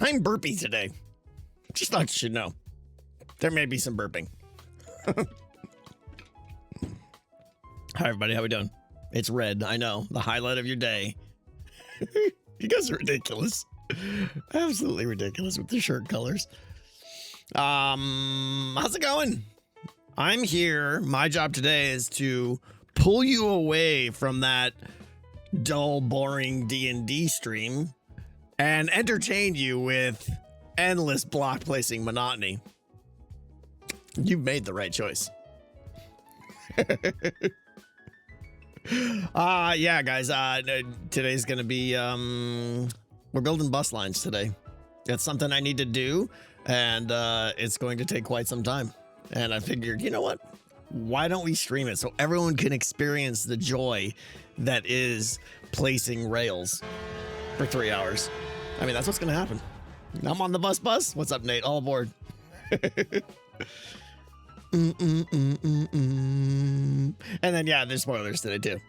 I'm burpy today. Just thought you should know. There may be some burping. Hi, everybody. How we doing? It's red. I know. The highlight of your day. You guys are ridiculous. Absolutely ridiculous with the shirt colors. How's it going? I'm here. My job today is to pull you away from that dull, boring D&D stream and entertain you with endless block placing monotony. You made the right choice. Yeah, guys, today's gonna be, we're building bus lines today. That's something I need to do, and it's going to take quite some time. And I figured, you know what? Why don't we stream it so everyone can experience the joy that is placing rails for 3 hours? I mean, that's what's gonna happen. I'm on the bus. What's up, Nate? All aboard. And then, yeah, there's spoilers today too.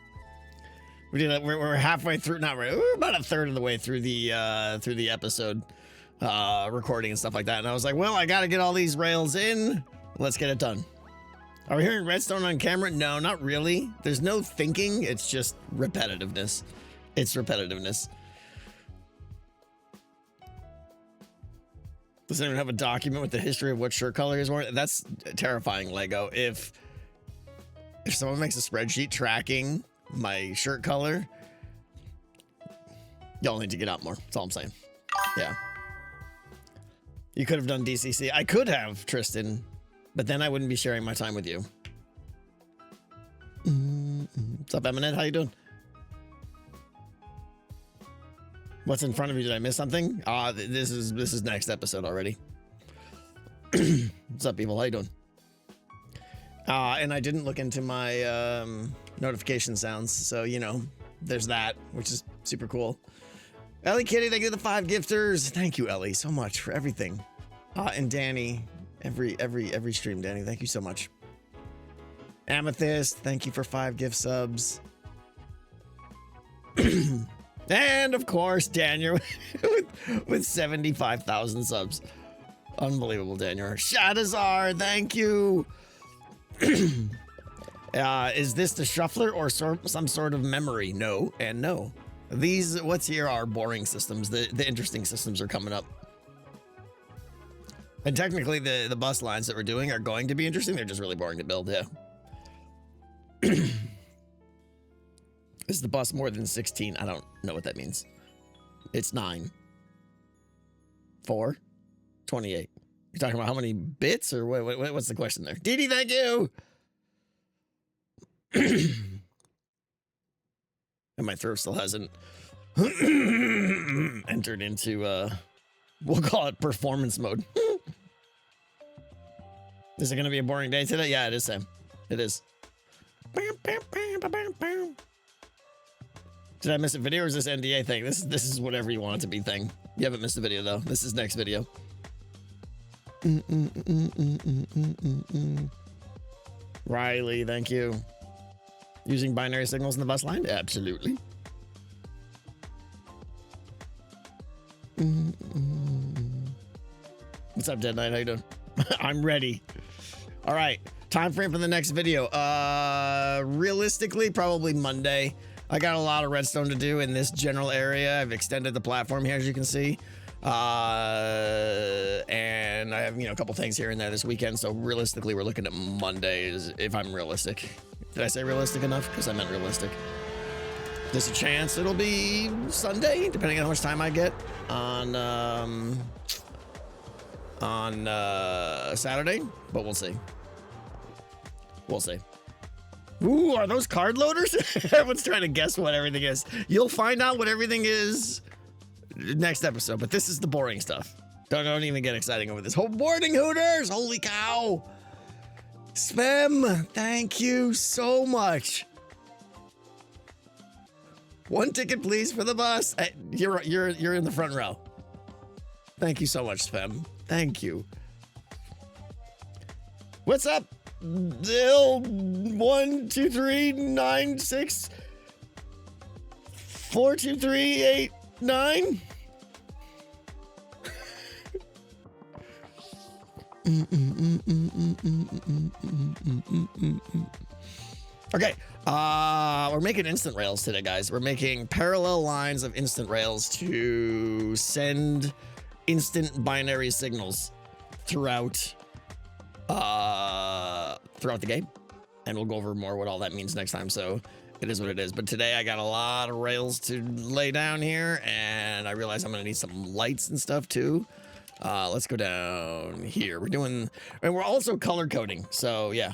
We're halfway through, not right. We're about a third of the way through the episode recording and stuff like that. And I was like, well, I got to get all these rails in. Let's get it done. Are we hearing redstone on camera? No, not really. There's no thinking. It's just repetitiveness. It's repetitiveness. Does anyone have a document with the history of what shirt color is worn? That's terrifying, Lego. If someone makes a spreadsheet tracking my shirt color, y'all need to get out more. That's all I'm saying. Yeah. You could have done DCC. I could have, Tristan, but then I wouldn't be sharing my time with you. What's up, Eminent? How you doing? What's in front of you? Did I miss something? This is next episode already. What's up, people? How you doing? And I didn't look into my notification sounds, so you know, there's that, which is super cool. Ellie Kitty, thank you to the 5 gifters. Thank you, Ellie, so much for everything. And Danny, every stream, Danny, thank you so much. Amethyst, thank you for 5 gift subs. And of course, Daniel with 75,000 subs. Unbelievable, Daniel. Shadazar, thank you. Is this the shuffler or some sort of memory? No and no. These, what's here are boring systems. The interesting systems are coming up. And technically, the bus lines that we're doing are going to be interesting. They're just really boring to build, yeah. Is the bus more than 16? I don't know what that means. It's 9. 4? 28. You're talking about how many bits or what's the question there? Dee Dee, thank you. And my throat still hasn't entered into, we'll call it performance mode. Is it going to be a boring day today? Yeah, it is, Sam. It is. Did I miss a video or is this NDA thing? This is whatever you want it to be thing. You haven't missed a video though. This is next video. Riley, thank you. Using binary signals in the bus line? Absolutely. What's up, Dead Knight? How you doing? I'm ready. All right. Time frame for the next video. Realistically, probably Monday. I got a lot of redstone to do in this general area. I've extended the platform here, as you can see. And I have, you know, a couple things here and there this weekend. So realistically, we're looking at Mondays, if I'm realistic. Did I say realistic enough? Because I meant realistic. There's a chance it'll be Sunday, depending on how much time I get on Saturday, but we'll see. We'll see. Ooh, are those card loaders? Everyone's trying to guess what everything is. You'll find out what everything is next episode, but this is the boring stuff. Don't even get exciting over this. Oh, boarding hooters! Holy cow! Spam, thank you so much. 1 ticket, please, for the bus. You're in the front row. Thank you so much, Spam. Thank you. What's up? Dill 1 2 3 9 6 4 2 3 8 9. Okay, we're making instant rails today, guys. We're making parallel lines of instant rails to send instant binary signals throughout the game, and we'll go over more what all that means next time. So it is what it is. But today I got a lot of rails to lay down here, and I realize I'm gonna need some lights and stuff too. Let's go down here. And we're also color coding. So yeah.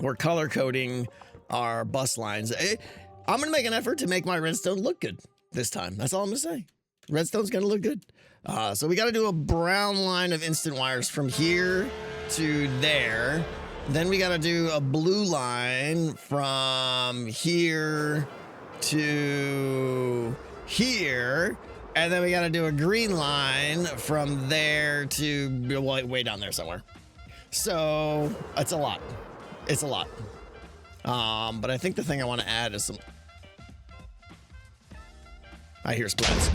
We're color coding our bus lines. I'm going to make an effort to make my redstone look good this time. That's all I'm going to say. Redstone's going to look good. So we got to do a brown line of instant wires from here to there. Then we got to do a blue line from here to here. And then we got to do a green line from there to way down there somewhere. So it's a lot. It's a lot. But I think the thing I want to add is some... I hear splats.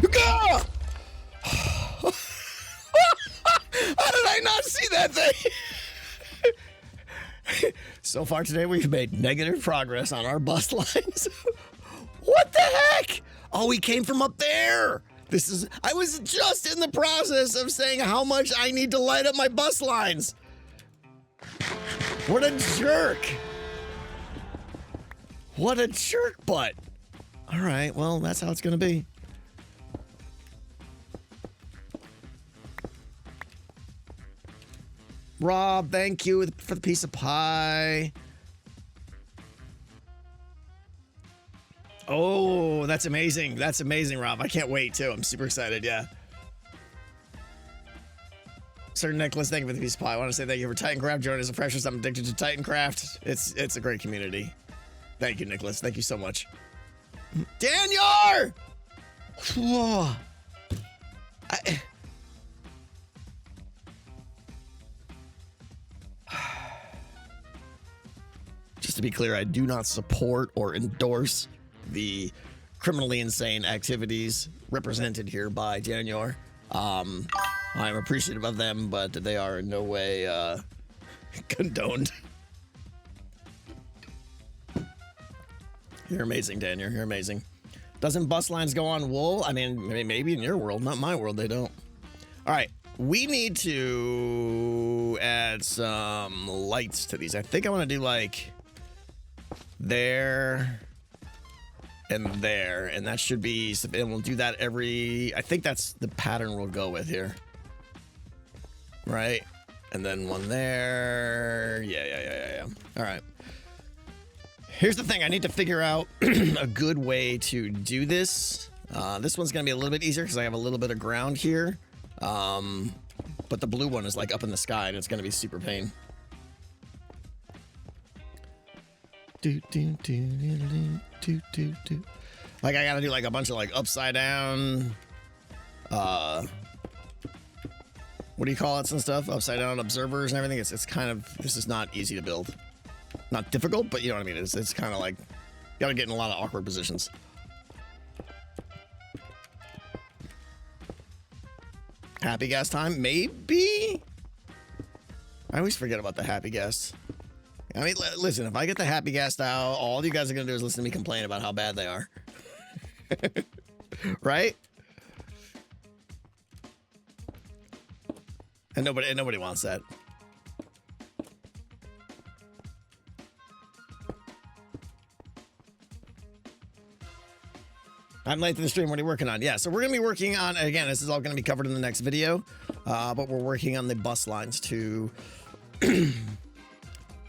How did I not see that thing? So far today, we've made negative progress on our bus lines. What the heck? Oh, we came from up there. I was just in the process of saying how much I need to light up my bus lines. What a jerk. What a jerk butt. All right, well, that's how it's going to be. Rob, thank you for the piece of pie. Oh, that's amazing. That's amazing, Rob. I can't wait, too. I'm super excited, yeah. Sir Nicholas, thank you for the piece of pie. I want to say thank you for Titancraft. Joining us afresh. I'm addicted to Titancraft. It's a great community. Thank you, Nicholas. Thank you so much. Daniel! Whoa. Just to be clear, I do not support or endorse the criminally insane activities represented here by Daniel. I'm appreciative of them, but they are in no way condoned. You're amazing, Daniel. You're amazing. Doesn't bus lines go on wool? I mean, maybe in your world, not my world, they don't. All right, we need to add some lights to these. I think I want to do like there and there, and that should be, and we'll do that I think that's the pattern we'll go with here. Right? And then one there. Yeah. All right. Here's the thing. I need to figure out a good way to do this. This one's going to be a little bit easier because I have a little bit of ground here. But the blue one is like up in the sky and it's going to be super pain. Like I got to do like a bunch of like upside down, what do you call it and stuff? Upside down observers and everything. It's kind of, this is not easy to build. Not difficult, but you know what I mean? It's kind of like, you gotta get in a lot of awkward positions. Happy gas time? Maybe? I always forget about the happy gas. I mean, listen, if I get the happy gas out, all you guys are gonna do is listen to me complain about how bad they are. Right? And nobody wants that. I'm late to the stream. What are you working on? Yeah, so we're going to be working on, again, this is all going to be covered in the next video, but we're working on the bus lines to,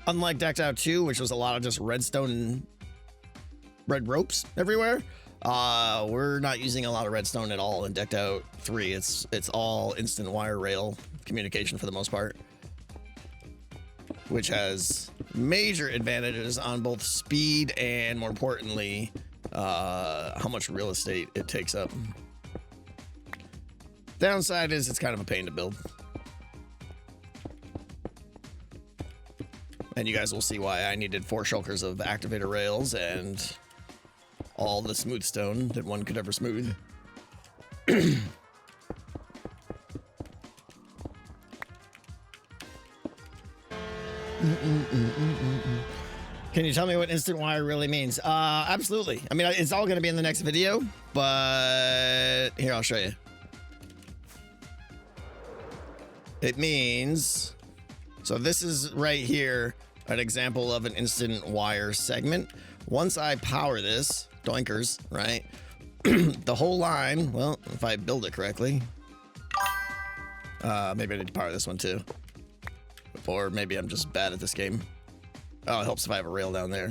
unlike Decked Out 2, which was a lot of just redstone, red ropes everywhere, we're not using a lot of redstone at all in Decked Out 3. It's all instant wire rail communication for the most part, which has major advantages on both speed and, more importantly, how much real estate it takes up. Downside is it's kind of a pain to build. And you guys will see why I needed 4 shulkers of activator rails and all the smooth stone that one could ever smooth. Can you tell me what instant wire really means? Absolutely. I mean, it's all going to be in the next video, but here, I'll show you. It means, so this is right here, an example of an instant wire segment. Once I power this, doinkers, right? The whole line, well, if I build it correctly, maybe I need to power this one too. Or maybe I'm just bad at this game. Oh, it helps if I have a rail down there.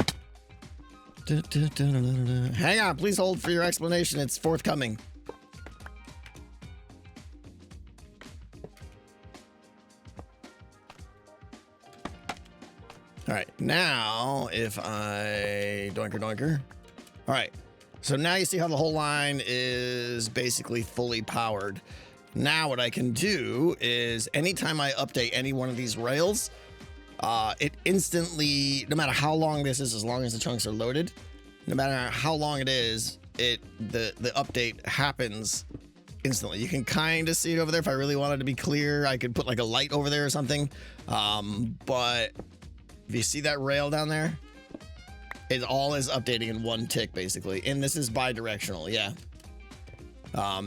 Hang on, please hold for your explanation. It's forthcoming. All right, now if I doinker. All right, so now you see how the whole line is basically fully powered. Now what I can do is anytime I update any one of these rails, it instantly, no matter how long this is, as long as the chunks are loaded, no matter how long it is, the update happens instantly. You can kind of see it over there. If I really wanted to be clear, I could put like a light over there or something. But if you see that rail down there, it all is updating in one tick basically. And this is bi-directional, yeah.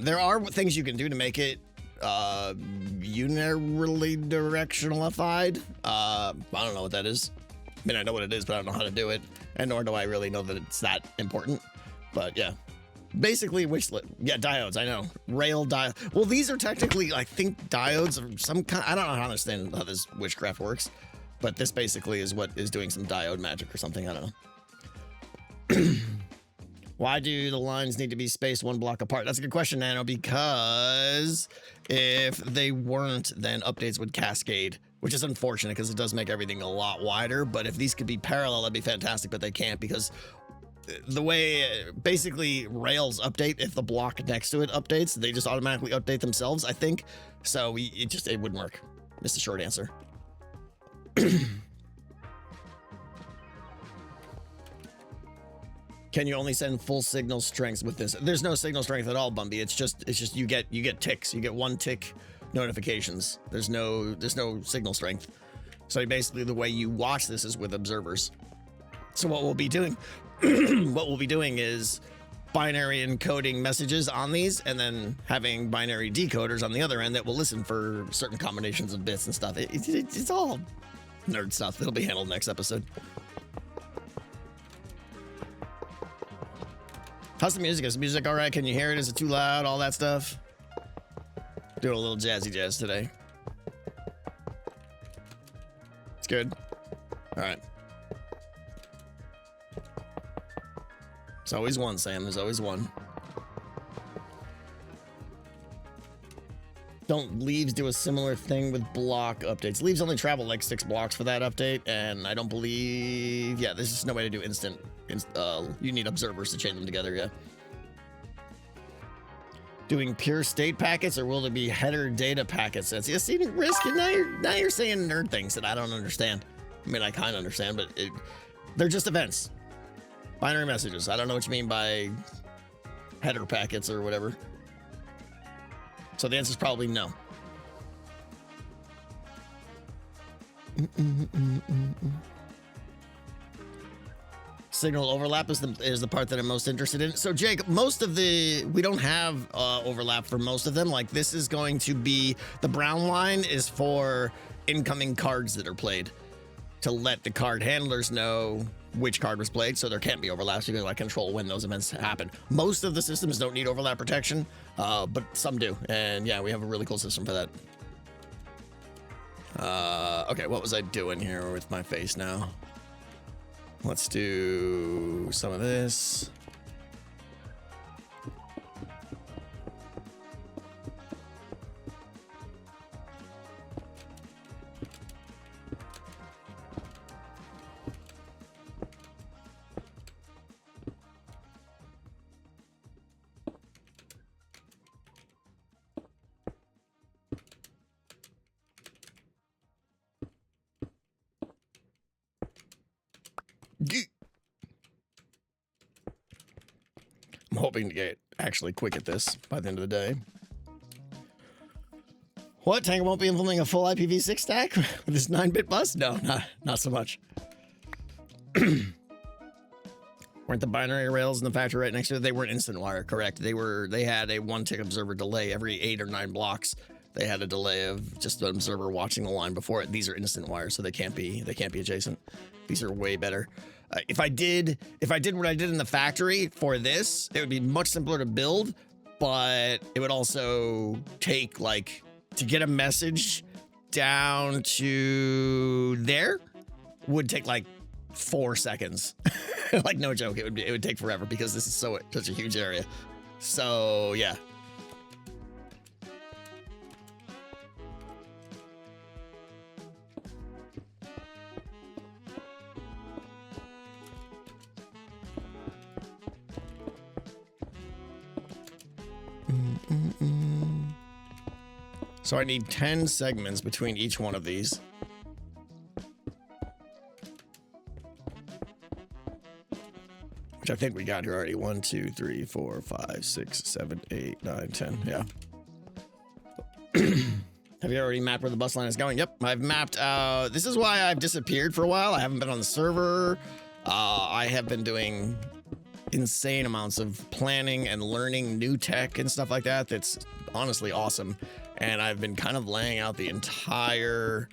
There are things you can do to make it unilaterally directionalified. I don't know what that is. I mean, I know what it is, but I don't know how to do it, and nor do I really know that it's that important. But yeah, basically yeah, diodes. I know rail diode. Well, these are technically, I think, diodes of some kind. I don't know how to understand how this witchcraft works, but this basically is what is doing some diode magic or something. I don't know. Why do the lines need to be spaced one block apart? That's a good question, Nano, because if they weren't, then updates would cascade, which is unfortunate because it does make everything a lot wider. But if these could be parallel, that'd be fantastic, but they can't because the way basically rails update, if the block next to it updates, they just automatically update themselves, I think. So it wouldn't work. That's the short answer. Can you only send full signal strengths with this? There's no signal strength at all, Bumby. It's just you get ticks. You get one tick notifications. There's no signal strength. So basically the way you watch this is with observers. So what we'll be doing is binary encoding messages on these and then having binary decoders on the other end that will listen for certain combinations of bits and stuff. It's all nerd stuff. It'll be handled next episode. How's the music? Is the music all right? Can you hear it? Is it too loud? All that stuff. Doing a little jazzy jazz today. It's good. All right. There's always one, Sam. There's always one. Don't leaves do a similar thing with block updates? Leaves only travel like 6 blocks for that update, and I don't believe... Yeah, there's just no way to do instant... you need observers to chain them together, yeah. Doing pure state packets, or will there be header data packets? That's, you see, Risk, now you're saying nerd things that I don't understand. I mean, I kind of understand, but they're just events. Binary messages. I don't know what you mean by header packets or whatever. So the answer is probably no. Signal overlap is the part that I'm most interested in. So Jake, we don't have overlap for most of them. Like this is going to be, the brown line is for incoming cards that are played to let the card handlers know which card was played, so there can't be overlaps because I control when those events happen. Most of the systems don't need overlap protection, but some do, and yeah, we have a really cool system for that. Okay, what was I doing here with my face now? Let's do some of this. I'm hoping to get actually quick at this by the end of the day. What? Tango won't be implementing a full IPv6 stack with this 9-bit bus? No, not so much. Weren't the binary rails in the factory right next to it? They weren't instant wire, correct? They had a 1-tick observer delay every 8 or 9 blocks. They had a delay of just an observer watching the line before it. These are instant wires, so they can't be adjacent. These are way better. If I did what I did in the factory for this, it would be much simpler to build, but it would also take, like, to get a message down to there would take like 4 seconds. Like, no joke, it would take forever because this is such a huge area. So yeah. So I need 10 segments between each one of these. Which I think we got here already. 1, 2, 3, 4, 5, 6, 7, 8, 9, 10. Yeah. Have you already mapped where the bus line is going? Yep, I've mapped out. This is why I've disappeared for a while. I haven't been on the server. I have been doing insane amounts of planning and learning new tech and stuff like that. That's honestly awesome. And I've been kind of laying out the entire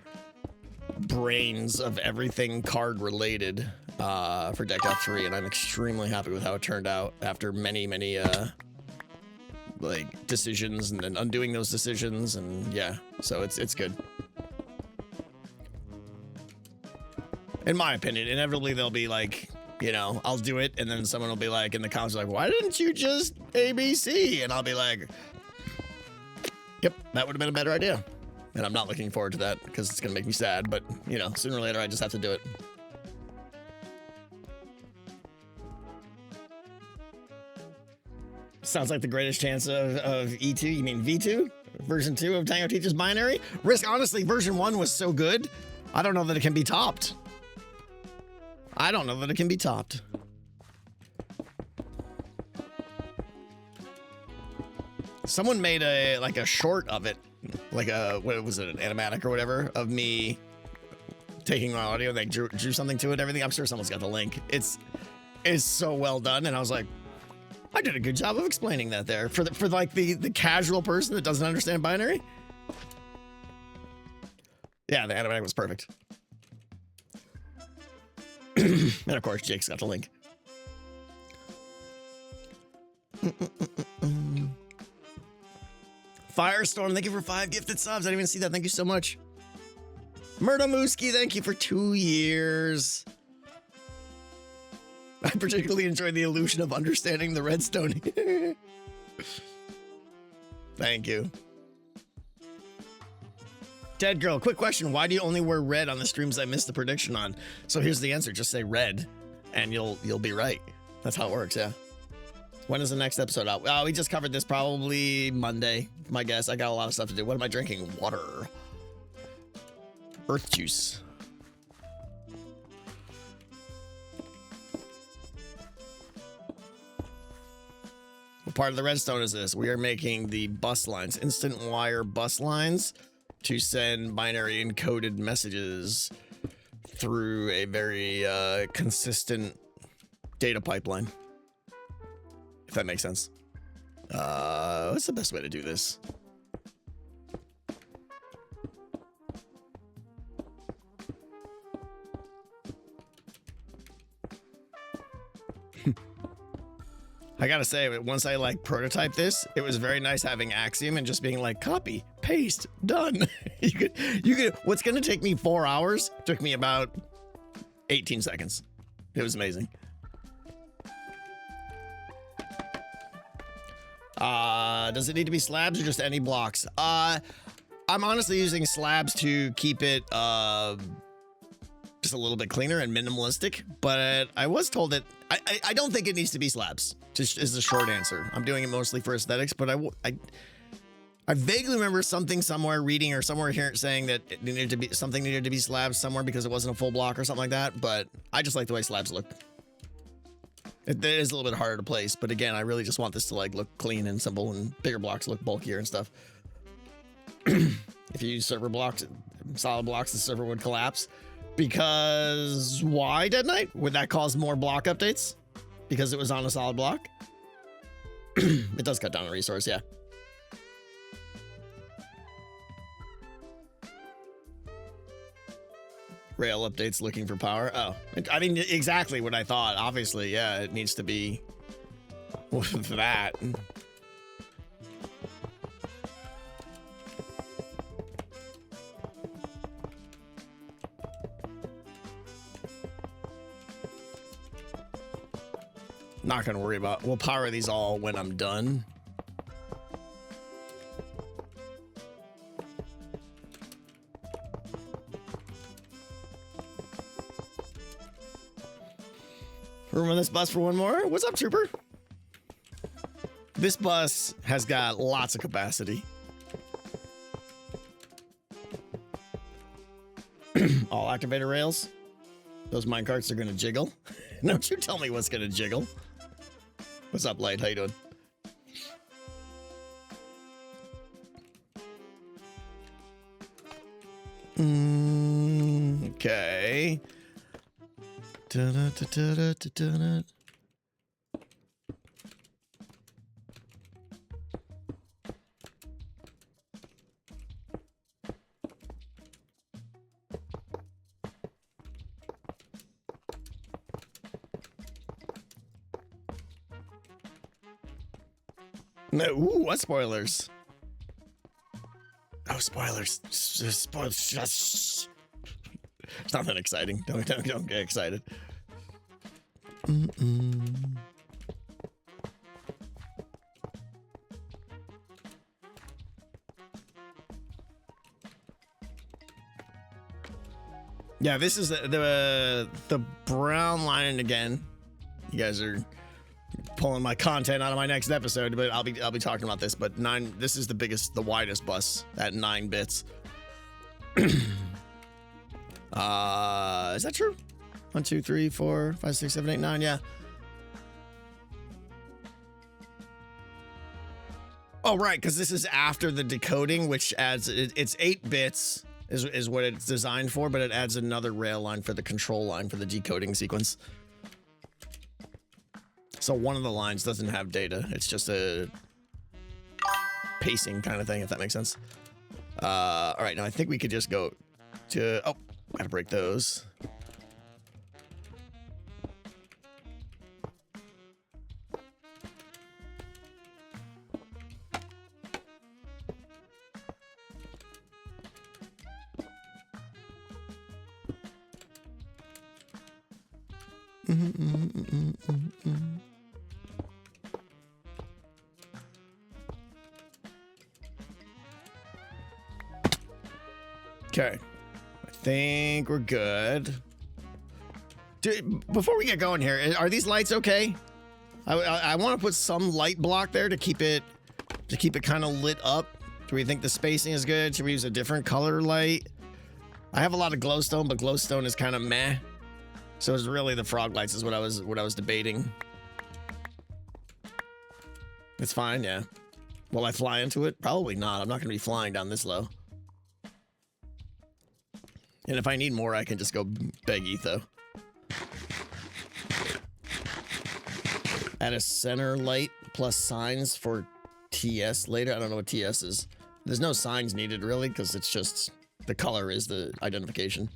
brains of everything card related for Deck F3, and I'm extremely happy with how it turned out after many like decisions and then undoing those decisions, and yeah, so it's good. In my opinion, inevitably there'll be like, you know, I'll do it and then someone will be like in the comments like, why didn't you just ABC? And I'll be like, yep, that would have been a better idea. And I'm not looking forward to that because it's going to make me sad, but you know, sooner or later I just have to do it. Sounds like the greatest chance of E2, you mean V2? Version 2 of Tango Teaches Binary? Risk, honestly, version 1 was so good, I don't know that it can be topped. I don't know that it can be topped. Someone made a short of it, like what was it, an animatic or whatever, of me taking my audio and they drew something to it and everything. I'm sure someone's got the link. It's so well done, and I was like, I did a good job of explaining that there for like the casual person that doesn't understand binary. Yeah, the animatic was perfect. And of course, Jake's got the link. Firestorm, thank you for 5 gifted subs. I didn't even see that. Thank you so much. Murdomooski, thank you for 2 years. I particularly enjoy the illusion of understanding the redstone. Thank you. Dead Girl, quick question. Why do you only wear red on the streams I missed the prediction on? So here's the answer. Just say red and you'll be right. That's how it works, yeah. When is the next episode out? We just covered this probably Monday, my guess. I got a lot of stuff to do. What am I drinking? Water. Earth juice. What part of the redstone is this? We are making the bus lines, instant wire bus lines, to send binary encoded messages through a very consistent data pipeline. If that makes sense. What's the best way to do this? I gotta say, once I like prototype this, it was very nice having Axiom and just being like, copy, paste, done. you could, what's gonna take me 4 hours took me about 18 seconds. It was amazing. Does it need to be slabs or just any blocks? I'm honestly using slabs to keep it, just a little bit cleaner and minimalistic, but I was told that I don't think it needs to be slabs. Just is the short answer. I'm doing it mostly for aesthetics, but I vaguely remember something somewhere reading or somewhere here saying that it needed to be something needed to be slabs somewhere because it wasn't a full block or something like that. But I just like the way slabs look. It is a little bit harder to place, but again, I really just want this to like look clean and simple, and bigger blocks look bulkier and stuff. If you use server blocks, solid blocks, the server would collapse. Because why, Dead Knight? Would that cause more block updates? Because it was on a solid block? It does cut down a resource, yeah. Rail updates looking for power. Oh, I mean, exactly what I thought. Obviously, yeah, it needs to be with that. Not gonna worry about. We'll power these all when I'm done. Room on this bus for one more. What's up, Trooper? This bus has got lots of capacity. All activated rails. Those minecarts are gonna jiggle. Don't you tell me what's gonna jiggle. What's up, Light? How you doing? Okay. No, ooh, what spoilers? Oh, spoilers. Spoilers. It's not that exciting. Don't get excited. Yeah, this is the brown line again. You guys are pulling my content out of my next episode, but I'll be talking about this. But this is the widest bus at 9 bits. Is that true? 1, 2, 3, 4, 5, 6, 7, 8, 9. Yeah. Oh, right, because this is after the decoding, which adds it's 8 bits is what it's designed for, but it adds another rail line for the control line for the decoding sequence. So one of the lines doesn't have data. It's just a pacing kind of thing, if that makes sense. All right, now I think we could just go to... Oh, gotta break those. Okay, I think we're good. Dude, before we get going here, are these lights okay? I want to put some light block there to keep it kind of lit up. Do we think the spacing is good? Should we use a different color light? I have a lot of glowstone, but glowstone is kind of meh. So it's really the frog lights is what I was debating. It's fine, yeah. Will I fly into it? Probably not. I'm not going to be flying down this low. And if I need more, I can just go beg Etho. Add a center light plus signs for TS later. I don't know what TS is. There's no signs needed really because it's just the color is the identification.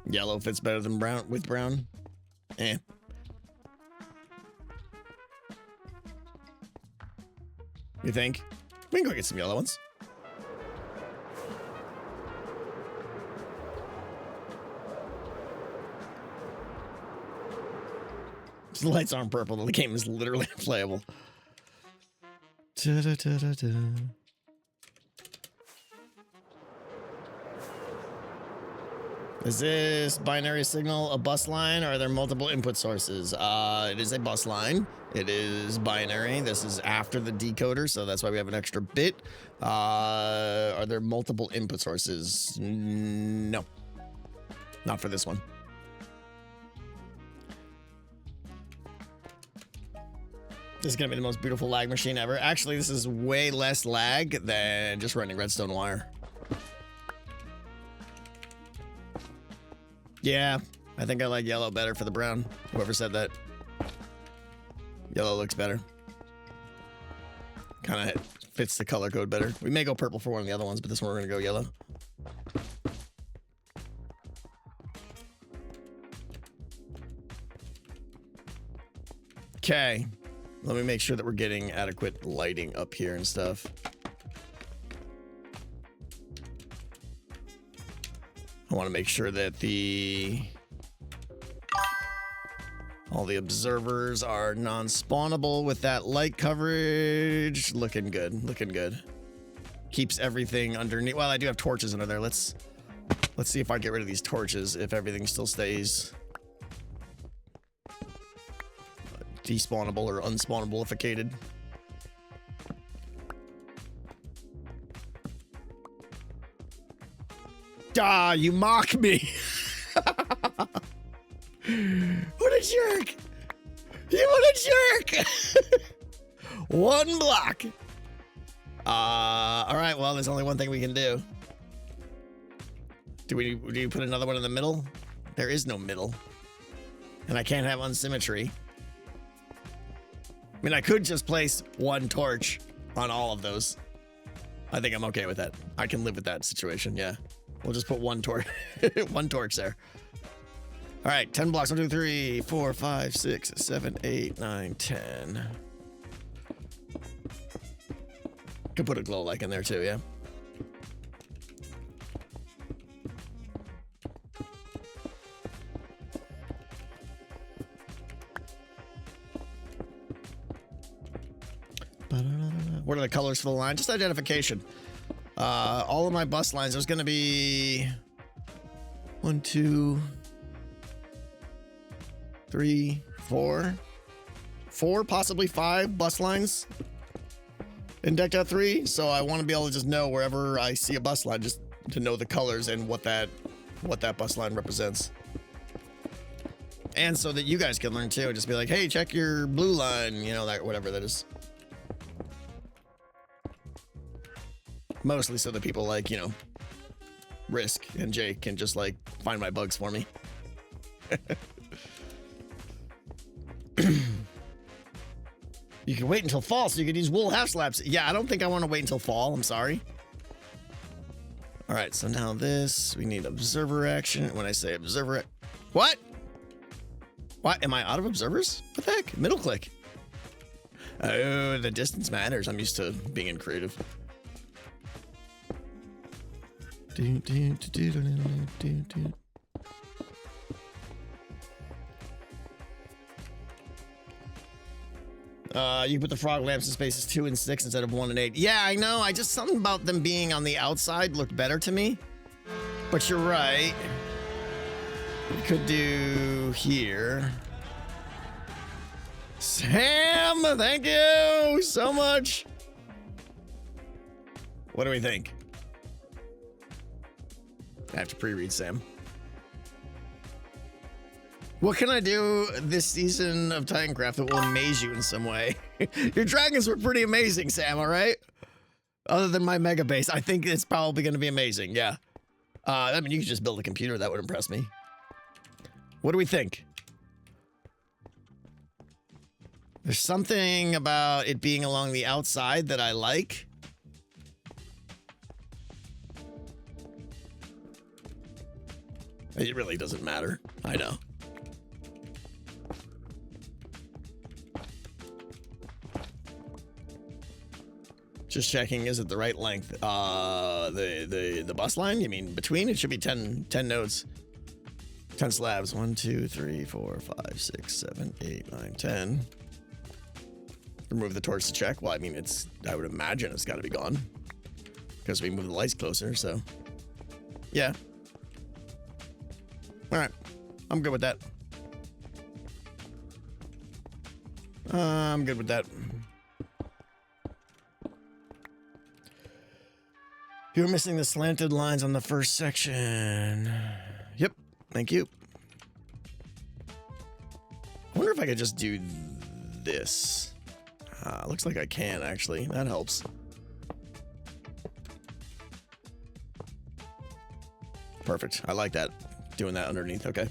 Yellow fits better than brown with brown. Eh. You think? We can go get some yellow ones. The lights aren't purple. The game is literally unplayable. Is this binary signal a bus line, or are there multiple input sources? It is a bus line. It is binary. This is after the decoder, so that's why we have an extra bit. Are there multiple input sources? No. Not for this one. This is going to be the most beautiful lag machine ever. Actually, this is way less lag than just running redstone wire. Yeah, I think I like yellow better for the brown. Whoever said that. Yellow looks better. Kind of fits the color code better. We may go purple for one of the other ones, but this one we're going to go yellow. Okay. Let me make sure that we're getting adequate lighting up here and stuff. I want to make sure that all the observers are non-spawnable with that light coverage. Looking good, looking good. Keeps everything underneath. Well, I do have torches under there. Let's see if I get rid of these torches, if everything still stays despawnable or unspawnable-ificated. Ah, you mock me. What a jerk. You what a jerk. One block. All right, well, there's only one thing we can do. Do you put another one in the middle? There is no middle. And I can't have unsymmetry. I mean, I could just place one torch on all of those. I think I'm okay with that. I can live with that situation, yeah. We'll just put one torch, one torch there. All right, 10 blocks. 1, 2, 3, 4, 5, 6, 7, 8, 9, 10. Could put a glow light in there too, yeah. What are the colors for the line? Just identification. All of my bus lines, there's going to be 1, 2, 3, 4, possibly 5 bus lines in Decked Out 3. So I want to be able to just know wherever I see a bus line, just to know the colors and what that bus line represents. And so that you guys can learn too. Just be like, hey, check your blue line, you know, that whatever that is. Mostly so that people like, you know, Risk and Jake can just like find my bugs for me. You can wait until fall so you can use wool half slabs. Yeah, I don't think I want to wait until fall. I'm sorry. All right, so now this, we need observer action. When I say observer, what? What? Am I out of observers? What the heck? Middle click. Oh, the distance matters. I'm used to being in creative. You put the frog lamps in spaces 2 and 6 instead of 1 and 8. Yeah, I know. Something about them being on the outside looked better to me. But you're right. We could do here. Sam, thank you so much. What do we think? I have to pre-read Sam. What can I do this season of Titancraft that will amaze you in some way? Your dragons were pretty amazing, Sam, all right? Other than my mega base, I think it's probably going to be amazing, yeah. I mean, you could just build a computer. That would impress me. What do we think? There's something about it being along the outside that I like. It really doesn't matter. I know. Just checking, is it the right length? The bus line? You mean between? It should be 10 nodes. 10 slabs. 1, 2, 3, 4, 5, 6, 7, 8, 9, 10. Remove the torch to check. Well, I mean, I would imagine it's got to be gone. Because we move the lights closer, so. Yeah. All right. I'm good with that. I'm good with that. You're missing the slanted lines on the first section. Yep. Thank you. I wonder if I could just do this. Looks like I can, actually. That helps. Perfect. I like that. doing that underneath. Okay.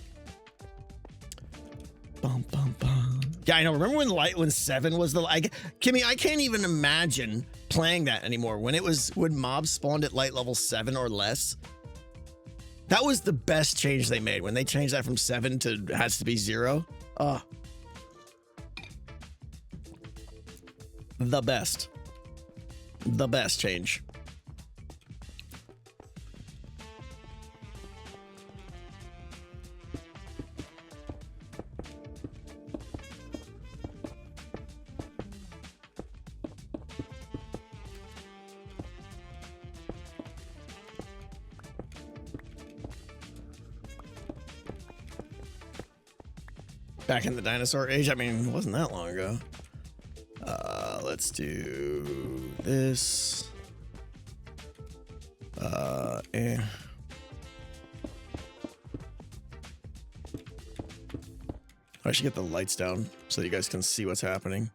Bum, bum, bum. Yeah, I know. Remember when 7 was the Kimmy? I can't even imagine playing that anymore. When mobs spawned at light level 7 or less. That was the best change they made when they changed that from 7 to has to be 0. The best change. Back in the dinosaur age. I mean, it wasn't that long ago. Let's do this. I should get the lights down so you guys can see what's happening.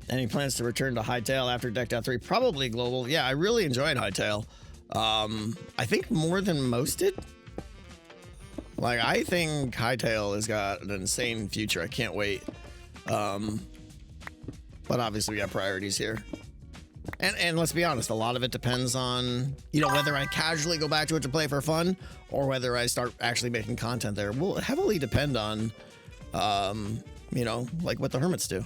Any plans to return to Hytale after Deck.3? Probably global. Yeah, I really enjoyed Hytale. I think more than most did. Like, I think Hytale has got an insane future. I can't wait. But obviously we got priorities here. And let's be honest, a lot of it depends on, whether I casually go back to it to play for fun or whether I start actually making content there. Will heavily depend on, like what the hermits do.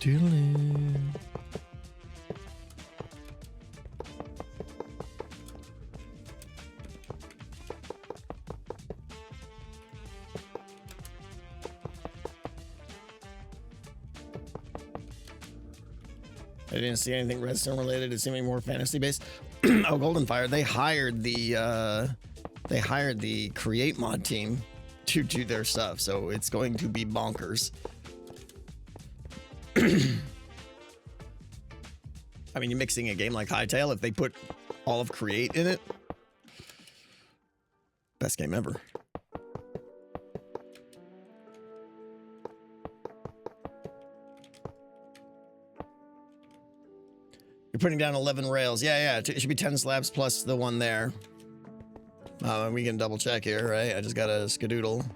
Doodling. I didn't see anything Redstone related. It seemed more fantasy based. Oh, Golden Fire. They hired the Create mod team to do their stuff, so it's going to be bonkers. I mean, you're mixing a game like Hytale. If they put all of Create in it, best game ever. You're putting down 11 rails. Yeah. It should be 10 slabs plus the one there. We can double check here, right? I just got a skedoodle.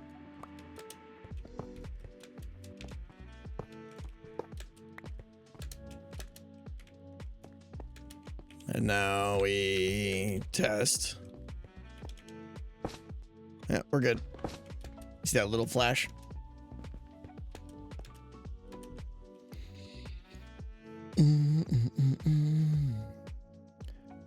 And now we test. Yeah, we're good. See that little flash?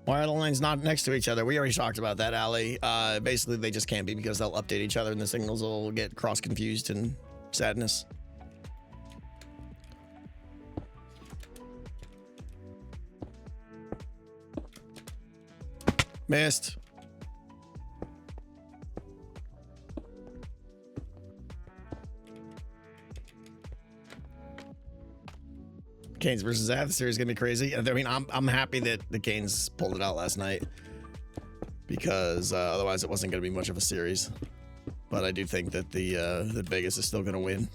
Why are the lines not next to each other? We already talked about that, Ali. Basically, they just can't be because they'll update each other and the signals will get cross-confused and sadness. Missed. Canes versus Ath series is gonna be crazy. I mean, I'm happy that the Canes pulled it out last night because otherwise it wasn't gonna be much of a series. But I do think that that Vegas is still gonna win,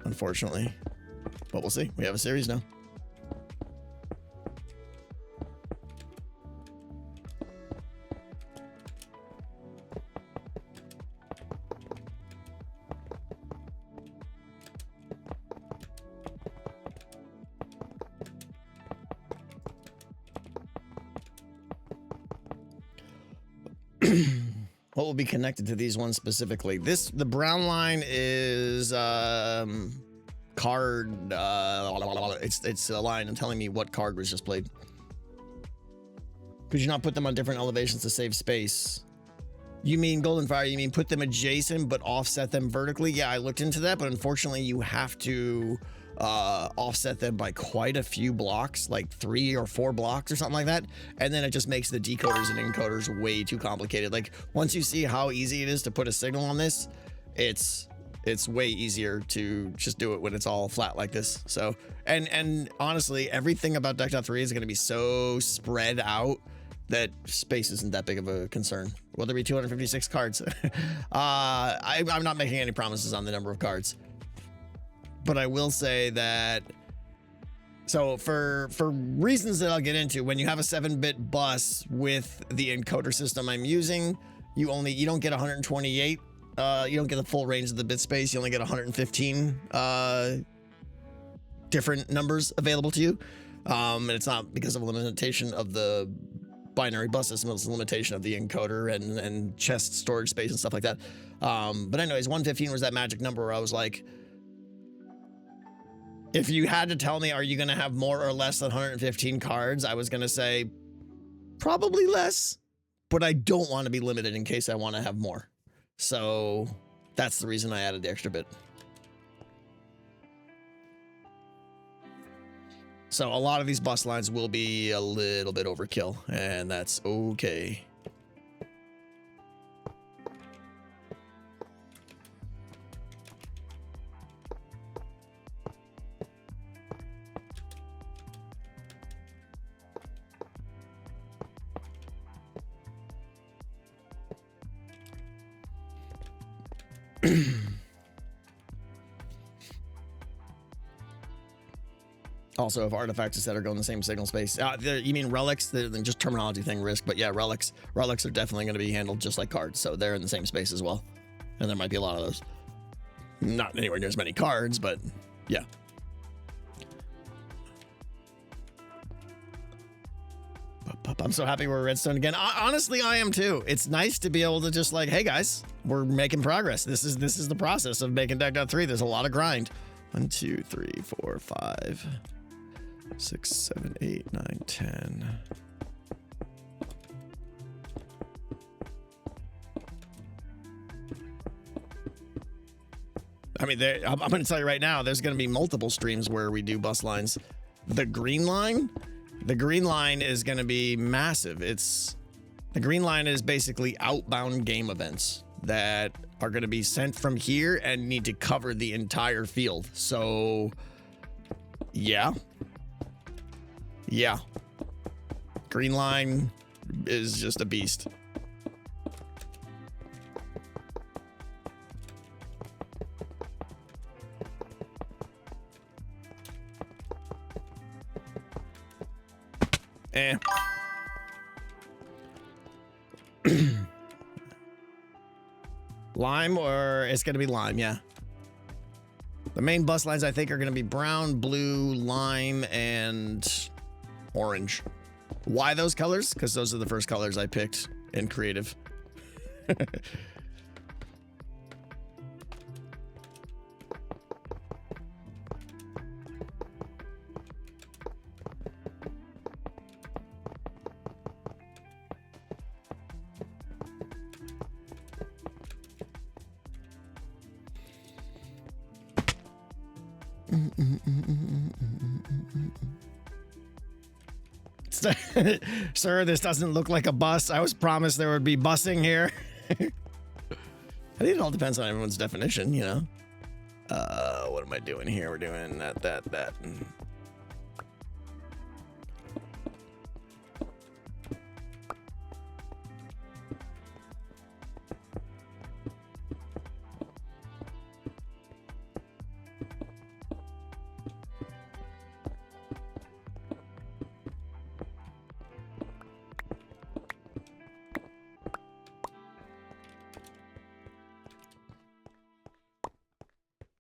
unfortunately. But we'll see. We have a series now. What will be connected to these ones specifically? The brown line is card. It's a line and telling me what card was just played. Could you not put them on different elevations to save space? You mean Golden Fire? You mean put them adjacent but offset them vertically? Yeah, I looked into that, but unfortunately you have to offset them by quite a few blocks, like 3 or 4 blocks or something like that, and then it just makes the decoders and encoders way too complicated. Like, once you see how easy it is to put a signal on this, it's way easier to just do it when it's all flat like this. So, and honestly, everything about Deck.3 is going to be so spread out that space isn't that big of a concern. Will there be 256 cards? I'm not making any promises on the number of cards, but I will say that. So for reasons that I'll get into, when you have a 7-bit bus with the encoder system I'm using, you don't get 128. You don't get the full range of the bit space. You only get 115 different numbers available to you. And it's not because of a limitation of the binary bus system, it's a limitation of the encoder and chest storage space and stuff like that. But anyways, 115 was that magic number where I was like, if you had to tell me, are you going to have more or less than 115 cards? I was going to say probably less, but I don't want to be limited in case I want to have more. So that's the reason I added the extra bit. So a lot of these bus lines will be a little bit overkill, and that's okay. Also, if artifacts that are going the same signal space, you mean relics? They're just terminology thing, risk. But yeah, relics are definitely going to be handled just like cards, so they're in the same space as well. And there might be a lot of those. Not anywhere near as many cards, but yeah. I'm so happy we're redstone again. Honestly, I am too. It's nice to be able to just like, hey guys, we're making progress. This is the process of making Deck.3. There's a lot of grind. 1, 2, 3, 4, 5, 6, 7, 8, 9, 10. I mean, I'm going to tell you right now, there's going to be multiple streams where we do bus lines. The green line is going to be massive. The green line is basically outbound game events that are going to be sent from here and need to cover the entire field. So, yeah. Green line is just a beast. Lime, or it's going to be lime, yeah. The main bus lines, I think, are going to be brown, blue, lime, and orange. Why those colors? Because those are the first colors I picked in creative. Sir, this doesn't look like a bus. I was promised there would be busing here. I think it all depends on everyone's definition, you know. What am I doing here? We're doing that.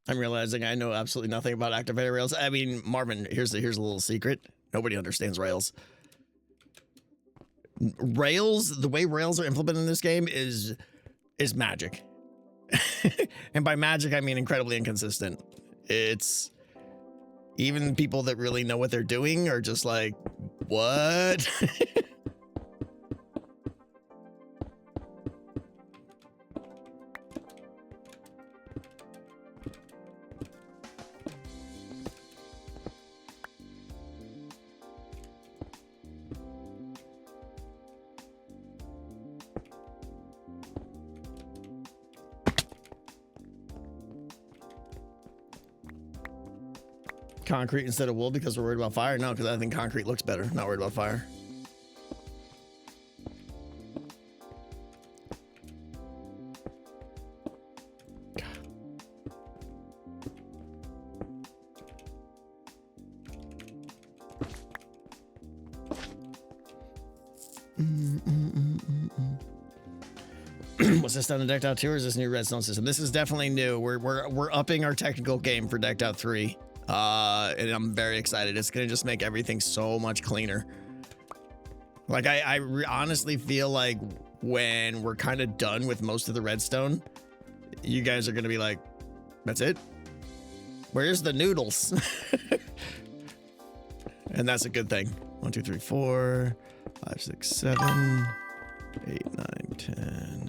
I'm realizing I know absolutely nothing about activator rails. I mean, Marvin, here's a little secret. Nobody understands rails. The way rails are implemented in this game is magic. And by magic, I mean incredibly inconsistent. It's even people that really know what they're doing are just like, what? Concrete instead of wool because we're worried about fire? No, because I think concrete looks better. Not worried about fire. was this done in Decked Out 2 or is this new redstone system? This is definitely new. We're upping our technical game for Decked Out 3. And I'm very excited. It's gonna just make everything so much cleaner. Like I honestly feel like when we're kind of done with most of the redstone, you guys are gonna be like, that's it? Where's the noodles? And that's a good thing. 1, 2, 3, 4, 5, 6, 7, 8, 9, 10.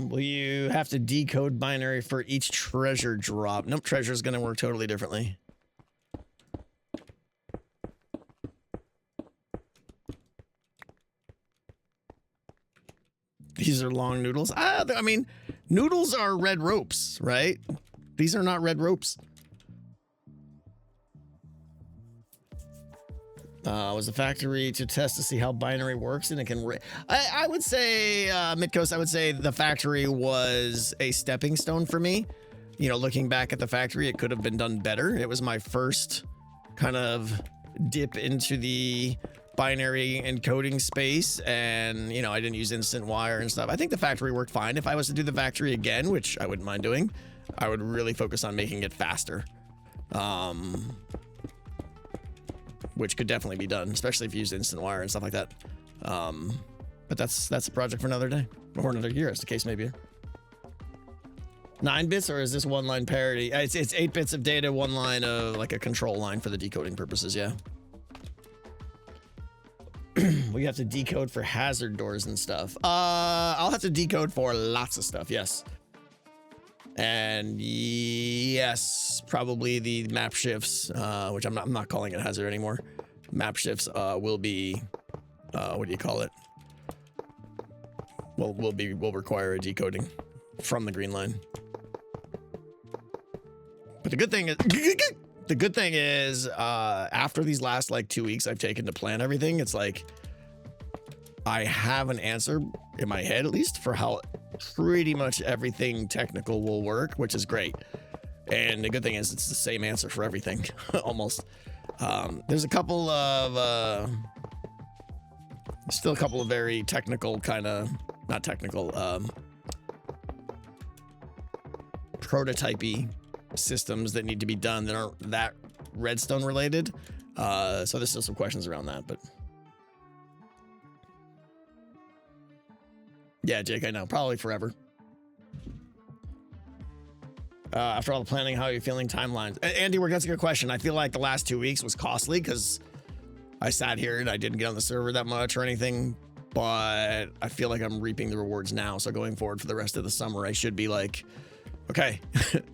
Will you have to decode binary for each treasure drop? Nope, treasure is going to work totally differently. These are long noodles. I mean, noodles are red ropes, right? These are not red ropes. Was the factory to test to see how binary works, and it can. I would say, Midcoast. I would say the factory was a stepping stone for me. You know, looking back at the factory, it could have been done better. It was my first kind of dip into the binary encoding space, and you know, I didn't use instant wire and stuff. I think the factory worked fine. If I was to do the factory again, which I wouldn't mind doing, I would really focus on making it faster. Which could definitely be done, especially if you use instant wire and stuff like that. But that's a project for another day or another year, as the case may be. 9 bits, or is this one line parity? It's 8 bits of data, 1 line of like a control line for the decoding purposes. Yeah. We have to decode for hazard doors and stuff. I'll have to decode for lots of stuff. Yes. And yes, probably the map shifts, which I'm not calling it hazard anymore. Map shifts will be, what do you call it? Well, will require a decoding from the green line. But the good thing is, after these last like 2 weeks I've taken to plan everything, it's like I have an answer in my head, at least, for how pretty much everything technical will work, which is great. And the good thing is it's the same answer for everything, almost. There's a couple of, still a couple of very technical kind of, not technical, prototypey systems that need to be done that aren't that redstone related. So there's still some questions around that, but yeah, Jake, I know, probably forever. After all the planning, how are you feeling timelines? Andy, that's a good question. I feel like the last 2 weeks was costly because I sat here and I didn't get on the server that much or anything, but I feel like I'm reaping the rewards now. So going forward for the rest of the summer, I should be like, okay,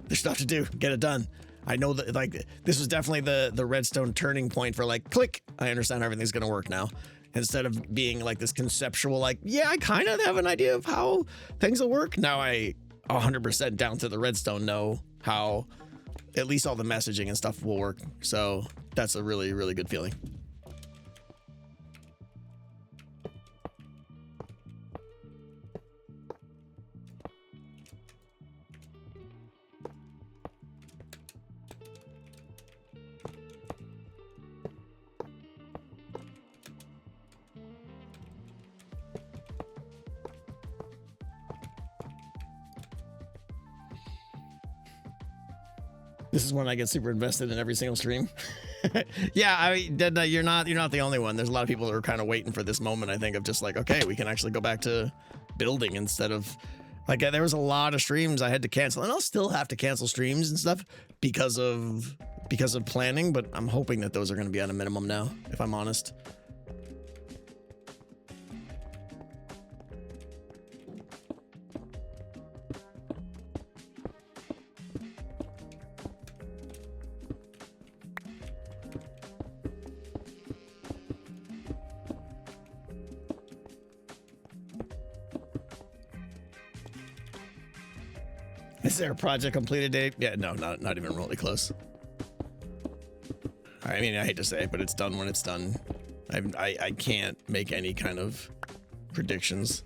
there's stuff to do, get it done. I know that like this was definitely the redstone turning point for like, click, I understand how everything's gonna work now. Instead of being like this conceptual, like, yeah, I kind of have an idea of how things will work. Now I 100% down to the redstone know how at least all the messaging and stuff will work. So that's a really, really good feeling. This is when I get super invested in every single stream. Yeah, you're not the only one. There's a lot of people that are kind of waiting for this moment, I think, of just like, okay, we can actually go back to building instead of like, there was a lot of streams I had to cancel, and I'll still have to cancel streams and stuff because of planning, but I'm hoping that those are going to be at a minimum now, if I'm honest. Is there a project completed date? Yeah, no, not even remotely close. I mean, I hate to say it, but it's done when it's done. I can't make any kind of predictions.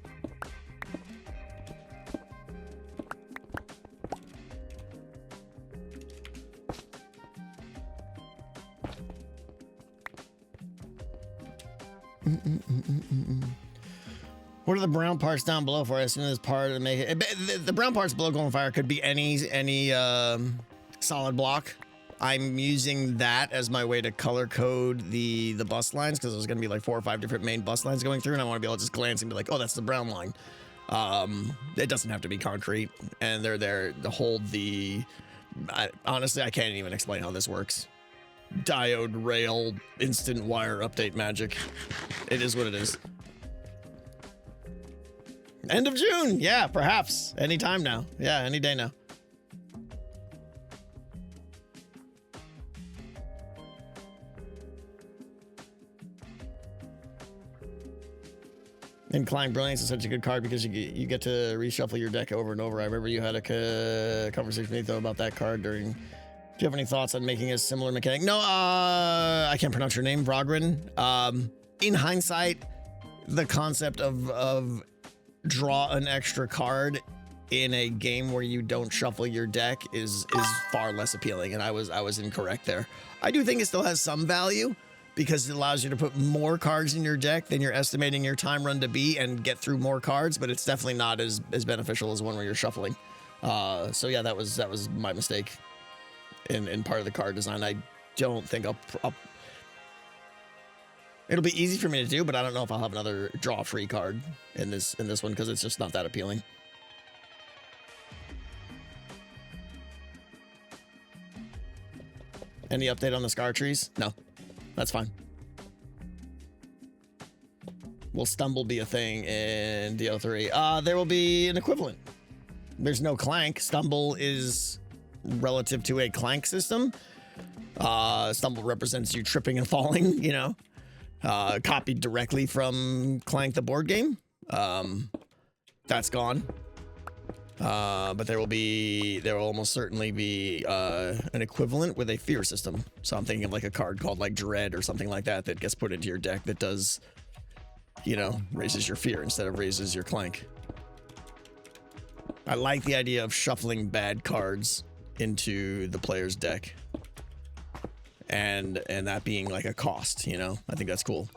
What are the brown parts down below for? I assume this part to make it. The brown parts below Golden Fire could be any solid block. I'm using that as my way to color code the bus lines, because there's going to be like 4 or 5 different main bus lines going through, and I want to be able to just glance and be like, oh, that's the brown line. It doesn't have to be concrete, and they're there to hold the... honestly, I can't even explain how this works. Diode rail instant wire update magic. It is what it is. End of June. Yeah, perhaps. Any time now. Yeah, any day now. Inclined Brilliance is such a good card because you get to reshuffle your deck over and over. I remember you had a conversation with me, though, about that card during... Do you have any thoughts on making a similar mechanic? No, I can't pronounce your name, Vrogrin. In hindsight, the concept of draw an extra card in a game where you don't shuffle your deck is far less appealing, and I was incorrect there. I do think it still has some value, because it allows you to put more cards in your deck than you're estimating your time run to be and get through more cards, but it's definitely not as beneficial as one where you're shuffling. So yeah, that was my mistake in part of the card design. I don't think it'll be easy for me to do, but I don't know if I'll have another draw free card in this one, because it's just not that appealing. Any update on the Scar trees? No. That's fine. Will Stumble be a thing in DO3? There will be an equivalent. There's no Clank. Stumble is relative to a Clank system. Stumble represents you tripping and falling, you know. Copied directly from Clank the board game. That's gone. But there will almost certainly be an equivalent with a fear system. So I'm thinking of like a card called like Dread or something like that that gets put into your deck that does, you know, raises your fear instead of raises your Clank. I like the idea of shuffling bad cards into the player's deck, and that being like a cost, you know. I think that's cool.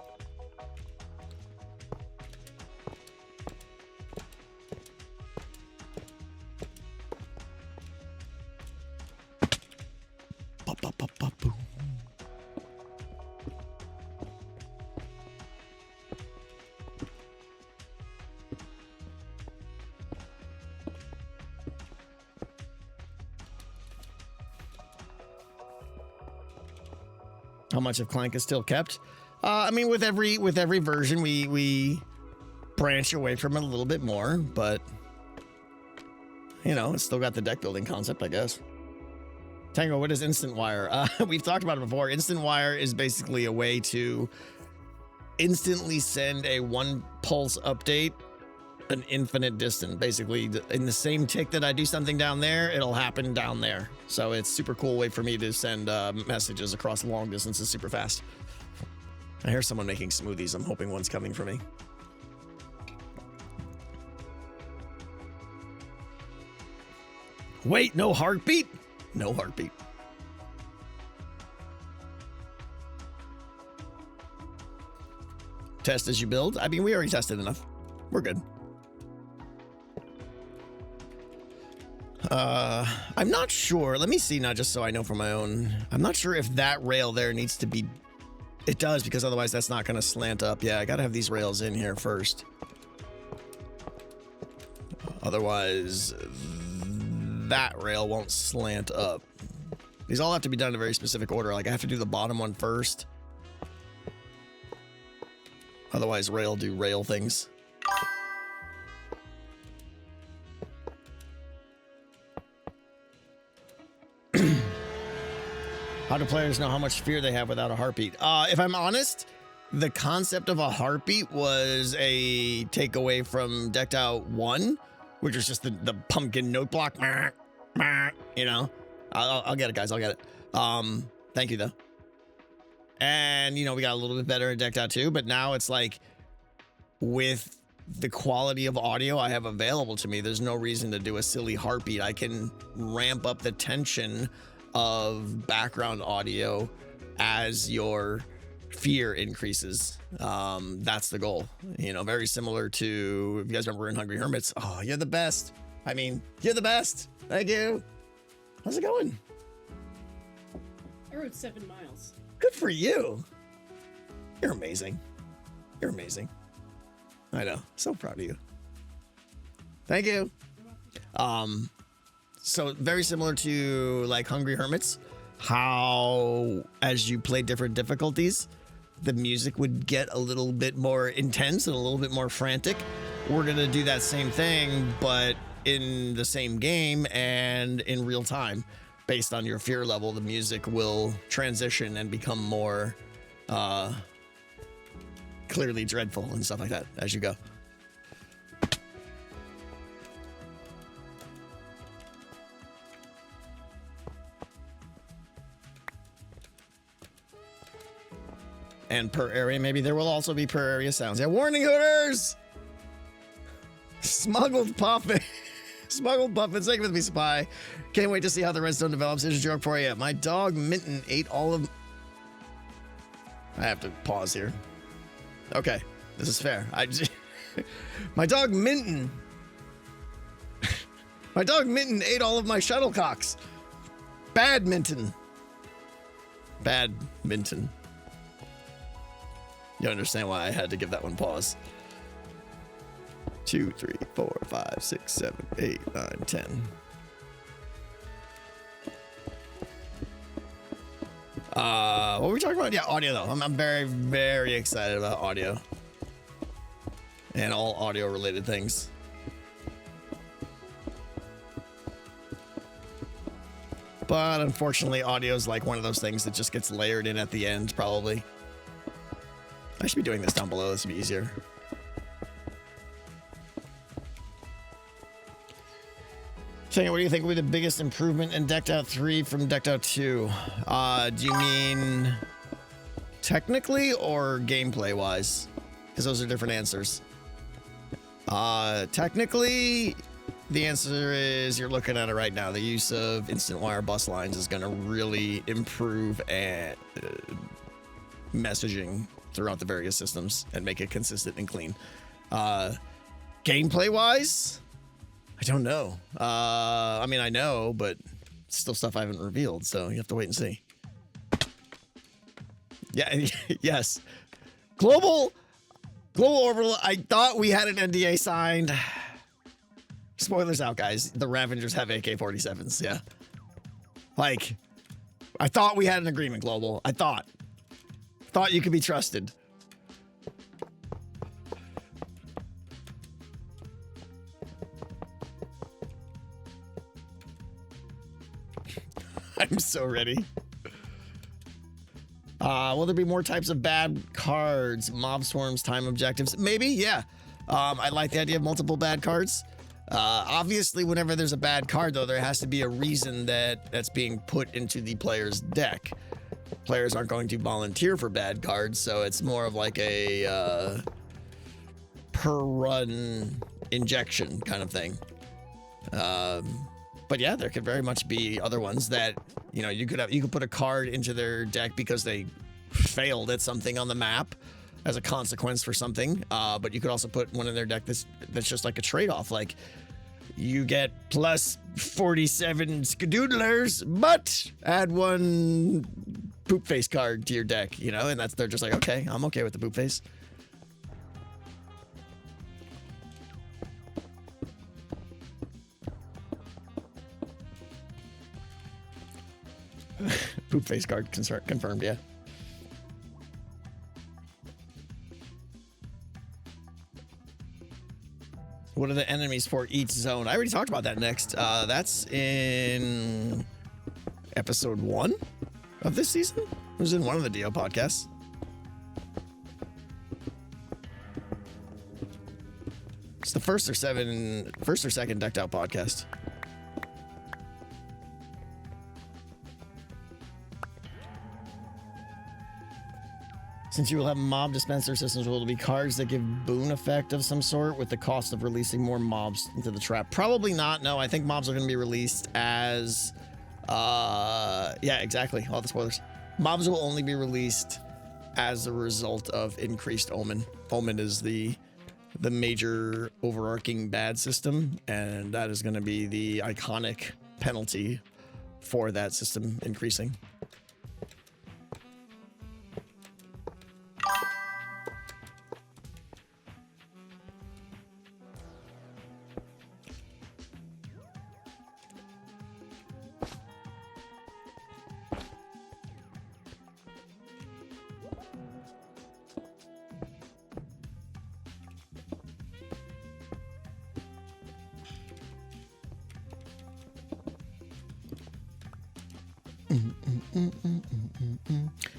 How much of Clank is still kept? I mean, with every version, we branch away from it a little bit more, but you know, it's still got the deck building concept, I guess. Tango, what is Instant Wire? We've talked about it before. Instant Wire is basically a way to instantly send a 1 pulse update an infinite distance. Basically, in the same tick that I do something down there, it'll happen down there. So it's super cool way for me to send messages across long distances super fast. I hear someone making smoothies. I'm hoping one's coming for me. Wait, no heartbeat? No heartbeat. Test as you build? I mean, we already tested enough. We're good. I'm not sure. Let me see now, just so I know for my own. I'm not sure if that rail there needs to be... It does, because otherwise that's not going to slant up. Yeah, I got to have these rails in here first. Otherwise, that rail won't slant up. These all have to be done in a very specific order. Like, I have to do the bottom one first. Otherwise, rail do rail things. How do players know how much fear they have without a heartbeat? If I'm honest, the concept of a heartbeat was a takeaway from Decked Out 1, which is just the pumpkin note block. You know, I'll get it, guys. I'll get it. Thank you, though. And, you know, we got a little bit better at Decked Out 2, but now it's like, with the quality of audio I have available to me, there's no reason to do a silly heartbeat. I can ramp up the tension of background audio as you're fear increases. That's the goal. You know, very similar to, if you guys remember in Hungry Hermits. Oh, you're the best. I mean, you're the best. Thank you. How's it going? I rode 7 miles. Good for you. You're amazing. You're amazing. I know. So proud of you. Thank you. So very similar to like Hungry Hermits, how as you play different difficulties, the music would get a little bit more intense and a little bit more frantic. We're going to do that same thing, but in the same game and in real time. Based on your fear level, the music will transition and become more clearly dreadful and stuff like that as you go. And per area, maybe there will also be per area sounds. Yeah, warning, Hooters! Smuggled Puffin. Smuggled Puffin, stay with me, Spy. Can't wait to see how the redstone develops. Here's a joke for you. My dog Minton ate all of... I have to pause here. Okay, this is fair. My dog Minton... My dog Minton ate all of my shuttlecocks. Badminton. Badminton. You understand why I had to give that one pause. 2, 3, 4, 5, 6, 7, 8, 9, 10. What were we talking about? Yeah, audio though. I'm very, very excited about audio. And all audio related things. But unfortunately, audio is like one of those things that just gets layered in at the end, probably. I should be doing this down below. This would be easier. So, what do you think will be the biggest improvement in Decked Out 3 from Decked Out 2? Do you mean technically or gameplay wise? Because those are different answers. Technically, the answer is you're looking at it right now. The use of instant wire bus lines is going to really improve messaging throughout the various systems and make it consistent and clean. Gameplay wise, I don't know. I mean, I know, but it's still stuff I haven't revealed, so you have to wait and see. Yeah, yes. Global Orbital, I thought we had an NDA signed. Spoilers out, guys. The Ravengers have AK-47s, yeah. Like, I thought we had an agreement, Global. I thought you could be trusted. I'm so ready. Will there be more types of bad cards? Mob swarms, time objectives? Maybe, yeah. I like the idea of multiple bad cards. Obviously, whenever there's a bad card, though, there has to be a reason that's being put into the player's deck. Players aren't going to volunteer for bad cards, so it's more of like a per run injection kind of thing. But yeah, there could very much be other ones that, you know, you could put a card into their deck because they failed at something on the map as a consequence for something. But you could also put one in their deck that's just like a trade-off. Like, you get plus 47 skadoodlers, but add one poop face card to your deck, you know, and they're just like, okay, I'm okay with the poop face. Poop face card confirmed, yeah. What are the enemies for each zone? I already talked about that next. That's in episode 1 of this season. It was in one of the DO podcasts. It's the first or second Decked Out podcast. Since you will have mob dispenser systems, will there be cards that give boon effect of some sort with the cost of releasing more mobs into the trap? Probably not. No, I think mobs are going to be released as... yeah, exactly. All the spoilers. Mobs will only be released as a result of increased omen. Omen is the major overarching bad system, and that is going to be the iconic penalty for that system increasing.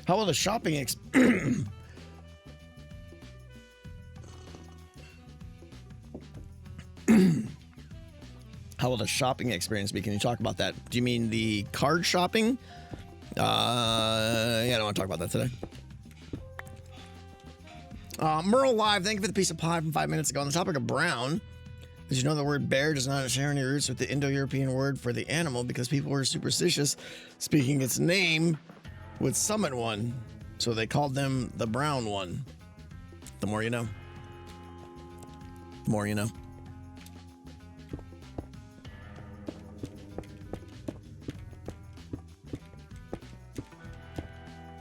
How will the shopping How will the shopping experience be? Can you talk about that? Do you mean the card shopping? Yeah, I don't want to talk about that today. Merle Live, thank you for the piece of pie from 5 minutes ago. On the topic of brown, did you know the word bear does not share any roots with the Indo-European word for the animal because people were superstitious, speaking its name would summon one, so they called them the brown one. The more you know. The more you know.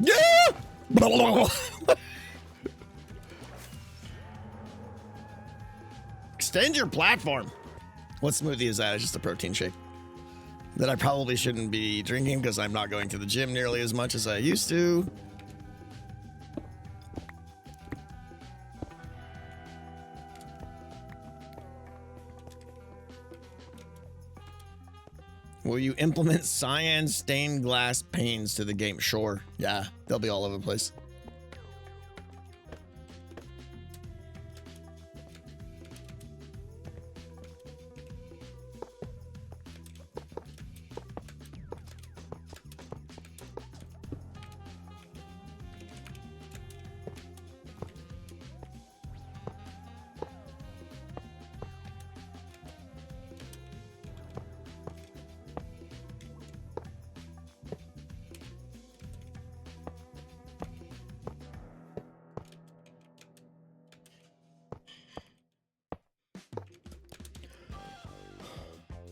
Yeah! Extend your platform. What smoothie is that? It's just a protein shake that I probably shouldn't be drinking because I'm not going to the gym nearly as much as I used to. Will you implement cyan stained glass panes to the game? Sure. Yeah, they'll be all over the place.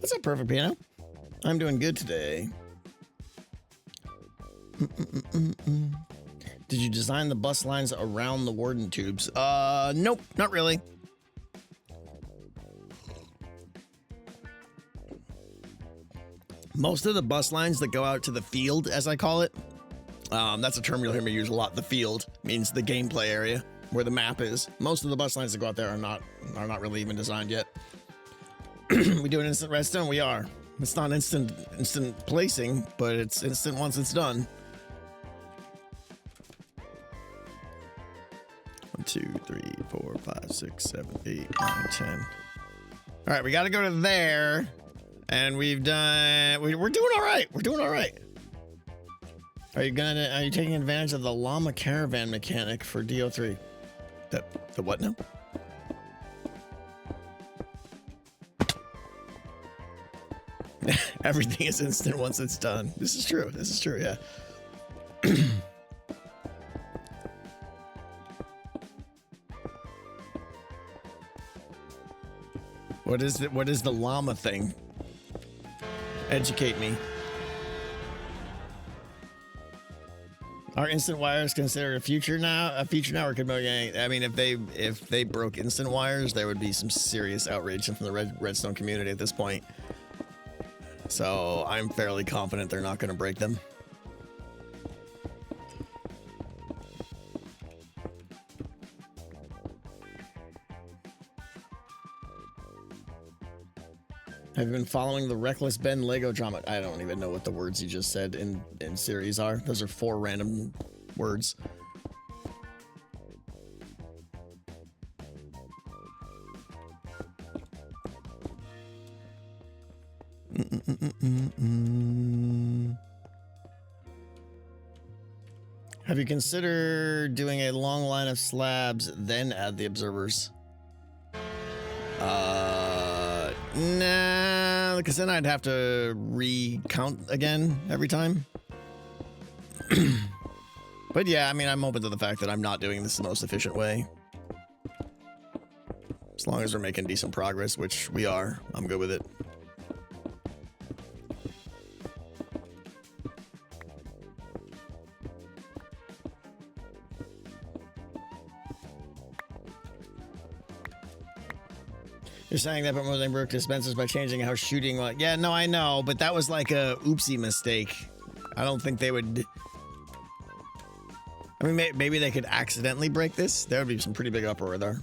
What's up, Perfect Piano? I'm doing good today. Did you design the bus lines around the warden tubes? Nope, not really. Most of the bus lines that go out to the field, as I call it, that's a term you'll hear me use a lot. The field means the gameplay area where the map is. Most of the bus lines that go out there are not really even designed yet. We do an instant redstone. We are. It's not instant placing, but it's instant once it's done. 1, 2, 3, 4, 5, 6, 7, 8, 9, 10. All right, we got to go to there, and we've done. We're doing all right. We're doing all right. Are you taking advantage of the llama caravan mechanic for DO3? The what now? Everything is instant once it's done. This is true. This is true, yeah. What is the llama thing? Educate me. Are instant wires considered a feature now? A feature now, or could I mean, if they broke instant wires, there would be some serious outrage from the redstone community at this point. So I'm fairly confident they're not going to break them. Have you been following the Reckless Ben Lego drama? I don't even know what the words you just said in series are. Those are 4 random words. Have you considered doing a long line of slabs, then add the observers? Nah, because then I'd have to recount again every time. But yeah, I mean, I'm open to the fact that I'm not doing this the most efficient way. As long as we're making decent progress, which we are, I'm good with it. You're saying that, but more than broke dispenses by changing how shooting. Yeah, no, I know, but that was like a oopsie mistake. I don't think they would. I mean, maybe they could accidentally break this. There would be some pretty big uproar there.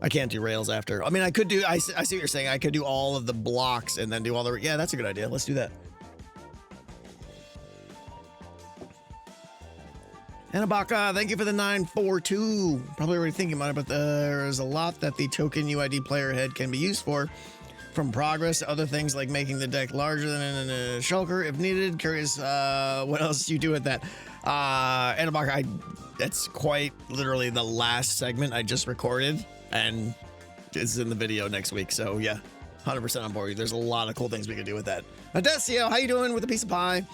I can't do rails after. I mean, I could do. I see what you're saying. I could do all of the blocks and then do all the. Yeah, that's a good idea. Let's do that. Anabaka, thank you for the 942. Probably already thinking about it, but there's a lot that the token UID player head can be used for. From progress to other things like making the deck larger than a shulker if needed. Curious what else you do with that. Anabaka, that's quite literally the last segment I just recorded, and it's in the video next week. So yeah, 100% on board. There's a lot of cool things we could do with that. Adesio, how you doing with a piece of pie?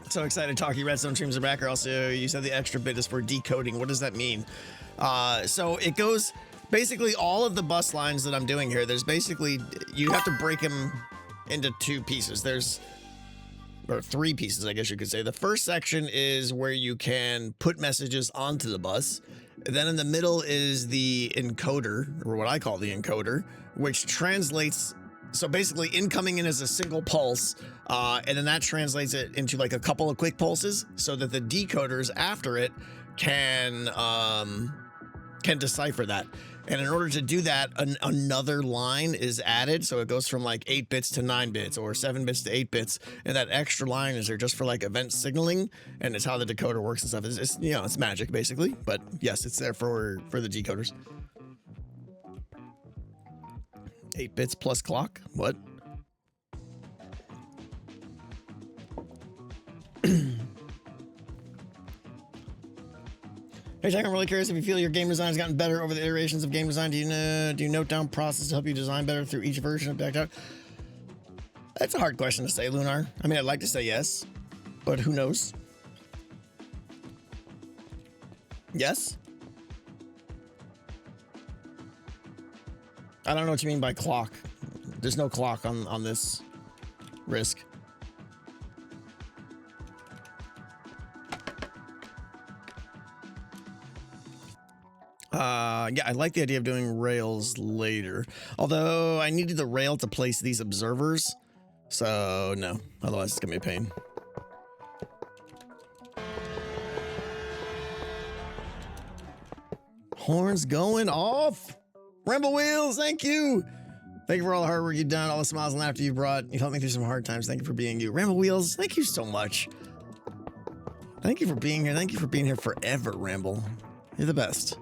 So excited to talk. You Redstone streams are back. Also, you said the extra bit is for decoding. What does that mean? So it goes basically all of the bus lines that I'm doing here. There's basically, you have to break them into two pieces. Or three pieces, I guess you could say. The first section is where you can put messages onto the bus. And then in the middle is the encoder, or what I call the encoder, which translates. So basically incoming in as a single pulse, and then that translates it into like a couple of quick pulses so that the decoders after it can decipher that. And in order to do that, another line is added. So it goes from like 8 bits to 9 bits or 7 bits to 8 bits. And that extra line is there just for like event signaling, and it's how the decoder works and stuff. It's you know, it's magic basically, but yes, it's there for the decoders. 8 bits plus clock? What? Hey, Jack, I'm really curious if you feel your game design has gotten better over the iterations of game design. Do you note down process to help you design better through each version of Decked Out? That's a hard question to say, Lunar. I mean, I'd like to say yes, but who knows? Yes? I don't know what you mean by clock. There's no clock on this risk. Yeah, I like the idea of doing rails later. Although I needed the rail to place these observers. So no, otherwise it's gonna be a pain. Horns going off. Ramble Wheels, thank you. Thank you for all the hard work you've done, all the smiles and laughter you brought. You helped me through some hard times. Thank you for being you. Ramble Wheels, thank you so much. Thank you for being here. Thank you for being here forever, Ramble. You're the best.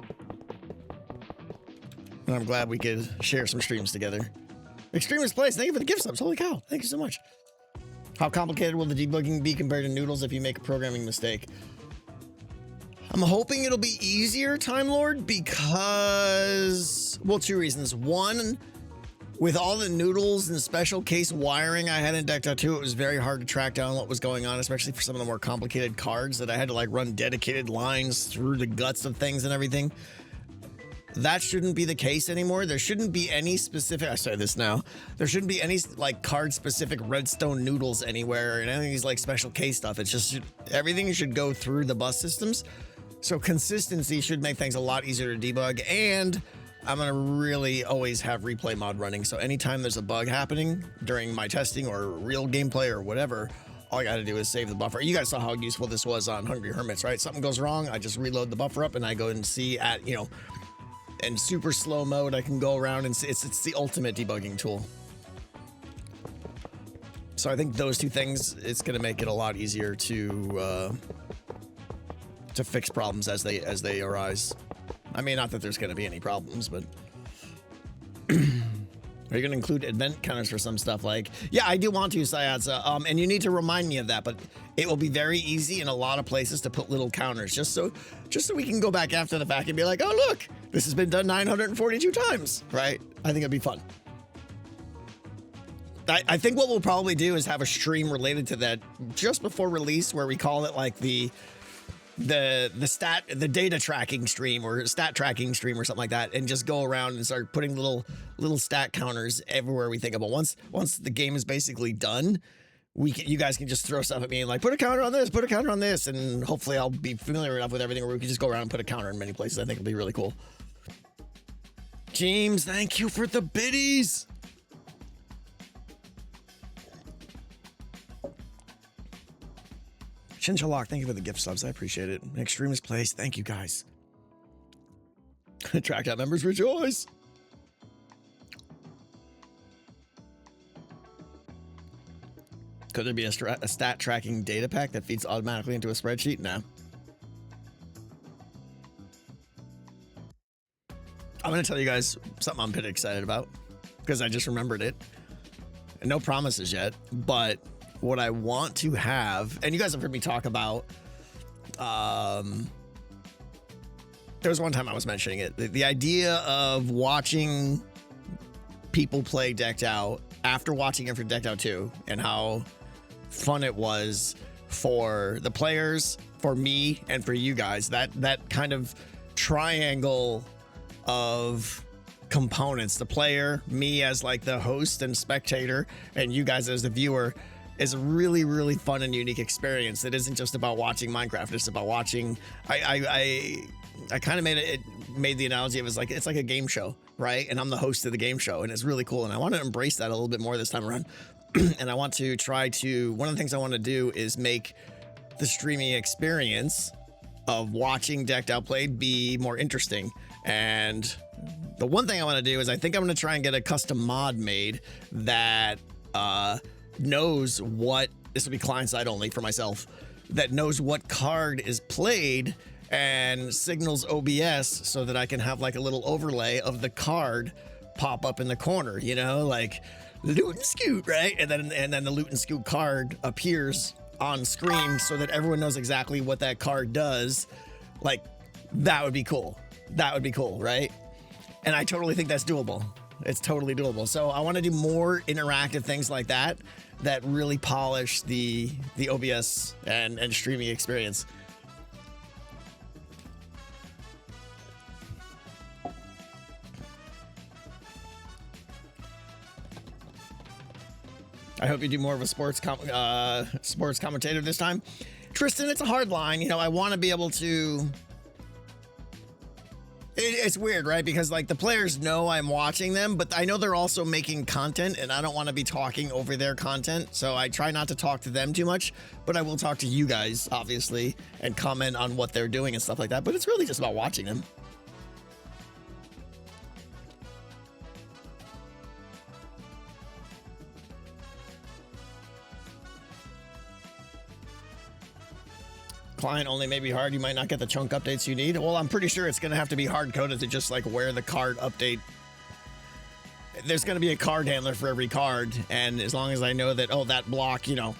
And I'm glad we could share some streams together. Extremist Place, thank you for the gift subs. Holy cow, thank you so much. How complicated will the debugging be compared to Noodles if you make a programming mistake? I'm hoping it'll be easier, Time Lord, because, well, two reasons. One, with all the Noodles and special case wiring I had in Decked Out 2, it was very hard to track down what was going on, especially for some of the more complicated cards that I had to like run dedicated lines through the guts of things and everything. That shouldn't be the case anymore. There shouldn't be any specific, I say this now, there shouldn't be any like card specific redstone noodles anywhere and any of these like special case stuff. It's just, everything should go through the bus systems. So consistency should make things a lot easier to debug, and I'm gonna really always have replay mod running. So anytime there's a bug happening during my testing or real gameplay or whatever, all I gotta do is save the buffer. You guys saw how useful this was on Hungry Hermits, right? Something goes wrong, I just reload the buffer up and I go and see at, you know, in super slow mode, I can go around and see, it's the ultimate debugging tool. So I think those two things, it's gonna make it a lot easier to fix problems as they arise. I mean, not that there's going to be any problems, but are you going to include event counters for some stuff? Like, yeah, I do want to, Sayatsa, and you need to remind me of that. But it will be very easy in a lot of places to put little counters, just so we can go back after the fact and be like, oh look, this has been done 942 times, right? I think it'd be fun. I think what we'll probably do is have a stream related to that just before release, where we call it like the data tracking stream or stat tracking stream or something like that, and just go around and start putting little stat counters everywhere we think of. But once the game is basically done, you guys can just throw stuff at me and like, put a counter on this, put a counter on this, and hopefully I'll be familiar enough with everything where we can just go around and put a counter in many places. I think it'll be really cool. James, thank you for the biddies. Chinchalak, thank you for the gift subs. I appreciate it. Extremist Place, thank you guys. Tracked out members rejoice. Could there be a stat tracking data pack that feeds automatically into a spreadsheet? No. I'm going to tell you guys something I'm pretty excited about because I just remembered it. And no promises yet, but what I want to have, and you guys have heard me talk about, there was one time I was mentioning it, the idea of watching people play Decked Out after watching it for Decked Out 2 and how fun it was for the players, for me, and for you guys. That kind of triangle of components, the player, me as like the host and spectator, and you guys as the viewer, is a really, really fun and unique experience. It isn't just about watching Minecraft. It's about watching. I kind of made the analogy of it's like a game show, right? And I'm the host of the game show, and it's really cool. And I want to embrace that a little bit more this time around. And I want to try to. One of the things I want to do is make the streaming experience of watching Decked Out played be more interesting. And the one thing I want to do is I think I'm going to try and get a custom mod made that knows what, this will be client side only for myself, that knows what card is played and signals OBS so that I can have like a little overlay of the card pop up in the corner, you know, like loot and scoot, right? And then the loot and scoot card appears on screen so that everyone knows exactly what that card does. Like, that would be cool. That would be cool, right? And I totally think that's doable. It's totally doable. So I want to do more interactive things like that really polish the OBS and streaming experience. I hope you do more of a sports commentator this time. Tristan, it's a hard line. You know, I want to be able to... It's weird, right? Because like the players know I'm watching them, but I know they're also making content and I don't want to be talking over their content. So I try not to talk to them too much, but I will talk to you guys, obviously, and comment on what they're doing and stuff like that. But it's really just about watching them. Client only may be hard. You might not get the chunk updates you need. Well, I'm pretty sure it's going to have to be hard coded to just like where the card update. There's going to be a card handler for every card. And as long as I know that, oh, that block, you know,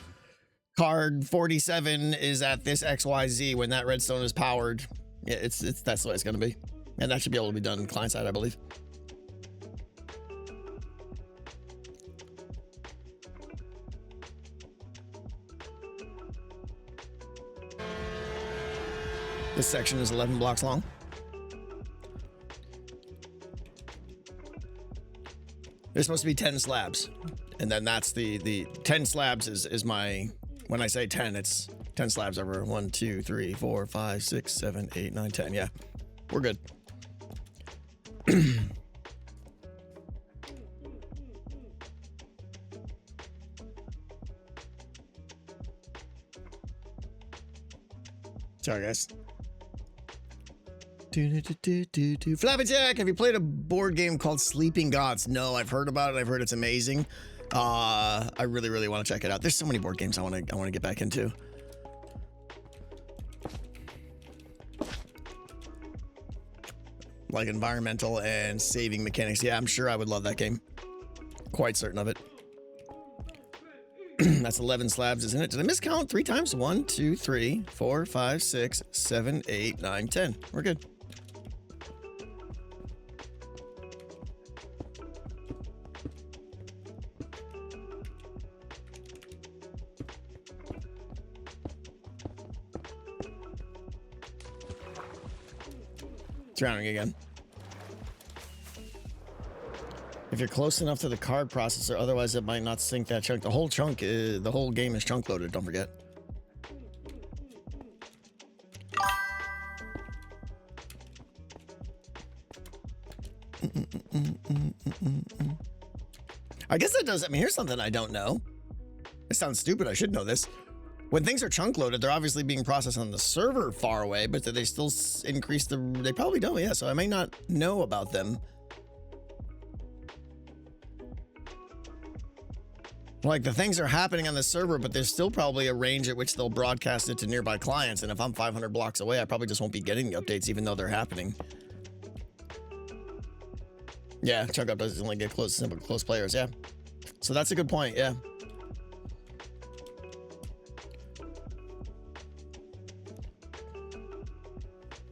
card 47 is at this XYZ when that redstone is powered. Yeah, it's that's the way it's going to be. And that should be able to be done client side, I believe. This section is 11 blocks long. There's supposed to be 10 slabs. And then that's the 10 slabs is my, when I say 10, it's 10 slabs over 1, 2, 3, 4, 5, 6, 7, 8, 9, 10. Yeah, we're good. Sorry, guys. Flapjack, have you played a board game called Sleeping Gods? No, I've heard about it. I've heard it's amazing. I really, really want to check it out. There's so many board games I want to get back into. Like environmental and saving mechanics. Yeah, I'm sure I would love that game. Quite certain of it. That's 11 slabs, isn't it? Did I miscount 3 times? 1, 2, 3, 4, 5, 6, 7, 8, 9, 10. We're good. It's rounding again. If you're close enough to the card processor, otherwise it might not sync that chunk. The whole chunk, the whole game is chunk loaded, don't forget. I guess that does, I mean, here's something I don't know. It sounds stupid, I should know this. When things are chunk loaded, they're obviously being processed on the server far away, but do they still increase the, they probably don't, yeah, so I may not know about them. Like, the things are happening on the server, but there's still probably a range at which they'll broadcast it to nearby clients, and if I'm 500 blocks away, I probably just won't be getting the updates, even though they're happening. Yeah, chunk up doesn't only get close players, yeah. So that's a good point, yeah.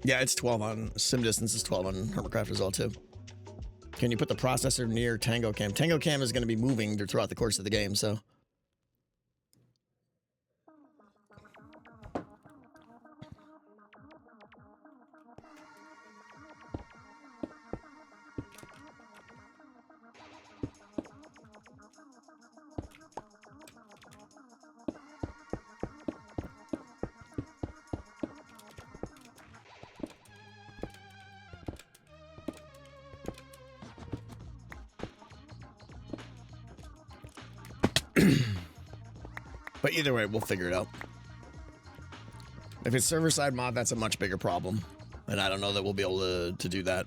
Yeah, it's 12 on sim distance, is 12 on Hermitcraft as well, too. Can you put the processor near Tango Cam? Tango Cam is going to be moving throughout the course of the game, so. But either way, we'll figure it out. If it's server-side mod, that's a much bigger problem. And I don't know that we'll be able to do that.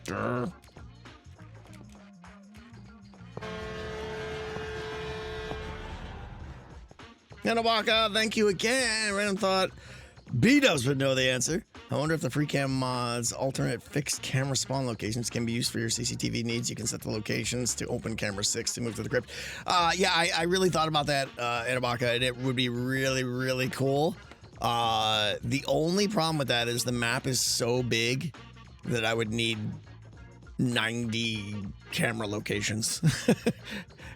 Grr. Yanawaka, thank you again. Random thought. B-dubs would know the answer. I wonder if the free cam mods alternate fixed camera spawn locations can be used for your CCTV needs. You can set the locations to open camera 6 to move to the crypt. Yeah, I really thought about that, Yanawaka, and it would be really, really cool. The only problem with that is the map is so big that I would need 90 camera locations.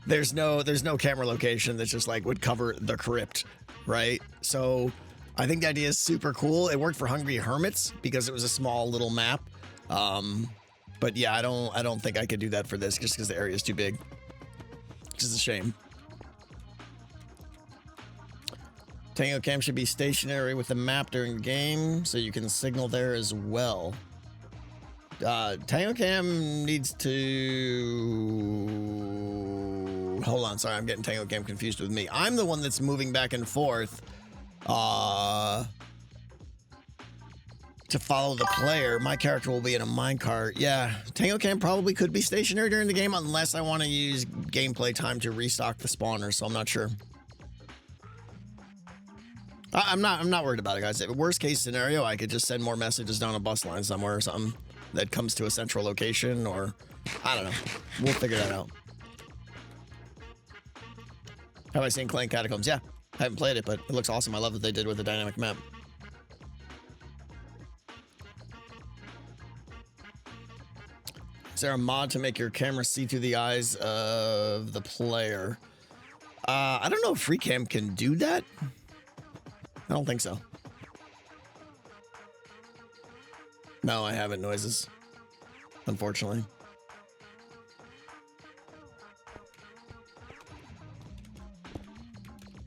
There's no camera location that's just like would cover the crypt, right? So I think the idea is super cool. It worked for Hungry Hermits because it was a small little map. But yeah, I don't think I could do that for this just because the area is too big. Which is a shame. Tango Cam should be stationary with the map during the game so you can signal there as well. Tango Cam needs to... Hold on, sorry, I'm getting Tango Cam confused with me. I'm the one that's moving back and forth to follow the player. My character will be in a minecart. Yeah, Tango Cam probably could be stationary during the game unless I want to use gameplay time to restock the spawner, so I'm not sure. I'm not worried about it, guys. If worst case scenario, I could just send more messages down a bus line somewhere or something that comes to a central location, or I don't know. We'll figure that out. Have I seen Clan Catacombs? Yeah, I haven't played it, but it looks awesome. I love what they did with the dynamic map. Is there a mod to make your camera see through the eyes of the player? I don't know if free cam can do that. I don't think so. No, I haven't noises, unfortunately.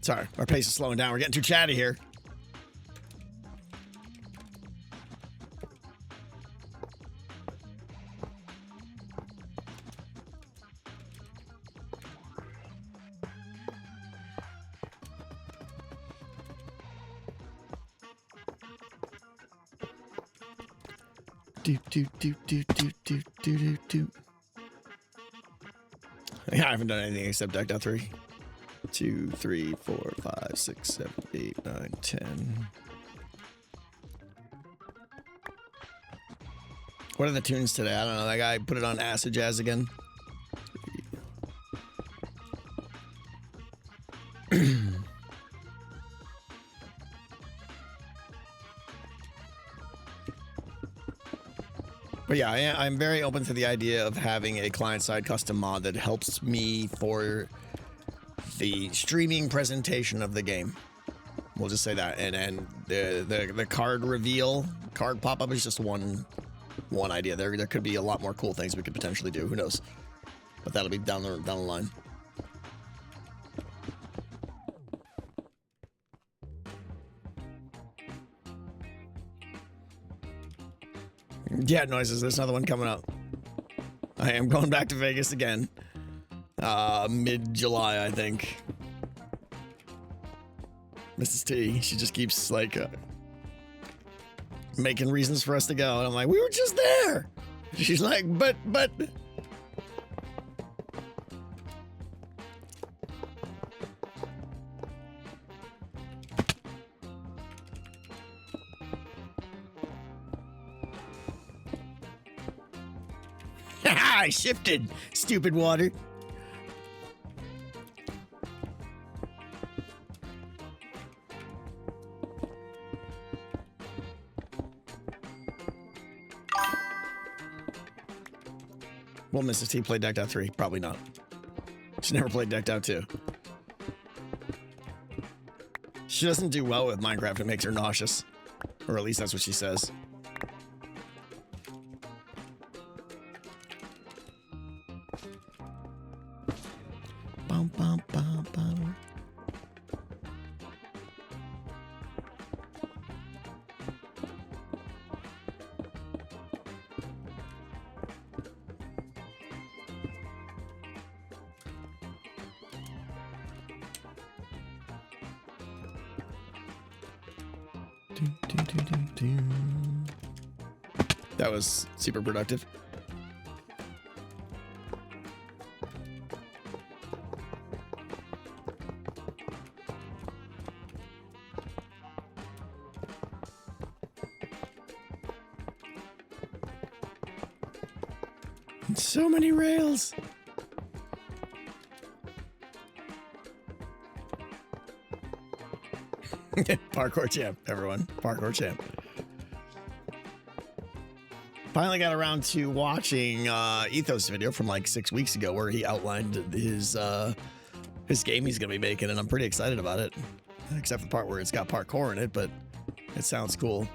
Sorry, our pace is slowing down. We're getting too chatty here. Yeah, I haven't done anything except decked out 3, 2, 3, 4, 5, 6, 7, 8, 9, 10. What are the tunes today? I don't know. That guy put it on acid jazz again. But yeah, I'm very open to the idea of having a client-side custom mod that helps me for the streaming presentation of the game. We'll just say that. And the card reveal, card pop-up is just one idea. There could be a lot more cool things we could potentially do. Who knows? But that'll be down the line. Yeah, noises. There's another one coming up. I am going back to Vegas again. Mid-July, I think. Mrs. T, she just keeps, like, making reasons for us to go. And I'm like, we were just there. She's like, but... I shifted, stupid water. Will Mrs. T play Decked Out 3? Probably not. She never played Decked Out 2. She doesn't do well with Minecraft. It makes her nauseous. Or at least that's what she says. Bum, bum, bum, bum. That was super productive. So many rails. Parkour champ, everyone. Parkour champ. Finally got around to watching Ethos' video from like 6 weeks ago where he outlined his game he's gonna be making, and I'm pretty excited about it. Except for the part where it's got parkour in it, but it sounds cool.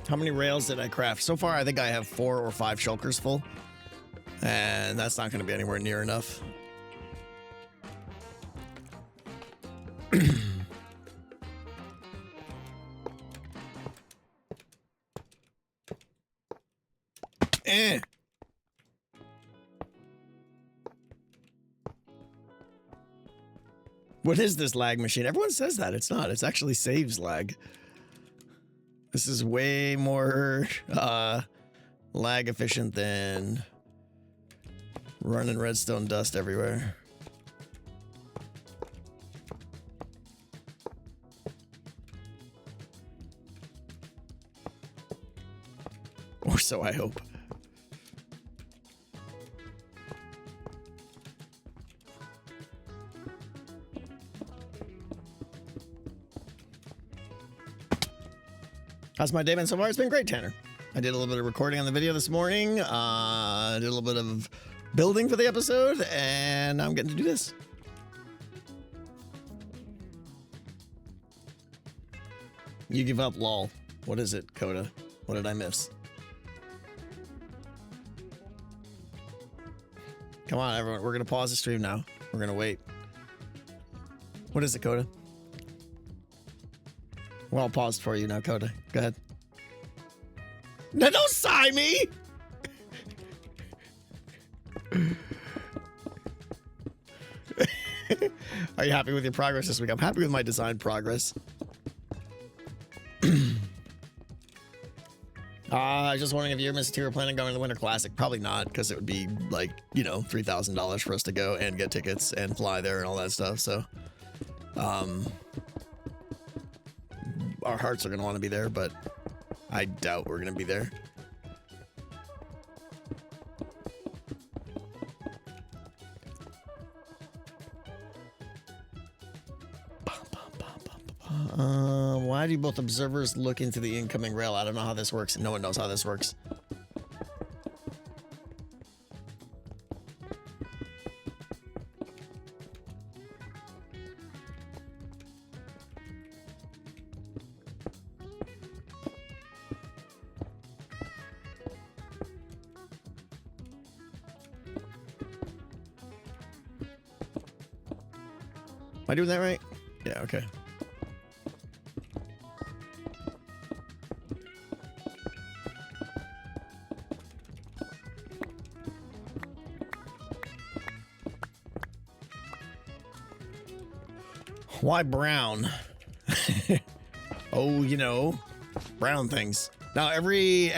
How many rails did I craft? So far, I think I have 4 or 5 shulkers full. And that's not going to be anywhere near enough. Eh. What is this lag machine? Everyone says that. It's not. It's actually saves lag. This is way more lag efficient than running redstone dust everywhere. Or so I hope. How's my day been so far? It's been great, Tanner. I did a little bit of recording on the video this morning. I did a little bit of building for the episode, and I'm getting to do this. You give up, lol. What is it, Coda? What did I miss? Come on, everyone. We're going to pause the stream now. We're going to wait. What is it, Coda? We're all paused for you now, Coda. Go ahead. No, don't sigh me! Are you happy with your progress this week? I'm happy with my design progress. I was just wondering if you and Mr. T were planning on going to the Winter Classic. Probably not, because it would be like, you know, $3,000 for us to go and get tickets and fly there and all that stuff. So, our hearts are gonna want to be there, but I doubt we're gonna be there. Why do both observers look into the incoming rail? I don't know how this works. No one knows how this works. Am I doing that right? Yeah, okay. Why brown? Oh, you know, brown things. Now every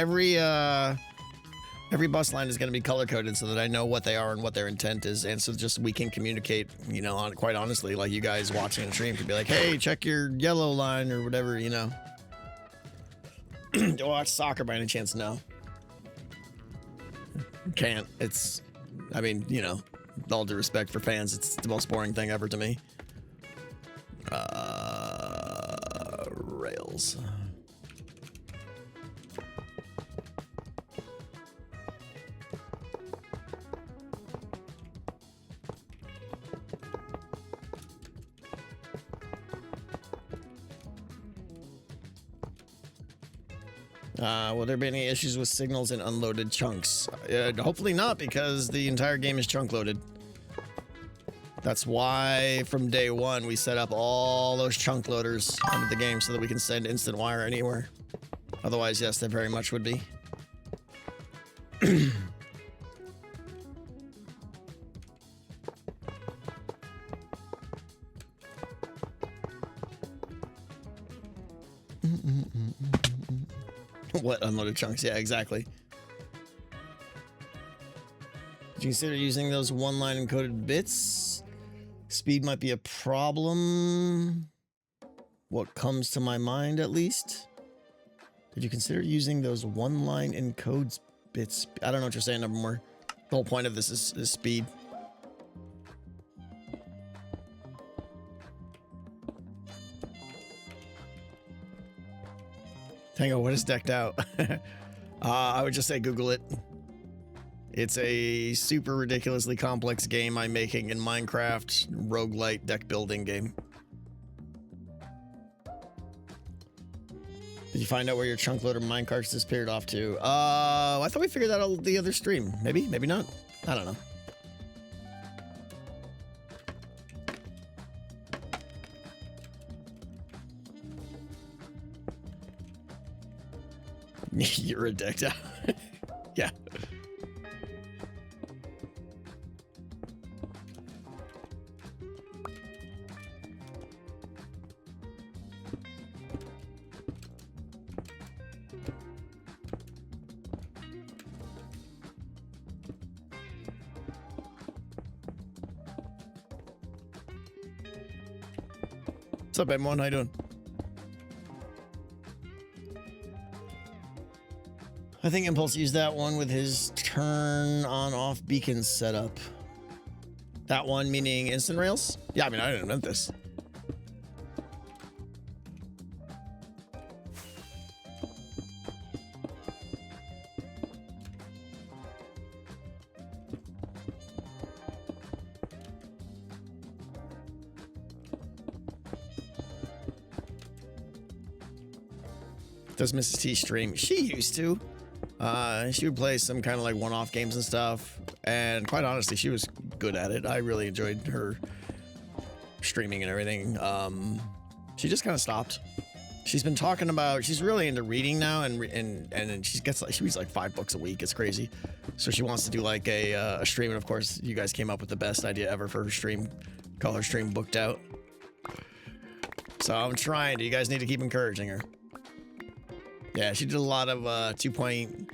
bus line is going to be color coded so that I know what they are and what their intent is, and so just we can communicate. You know, quite honestly, like you guys watching a stream could be like, "Hey, check your yellow line" or whatever. You know. Do you watch soccer by any chance? No. Can't. It's. I mean, you know, with all due respect for fans, it's the most boring thing ever to me. Rails. Will there be any issues with signals in unloaded chunks? Hopefully not, because the entire game is chunk loaded. That's why from day one we set up all those chunk loaders under the game so that we can send instant wire anywhere. Otherwise, yes, there very much would be. What unloaded chunks? Yeah, exactly. Did you consider using those one-line encoded bits? Speed might be a problem. What comes to my mind, at least. Did you consider using those one-line encodes bits? I don't know what you're saying, Numbermore. The whole point of this is speed. Tango, what is decked out? I would just say Google it. It's a super ridiculously complex game I'm making in Minecraft roguelite deck building game. Did you find out where your chunk loader minecarts disappeared off to? I thought we figured that out the other stream. Maybe, maybe not. I don't know. You're a decked out. Yeah. What's up, M1? How you doing? I think Impulse used that one with his turn on off beacon setup. That one meaning instant rails? Yeah, I mean, I didn't invent this. Does Mrs. T stream? She used to. She would play some kind of like one-off games and stuff, and quite honestly, she was good at it. I really enjoyed her streaming and everything. She just kind of stopped. She's been talking about, she's really into reading now, and she gets like, she reads like 5 books a week. It's crazy. So she wants to do like a stream, and of course, you guys came up with the best idea ever for her stream. Call her stream Booked Out. So I'm trying to. You guys need to keep encouraging her. Yeah, she did a lot of Two Point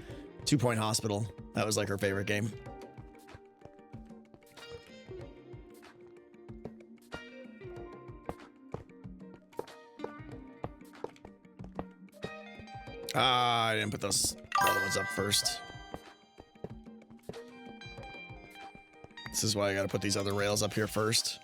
Hospital. That was like her favorite game. I didn't put those other ones up first. This is why I gotta put these other rails up here first.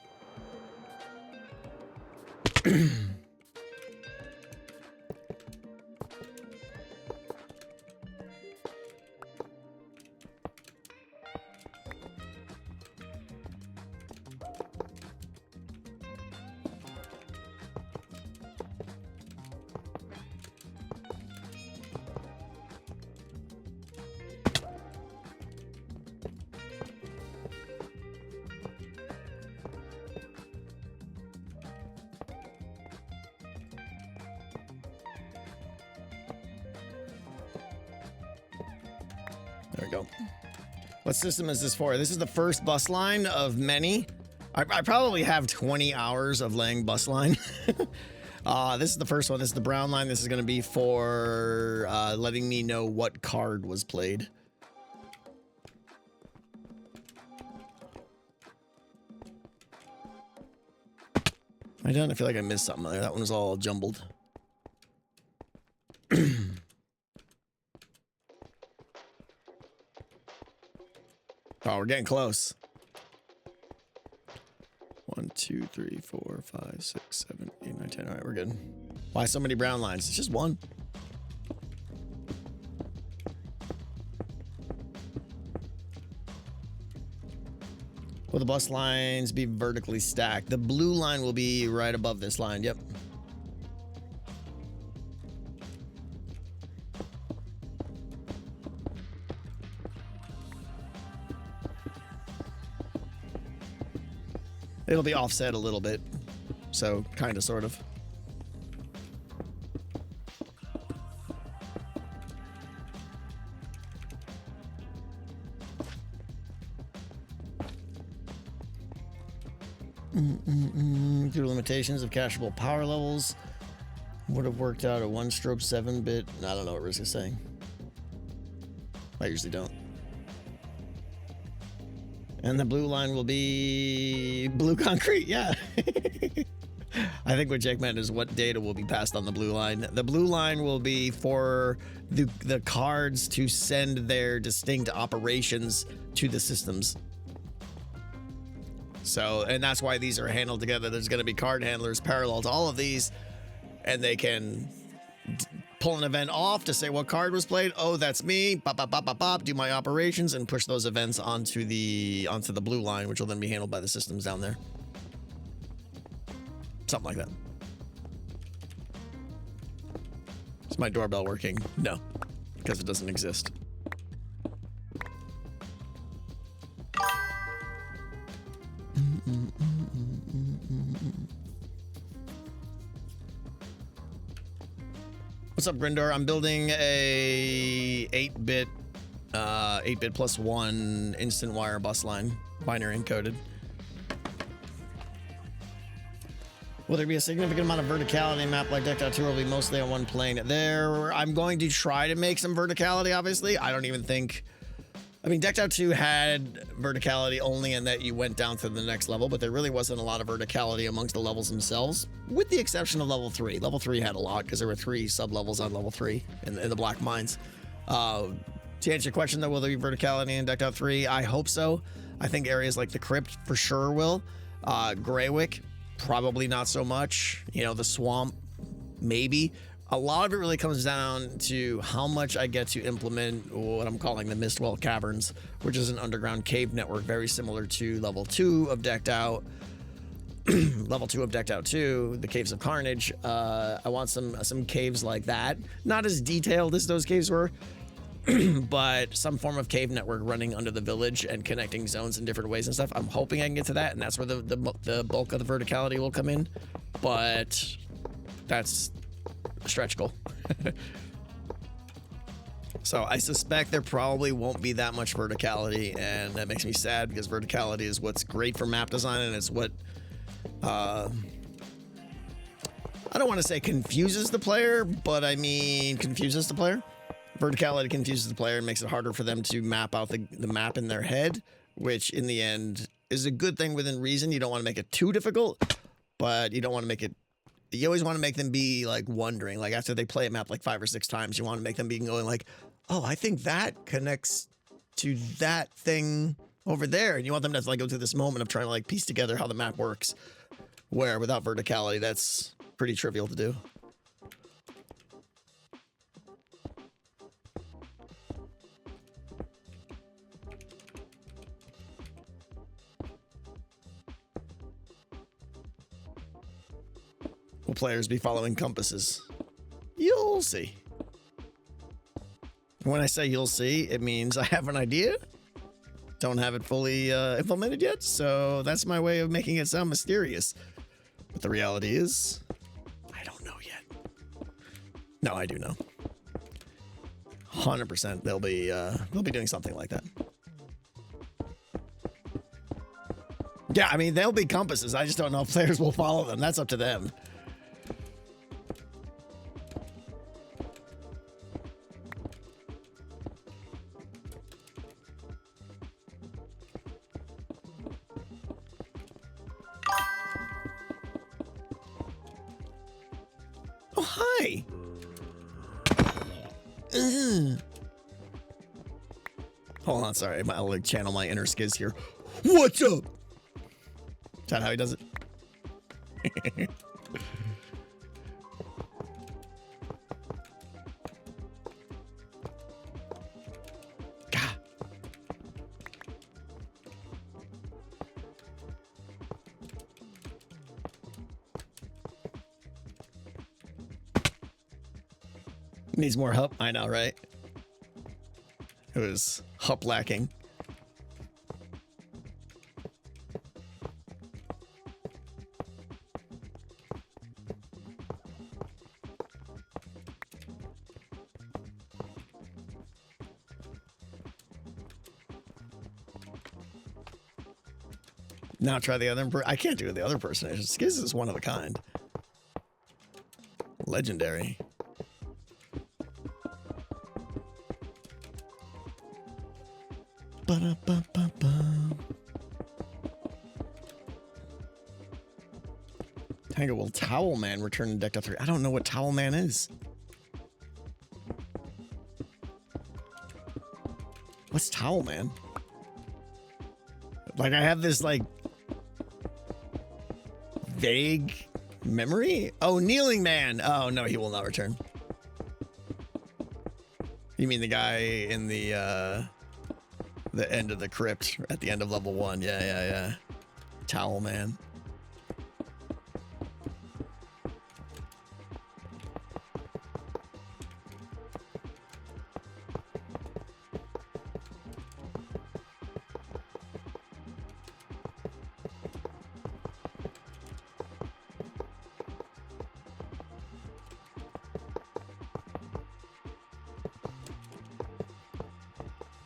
There we go. What system is this for? This is the first bus line of many. I probably have 20 hours of laying bus line. This is the first one. This is the brown line. This is going to be for letting me know what card was played. Am I done? I feel like I missed something there. That one was all jumbled. Oh, we're getting close. 1, 2, 3, 4, 5, 6, 7, 8, 9, 10. All right, we're good. Why so many brown lines? It's just one. Will the bus lines be vertically stacked? The blue line will be right above this line. Yep. It'll be offset a little bit. So, kind of, sort of. Due to limitations of cacheable power levels, would have worked out a 1-stroke 7-bit. I don't know what Risk is saying. I usually don't. And the blue line will be blue concrete. Yeah. I think what Jake meant is what data will be passed on the blue line. The blue line will be for the cards to send their distinct operations to the systems. So, and that's why these are handled together. There's going to be card handlers parallel to all of these, and they can pull an event off to say what card was played. Oh, that's me. Bop, bop, bop, bop, bop. Do my operations and push those events onto the blue line, which will then be handled by the systems down there. Something like that. Is my doorbell working? No, because it doesn't exist. What's up, Grindor? I'm building a 8-bit plus 1 instant wire bus line, binary encoded. Will there be a significant amount of verticality in a map like Decked Out 2, or will it be mostly on one plane? I'm going to try to make some verticality, obviously. I don't even think... I mean, Decked Out 2 had verticality only in that you went down to the next level, but there really wasn't a lot of verticality amongst the levels themselves, with the exception of level 3. Level 3 had a lot because there were 3 sub-levels on level 3 in the Black Mines. To answer your question, though, will there be verticality in Decked Out 3? I hope so. I think areas like the Crypt for sure will. Greywick, probably not so much. You know, the Swamp, maybe. A lot of it really comes down to how much I get to implement what I'm calling the Mistwell Caverns, which is an underground cave network very similar to level 2 of Decked Out. Level 2 of Decked Out 2, the Caves of Carnage. I want some caves like that. Not as detailed as those caves were, but some form of cave network running under the village and connecting zones in different ways and stuff. I'm hoping I can get to that, and that's where the bulk of the verticality will come in. But that's a stretch goal. So I suspect there probably won't be that much verticality, and that makes me sad because verticality is what's great for map design, and it's what I don't want to say confuses the player, but I mean confuses the player. Verticality confuses the player and makes it harder for them to map out the map in their head, which in the end is a good thing within reason. You don't want to make it too difficult, but you don't want to make it you always want to make them be like wondering, like after they play a map like 5 or 6 times, you want to make them be going like, oh, I think that connects to that thing over there. And you want them to like go through this moment of trying to like piece together how the map works, where without verticality, that's pretty trivial to do. Will players be following compasses? You'll see. When I say you'll see, it means I have an idea. Don't have it fully implemented yet, so that's my way of making it sound mysterious. But the reality is, I don't know yet. No, I do know. 100% they'll be doing something like that. Yeah, I mean, they'll be compasses. I just don't know if players will follow them. That's up to them. Oh, hi. Hold on, sorry. I'll like channel my inner Skiz here. What's up? Is that how he does it? God. Needs more hup. I know, right? It was hup lacking. Now try the other. I can't do the other person. Skiz is one of a kind. Legendary. Ba-da-ba-ba-ba. Tango, will Towel Man return in Deck 3? I don't know what Towel Man is. What's Towel Man? Like, I have this, like, vague memory? Oh, Kneeling Man. Oh, no, he will not return. You mean the guy in the end of the crypt at the end of level 1. Yeah. Towel Man.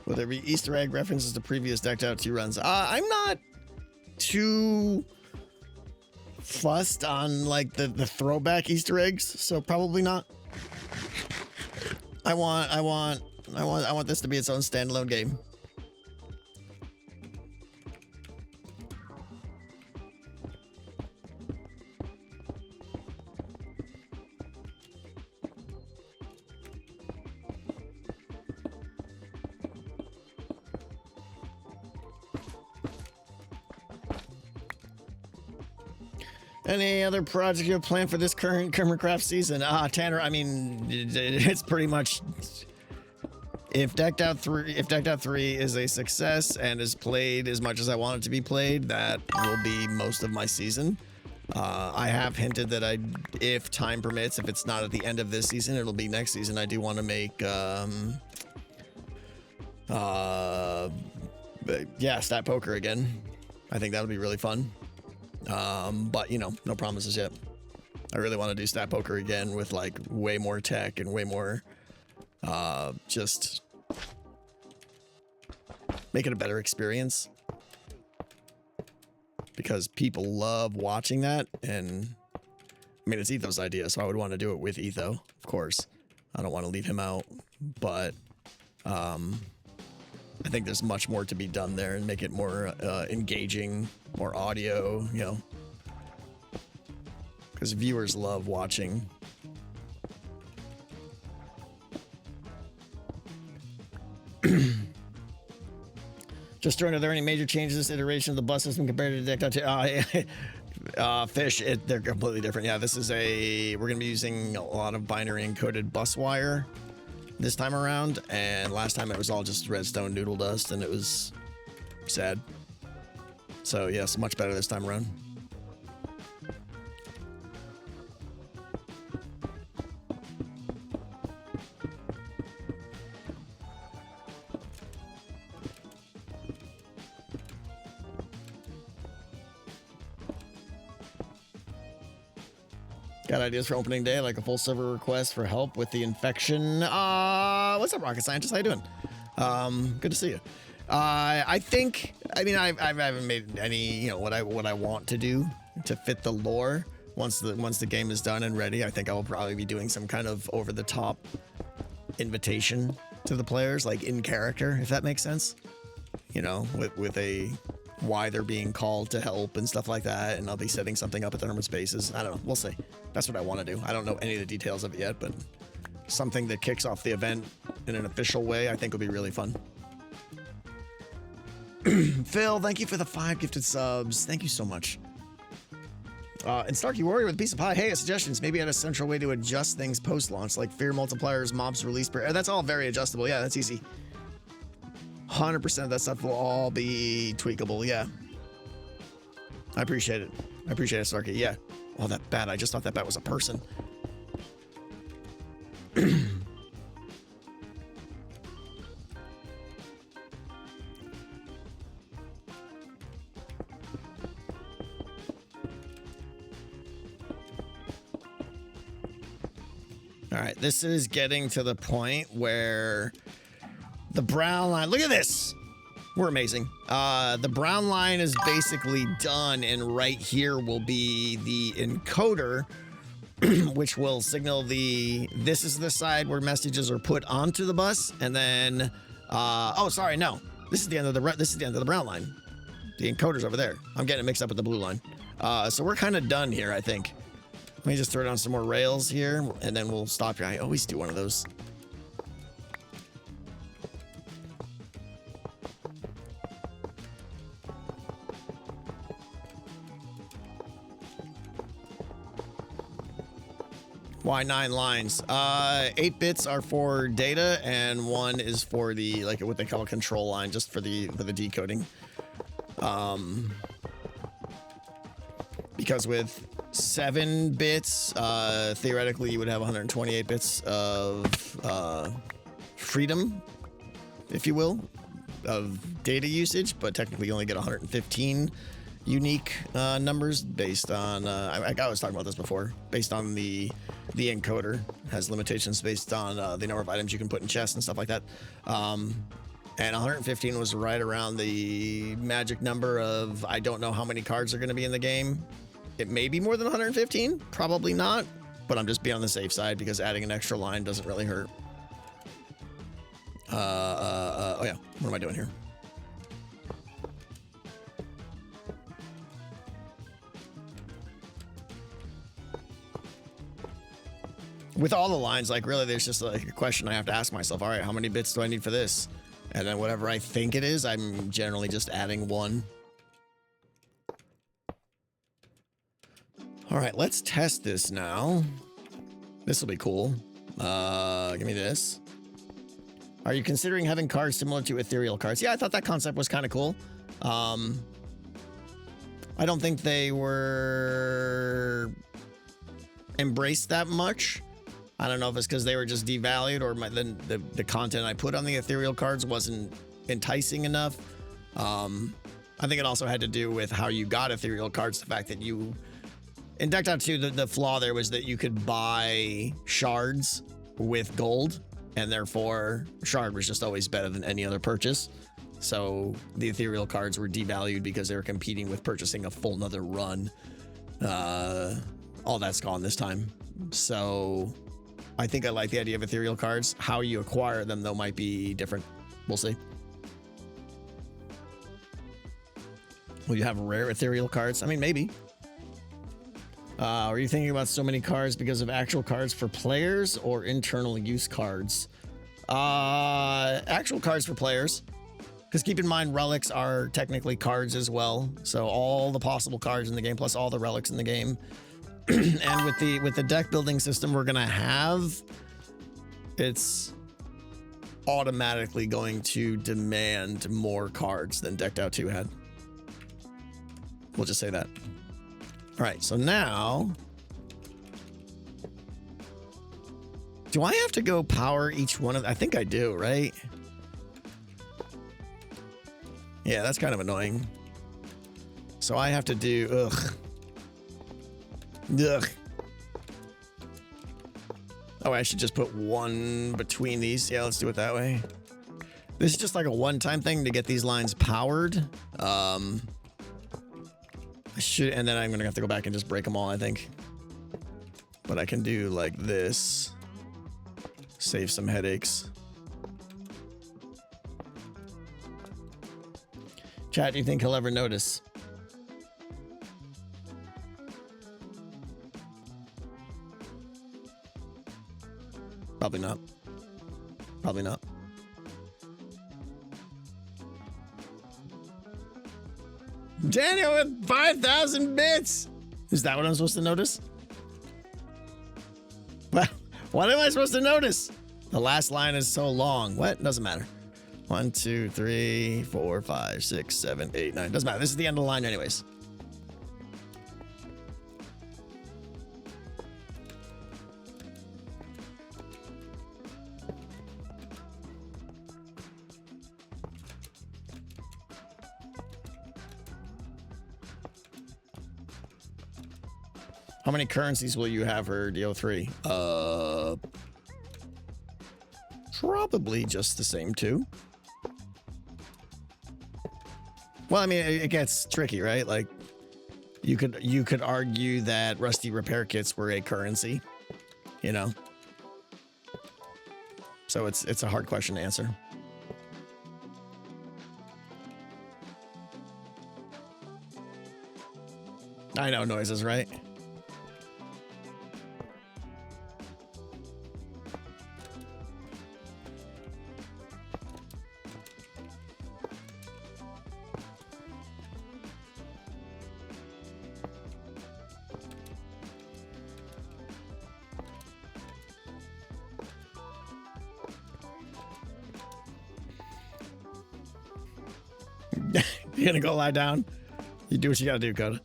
Will there be Easter egg references to previous Decked Out 2 runs? I'm not too fussed on like the throwback Easter eggs, so probably not. I want this to be its own standalone game. Any other project you have planned for this current Hermitcraft season? Tanner, I mean, it's pretty much if Decked Out 3 is a success and is played as much as I want it to be played, that will be most of my season. I have hinted that if time permits, if it's not at the end of this season, it'll be next season. I do want to make stat poker again. I think that'll be really fun. But you know, no promises yet. I really want to do stat poker again with like way more tech and way more just make it a better experience, because people love watching that. And I mean, it's Etho's idea, so I would want to do it with Etho, of course. I don't want to leave him out, but I think there's much more to be done there and make it more engaging, more audio, you know, because viewers love watching. Just joined. Are there any major changes this iteration of the bus system compared to the deck? Fish, they're completely different. Yeah, this is we're going to be using a lot of binary encoded bus wire this time around, and last time it was all just redstone noodle dust, and it was sad. So yes, much better this time around. Got ideas for opening day, like a full server request for help with the infection. What's up, Rocket Scientist? How you doing? Good to see you. I think, I mean, I haven't made any, you know, what I want to do to fit the lore. Once the game is done and ready, I think I will probably be doing some kind of over the top invitation to the players, like in character, if that makes sense. You know, with a why they're being called to help and stuff like that, and I'll be setting something up at the Hermit Spaces. I don't know. We'll see. That's what I want to do. I don't know any of the details of it yet, but something that kicks off the event in an official way, I think will be really fun. Phil, thank you for the 5 gifted subs. Thank you so much. And Starkey Warrior with a piece of pie. Hey, suggestions. Maybe at a central way to adjust things post-launch, like fear multipliers, mobs release per. That's all very adjustable. Yeah, that's easy. 100% of that stuff will all be tweakable. Yeah. I appreciate it. I appreciate it, Starkey. Yeah. Oh, that bat. I just thought that bat was a person. All right, this is getting to the point where the brown line, look at this. We're amazing. The brown line is basically done, and right here will be the encoder, which will signal this is the side where messages are put onto the bus, and then, oh, sorry, no. This is the end of the brown line. The encoder's over there. I'm getting it mixed up with the blue line. So we're kind of done here, I think. Let me just throw down some more rails here, and then we'll stop here. I always do one of those. Why 9 lines? 8 bits are for data, and 1 is for the, like, what they call a control line, just for the decoding. Because with 7 bits, theoretically you would have 128 bits of freedom, if you will, of data usage, but technically you only get 115 unique numbers based on, I was talking about this before, based on the encoder has limitations based on the number of items you can put in chests and stuff like that. And 115 was right around the magic number of, I don't know how many cards are going to be in the game. It may be more than 115, probably not, but I'm just being on the safe side because adding an extra line doesn't really hurt. Oh yeah, what am I doing here? With all the lines, like, really, there's just like a question I have to ask myself. All right, how many bits do I need for this? And then whatever I think it is, I'm generally just adding 1. All right, let's test this now. This will be cool. Give me this. Are you considering having cards similar to ethereal cards? Yeah, I thought that concept was kind of cool. I don't think they were embraced that much. I don't know if it's because they were just devalued or the content I put on the ethereal cards wasn't enticing enough. I think it also had to do with how you got ethereal cards. The fact that you, in Decked Out 2, the flaw there was that you could buy shards with gold, and therefore shard was just always better than any other purchase. So the ethereal cards were devalued because they were competing with purchasing a full nother run. All that's gone this time. So I think I like the idea of ethereal cards. How you acquire them, though, might be different. We'll see. Will you have rare ethereal cards? I mean, maybe. Are you thinking about so many cards because of actual cards for players or internal use cards? Actual cards for players. Because keep in mind, relics are technically cards as well. So all the possible cards in the game, plus all the relics in the game. And with the deck building system we're gonna have, it's automatically going to demand more cards than Decked Out 2 had. We'll just say that. All right, so now, do I have to go power each one of? I think I do, right? Yeah, that's kind of annoying. So I have to do, ugh. Oh, I should just put one between these. Yeah, let's do it that way. This is just like a one-time thing to get these lines powered. I should, and then I'm gonna have to go back and just break them all, I think. But I can do like this. Save some headaches. Chat, do you think he'll ever notice? Probably not. Probably not. Daniel with 5,000 bits! Is that what I'm supposed to notice? What am I supposed to notice? The last line is so long. What? Doesn't matter. 1, 2, 3, 4, 5, 6, 7, 8, 9. Doesn't matter. This is the end of the line anyways. How many currencies will you have for DO3? Probably just the same two. Well, I mean, it gets tricky, right? Like, you could argue that rusty repair kits were a currency, you know? So it's a hard question to answer. I know noises, right? You're gonna go lie down? You do what you gotta do, Coda.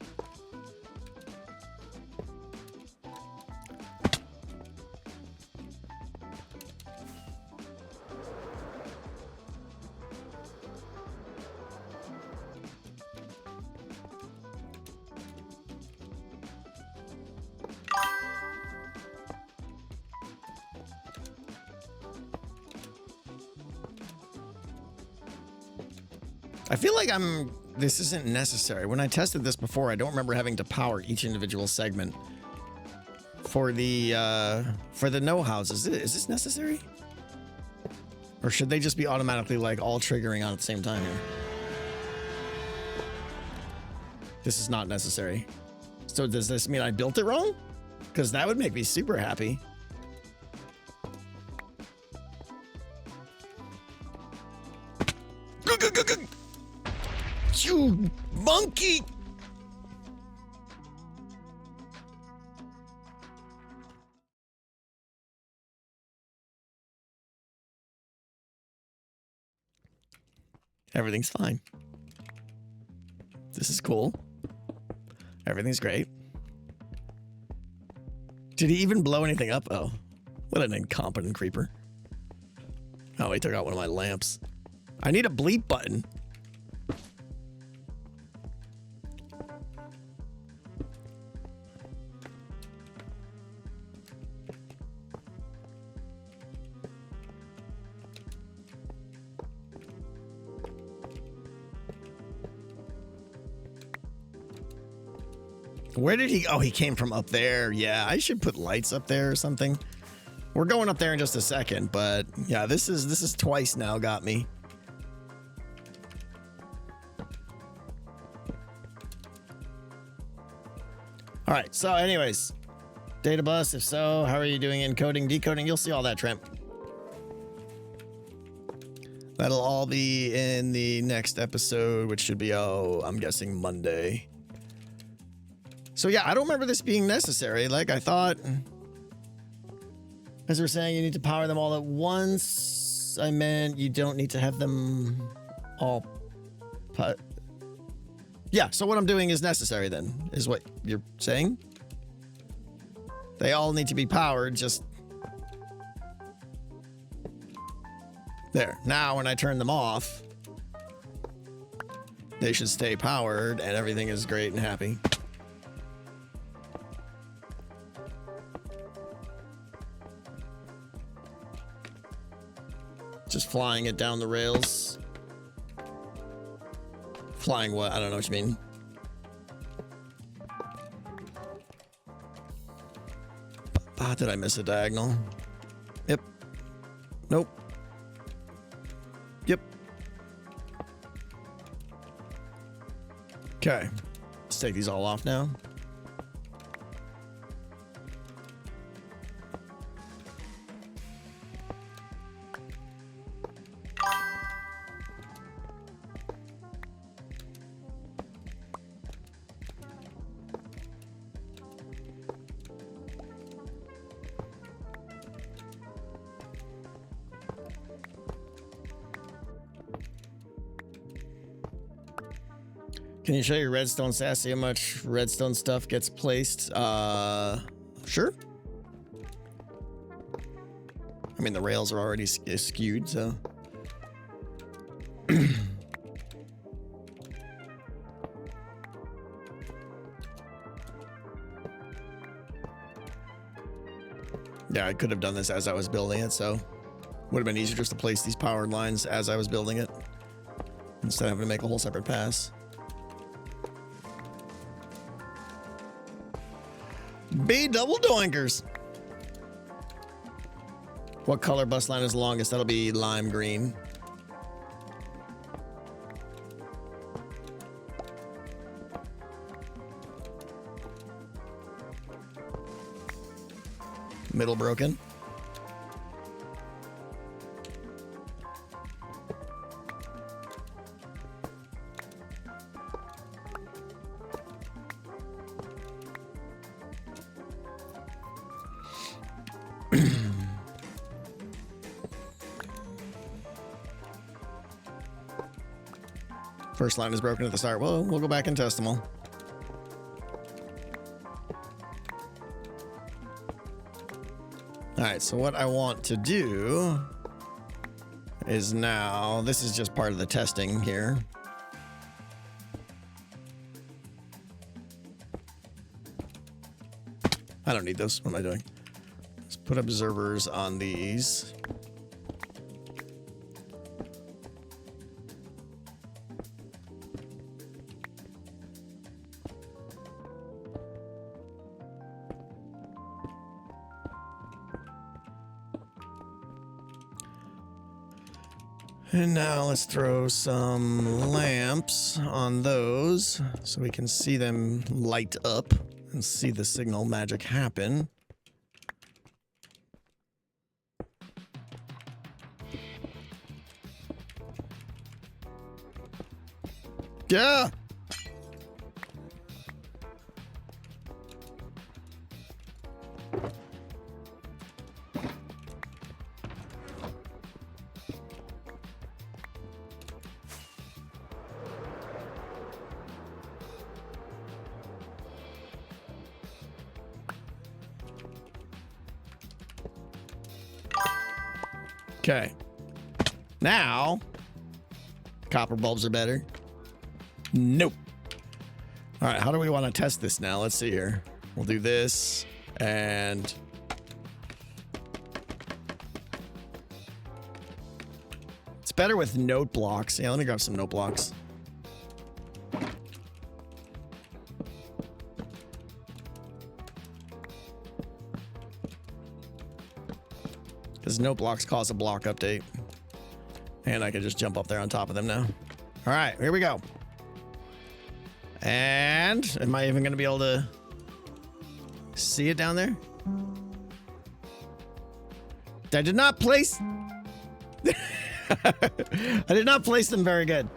I feel like this isn't necessary. When I tested this before, I don't remember having to power each individual segment. For the no houses, is this necessary? Or should they just be automatically like all triggering on at the same time here? This is not necessary. So does this mean I built it wrong? Because that would make me super happy. You monkey! Everything's fine. This is cool. Everything's great. Did he even blow anything up? Oh, what an incompetent creeper. Oh, he took out one of my lamps. I need a bleep button. Where did he? Oh, he came from up there. Yeah, I should put lights up there or something. We're going up there in just a second, but yeah, this is twice now got me. All right. So, anyways, data bus. If so, how are you doing encoding, decoding? You'll see all that, Trent. That'll all be in the next episode, which should be, I'm guessing Monday. So yeah, I don't remember this being necessary. Like I thought, as we're saying, you need to power them all at once. I meant you don't need to have them all. Yeah, so what I'm doing is necessary then, is what you're saying? They all need to be powered, just... There. Now, when I turn them off, they should stay powered and everything is great and happy. Just flying it down the rails. Flying what? I don't know what you mean. Ah, did I miss a diagonal? Yep. Nope. Yep. Okay. Let's take these all off now. Can you show your redstone sassy how much redstone stuff gets placed? Sure. I mean, the rails are already skewed, so. Yeah, I could have done this as I was building it, so would have been easier just to place these powered lines as I was building it instead of having to make a whole separate pass. B double doinkers. What color bus line is longest? That'll be lime green. Middle broken. First line is broken at the start. Well, we'll go back and test them all. All right, so what I want to do is now, this is just part of the testing here. I don't need those. What am I doing? Let's put observers on these. And now let's throw some lamps on those so we can see them light up and see the signal magic happen. Yeah! Okay. Now, copper bulbs are better. Nope. All right, how do we want to test this now? Let's see here. We'll do this and... It's better with note blocks. Yeah, let me grab some note blocks. Because note blocks cause a block update. And I can just jump up there on top of them now. All right, here we go. And am I even going to be able to... see it down there? I did not place... I did not place them very good.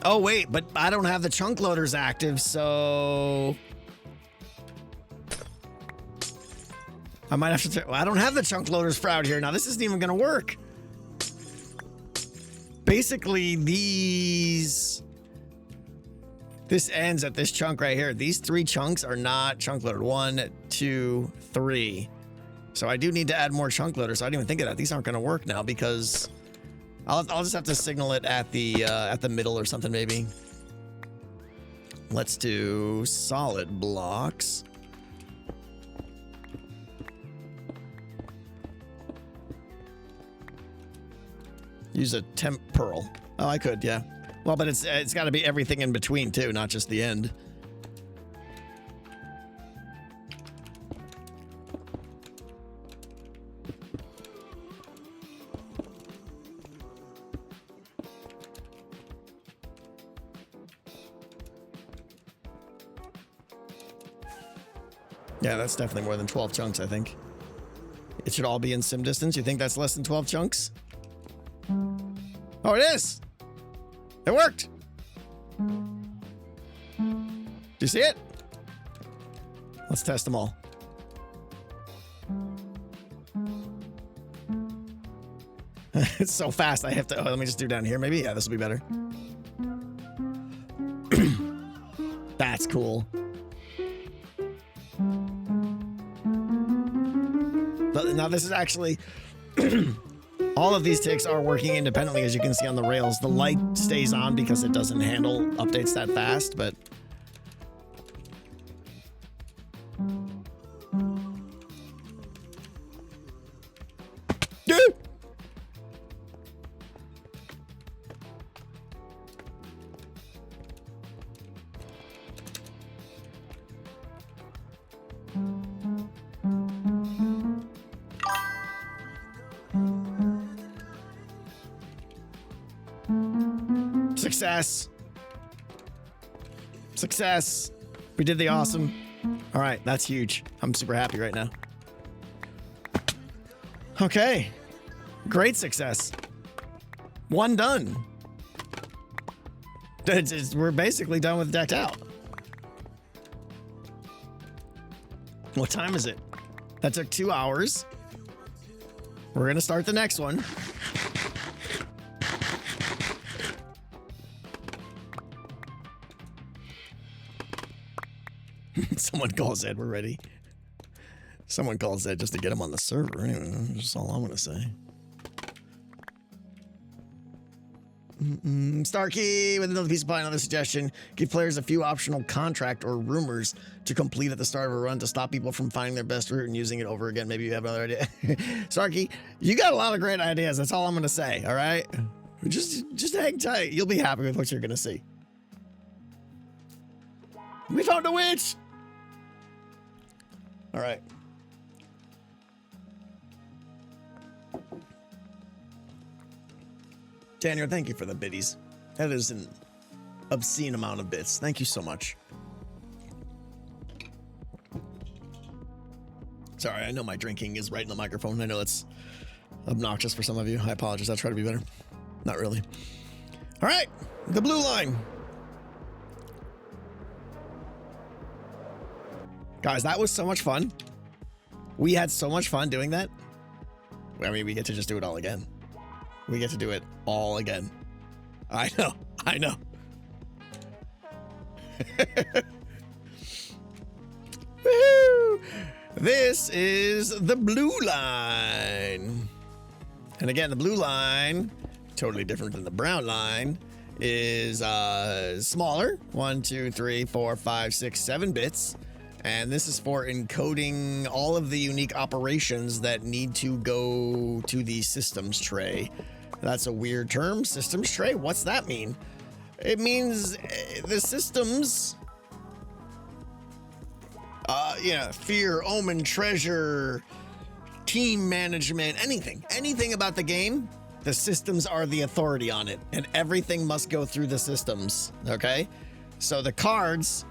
Oh, wait, but I don't have the chunk loaders active, so... I might have to... I don't have the chunk loaders for out here. Now, this isn't even going to work. Basically, these... This ends at this chunk right here. These 3 chunks are not chunk loaded. 1, 2, 3. So I do need to add more chunk loaders. I didn't even think of that. These aren't going to work now because... I'll just have to signal it at the middle or something maybe. Let's do solid blocks. Use a temp pearl. Oh, I could, yeah. Well, but it's got to be everything in between too, not just the end. Yeah, that's definitely more than 12 chunks, I think. It should all be in sim distance. You think that's less than 12 chunks? Oh, it is! It worked! Do you see it? Let's test them all. It's so fast, I have to... Oh, let me just do down here, maybe? Yeah, this will be better. That's cool. Now this is actually, all of these ticks are working independently, as you can see on the rails. The light stays on because it doesn't handle updates that fast, but... Success. Success. We did the awesome. All right, that's huge. I'm super happy right now. Okay. Great success. 1 done. We're basically done with decked out. What time is it? That took 2 hours. We're going to start the next one. Someone calls Ed, we're ready. Someone calls Ed just to get him on the server. Anyway, that's all I'm going to say. Starkey with another piece of pie, another suggestion. Give players a few optional contract or rumors to complete at the start of a run to stop people from finding their best route and using it over again. Maybe you have another idea. Starkey, you got a lot of great ideas. That's all I'm going to say. All right? Just hang tight. You'll be happy with what you're going to see. We found a witch! All right. Daniel, thank you for the biddies. That is an obscene amount of bits. Thank you so much. Sorry, I know my drinking is right in the microphone. I know it's obnoxious for some of you. I apologize. I'll try to be better. Not really. All right, the blue line. Guys, that was so much fun. We had so much fun doing that. I mean, we get to just do it all again. We get to do it all again. I know. I know. Woohoo! This is the blue line. And again, the blue line, totally different than the brown line, is smaller. 1, 2, 3, 4, 5, 6, 7 bits. And this is for encoding all of the unique operations that need to go to the systems tray. That's a weird term, systems tray. What's that mean? It means the systems, fear, omen, treasure, team management, anything about the game. The systems are the authority on it, and everything must go through the systems, okay? So the cards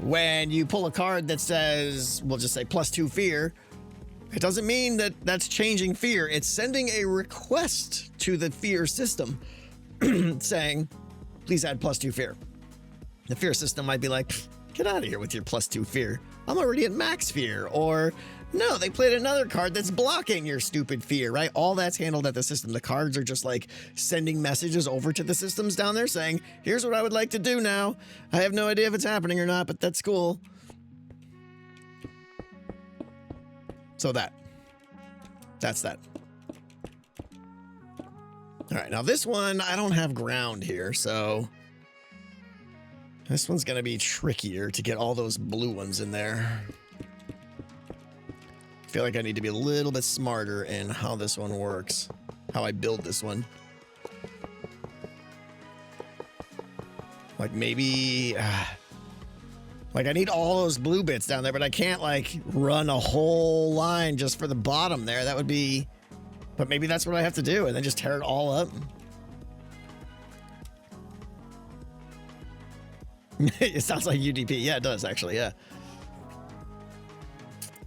when you pull a card that says, we'll just say +2 fear, it doesn't mean that that's changing fear. It's sending a request to the fear system saying, please add +2 fear. The fear system might be like, get out of here with your +2 fear. I'm already at max fear. Or, no, they played another card that's blocking your stupid fear, right? All that's handled at the system. The cards are just like sending messages over to the systems down there saying, here's what I would like to do now. I have no idea if it's happening or not, but that's cool. So that's that. All right, now this one, I don't have ground here, so this one's going to be trickier to get all those blue ones in there. I feel like I need to be a little bit smarter in how this one works, how I build this one. Like maybe, like I need all those blue bits down there, but I can't like run a whole line just for the bottom there. That would be, but maybe that's what I have to do and then just tear it all up. It sounds like UDP. Yeah, it does actually. Yeah.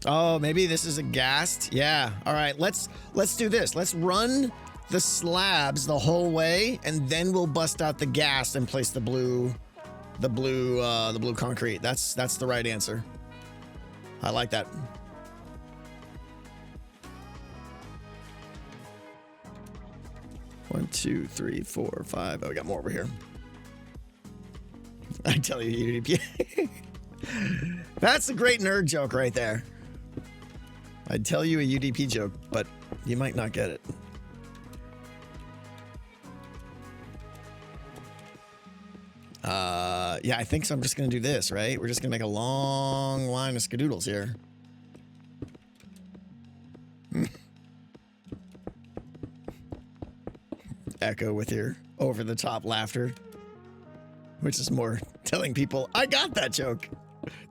Oh, maybe this is a ghast. Yeah. All right. Let's do this. Let's run the slabs the whole way, and then we'll bust out the ghast and place the blue concrete. That's the right answer. I like that. One, two, three, 4, 5. Oh, we got more over here. I tell you, UDP. That's a great nerd joke right there. I'd tell you a UDP joke, but you might not get it. Yeah, I think so. I'm just going to do this, right? We're just going to make a long line of skadoodles here. Echo with your over-the-top laughter, which is more telling people, I got that joke,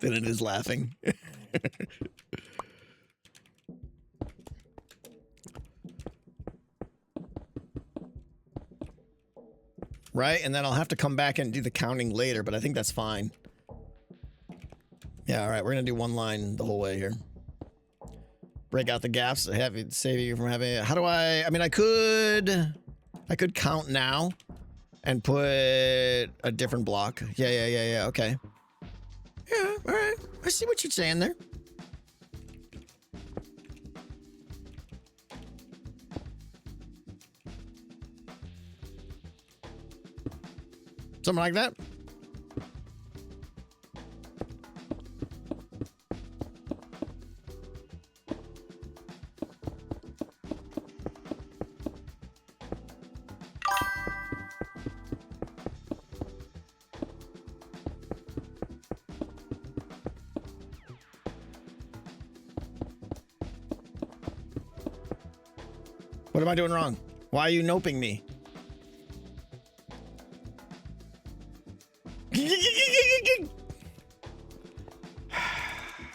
than it is laughing. Right? And then I'll have to come back and do the counting later, but I think that's fine. Yeah, all right. We're going to do one line the whole way here. Break out the gaps. Save you from having... How do I mean, I could count now and put a different block. Yeah. Okay. Yeah, all right. I see what you're saying there. Something like that. What am I doing wrong? Why are you noping me?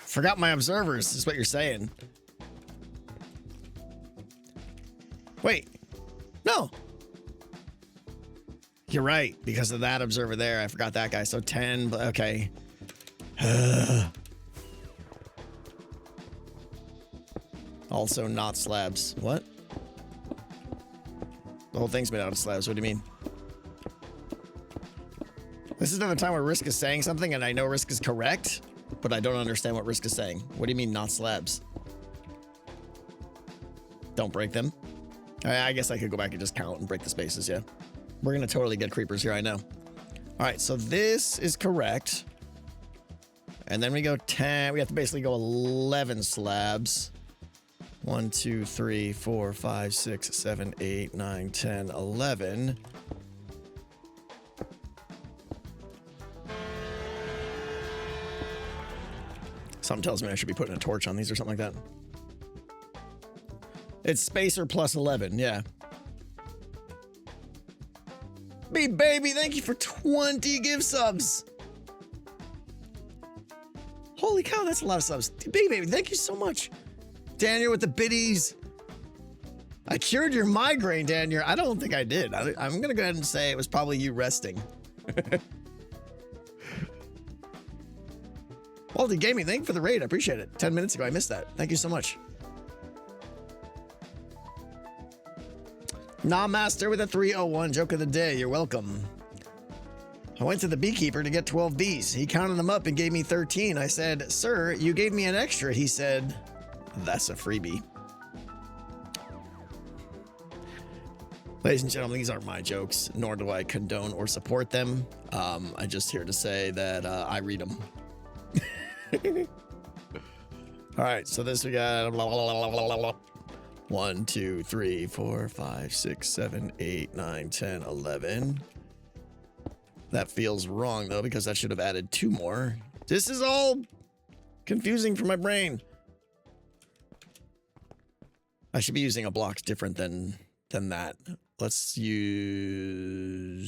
Forgot my observers, is what you're saying. Wait. No. You're right. Because of that observer there, I forgot that guy. So 10, okay. Also not slabs. What? The whole thing's made out of slabs. What do you mean? This is another time where Risk is saying something and I know Risk is correct, but I don't understand what Risk is saying. What do you mean not slabs? Don't break them. I guess I could go back and just count and break the spaces, yeah. We're going to totally get creepers here, I know. All right, so this is correct. And then we go 10. We have to basically go 11 slabs. 1, 2, 3, 4, 5, 6, 7, 8, 9, 10, 11. Something tells me I should be putting a torch on these or something like that. It's spacer plus 11, yeah. B baby, thank you for 20 gift subs. Holy cow, that's a lot of subs. B baby, thank you so much. Daniel with the biddies. I cured your migraine, Daniel. I don't think I did. I'm gonna go ahead and say it was probably you resting. Baldy Gaming, thank you for the raid. I appreciate it. 10 minutes ago, I missed that. Thank you so much. Nah Master with a 301 joke of the day. You're welcome. I went to the beekeeper to get 12 bees. He counted them up and gave me 13. I said, "Sir, you gave me an extra." He said, "That's a freebie." Ladies and gentlemen, these aren't my jokes, nor do I condone or support them. I'm just here to say that I read them. All right, so this we got 1, 2, 3, 4, 5, 6, 7, 8, 9, 10, 11. That feels wrong though, because I should have added 2 more. This is all confusing for my brain. I should be using a block different than that. Let's use...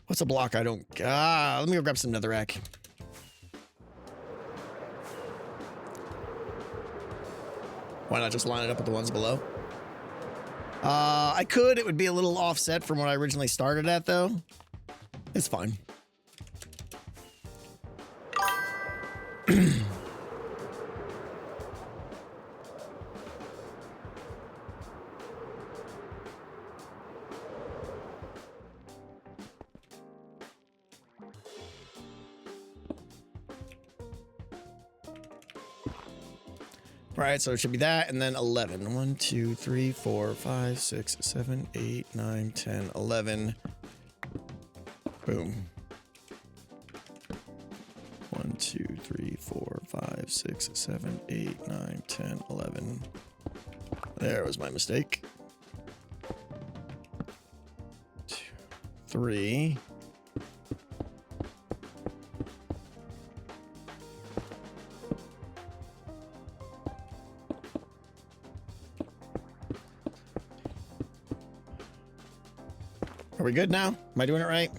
What's a block I don't... let me go grab some netherrack. Why not just line it up with the ones below? I could. It would be a little offset from what I originally started at, though. It's fine. Right, so it should be that, and then 11. 1, 2, 3, 4, 5, 6, 7, 8, 9, 10, 11. Boom. 1, 2, 3, 4, 5, 6, 7, 8, 9, 10, 11. There was my mistake. 2, 3. Are we good now? Am I doing it right?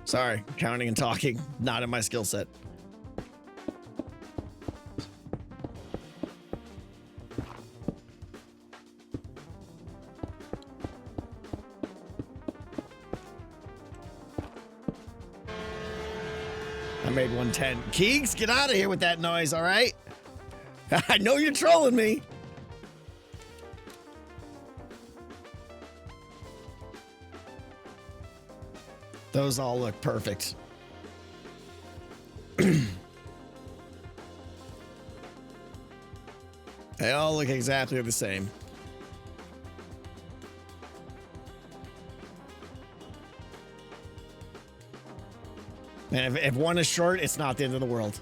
Sorry, counting and talking, not in my skill set. I made 110. Keegs, get out of here with that noise, all right? I know you're trolling me. Those all look perfect. They all look exactly the same. And if one is short, it's not the end of the world.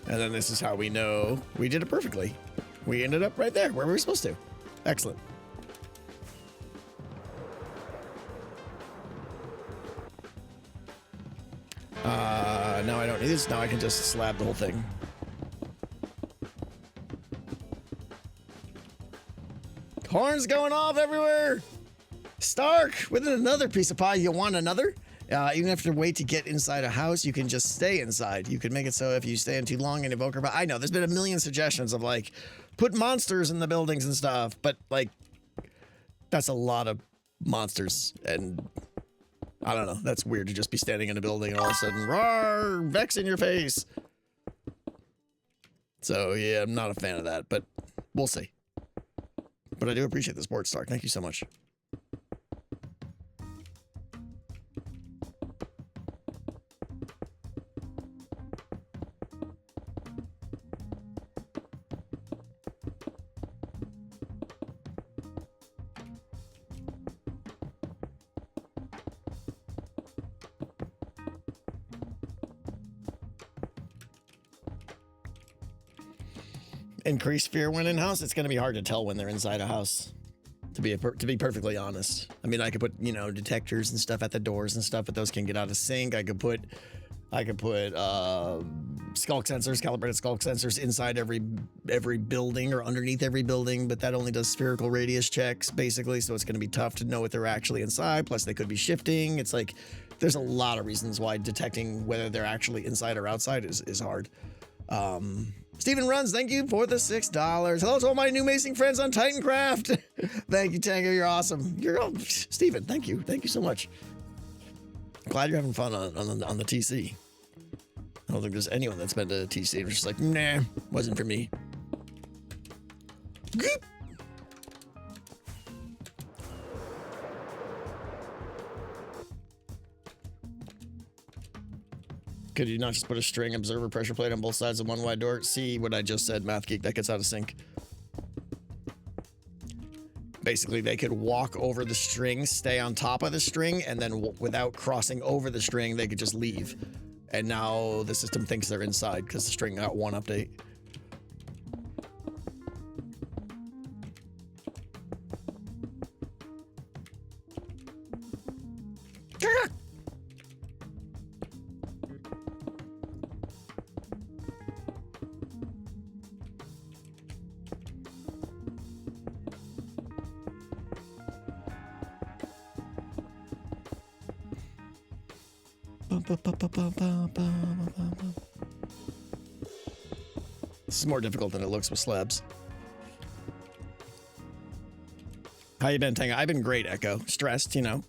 And then this is how we know we did it perfectly. We ended up right there where we were supposed to. Excellent. Now I don't need this. Now I can just slab the whole thing. Horns going off everywhere. Stark, with another piece of pie. You want another? Even if you wait to get inside a house, you can just stay inside. You can make it so if you stay in too long and evoker, but I know there's been a million suggestions of like, put monsters in the buildings and stuff, but like, that's a lot of monsters, and I don't know. That's weird to just be standing in a building and all of a sudden, roar, Vex in your face. So yeah, I'm not a fan of that, but we'll see. But I do appreciate the support, Stark. Thank you so much. Increased fear when in house. It's going to be hard to tell when they're inside a house. To be perfectly honest, I mean, I could put, you know, detectors and stuff at the doors and stuff, but those can get out of sync. I could put skulk sensors, calibrated skulk sensors inside every building or underneath every building, but that only does spherical radius checks basically, so it's going to be tough to know if they're actually inside. Plus, they could be shifting. It's like there's a lot of reasons why detecting whether they're actually inside or outside is hard. Steven Runs, thank you for the $6. Hello to all my new amazing friends on Titancraft. Thank you, Tango. You're awesome. Steven, thank you. Thank you so much. Glad you're having fun on the TC. I don't think there's anyone that's been to TC and was just like, nah, wasn't for me. Could you not just put a string observer pressure plate on both sides of one wide door? See what I just said, Math Geek. That gets out of sync. Basically, they could walk over the string, stay on top of the string, and then without crossing over the string, they could just leave. And now the system thinks they're inside because the string got one update. This is more difficult than it looks with slabs. How you been, Tango? I've been great, Echo. Stressed, you know,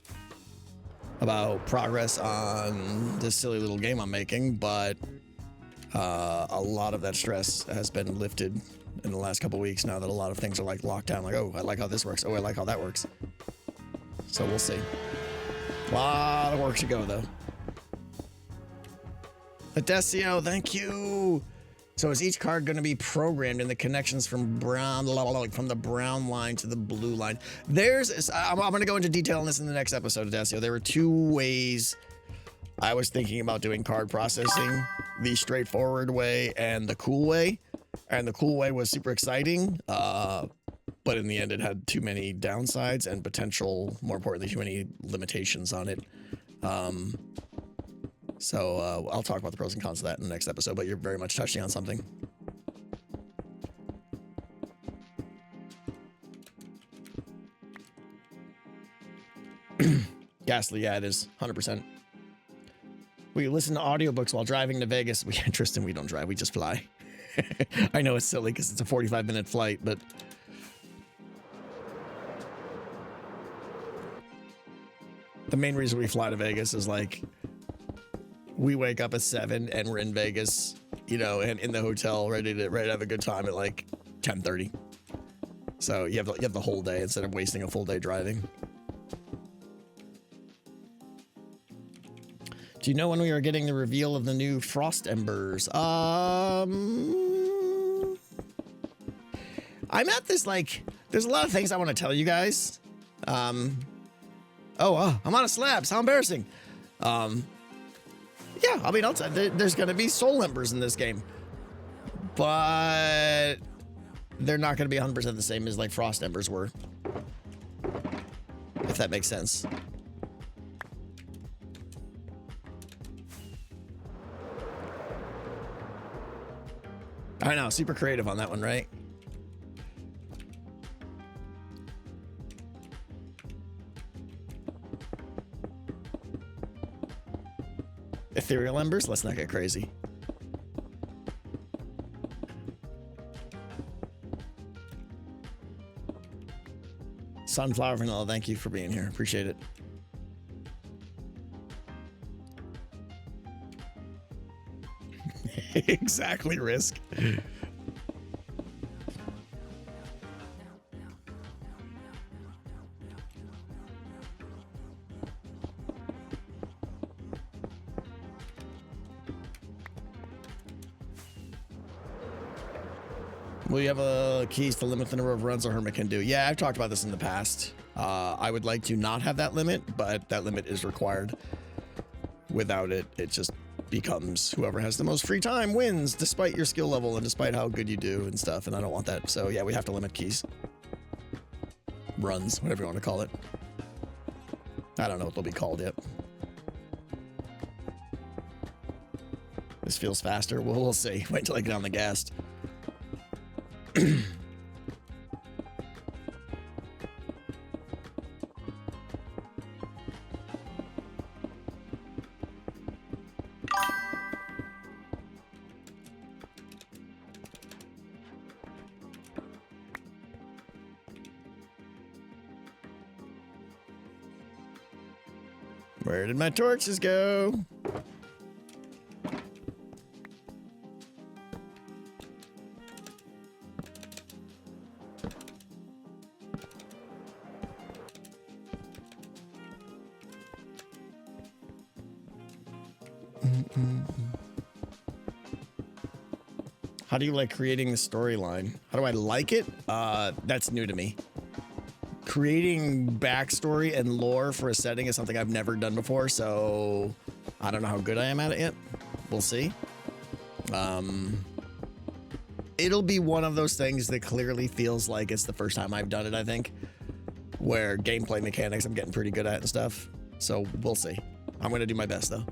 about progress on this silly little game I'm making, but a lot of that stress has been lifted in the last couple weeks now that a lot of things are like locked down. Like, oh, I like how this works. Oh, I like how that works. So we'll see. A lot of work to go, though. Adesio, thank you. So is each card going to be programmed in the connections from brown, like from the brown line to the blue line? I'm going to go into detail on this in the next episode, Adesio. There were two ways I was thinking about doing card processing: the straightforward way and the cool way. And the cool way was super exciting, but in the end, it had too many downsides and potential, more importantly, too many limitations on it. So I'll talk about the pros and cons of that in the next episode, but you're very much touching on something. Ghastly, yeah, it is, 100%. We listen to audiobooks while driving to Vegas. Tristan, we don't drive, we just fly. I know it's silly because it's a 45-minute flight, but... the main reason we fly to Vegas is like... we wake up at 7 and we're in Vegas, you know, and in the hotel ready to have a good time at like 10:30. So you have the whole day instead of wasting a full day driving. Do you know when we are getting the reveal of the new Frost Embers? I'm at this, like, there's a lot of things I want to tell you guys. I'm on a slabs. How embarrassing. Yeah, I mean, there's going to be soul embers in this game, but they're not going to be 100% the same as like frost embers were, if that makes sense. I know, super creative on that one, right? Ethereal embers? Let's not get crazy. Sunflower Vanilla, thank you for being here. Appreciate it. Exactly, Risk. Will you have keys to limit the number of runs a hermit can do? Yeah, I've talked about this in the past. I would like to not have that limit, but that limit is required. Without it, it just becomes whoever has the most free time wins, despite your skill level and despite how good you do and stuff, and I don't want that. So yeah, we have to limit keys. runs, whatever you want to call it. I don't know what they'll be called yet. This feels faster. Well, we'll see. Wait till I get on the gas. Where did my torches go? How do you like creating the storyline? How do I like it? That's new to me. Creating backstory and lore for a setting is something I've never done before, so I don't know how good I am at it yet. We'll see. It'll be one of those things that clearly feels like it's the first time I've done it, I think, where gameplay mechanics I'm getting pretty good at and stuff. So we'll see. I'm going to do my best, though.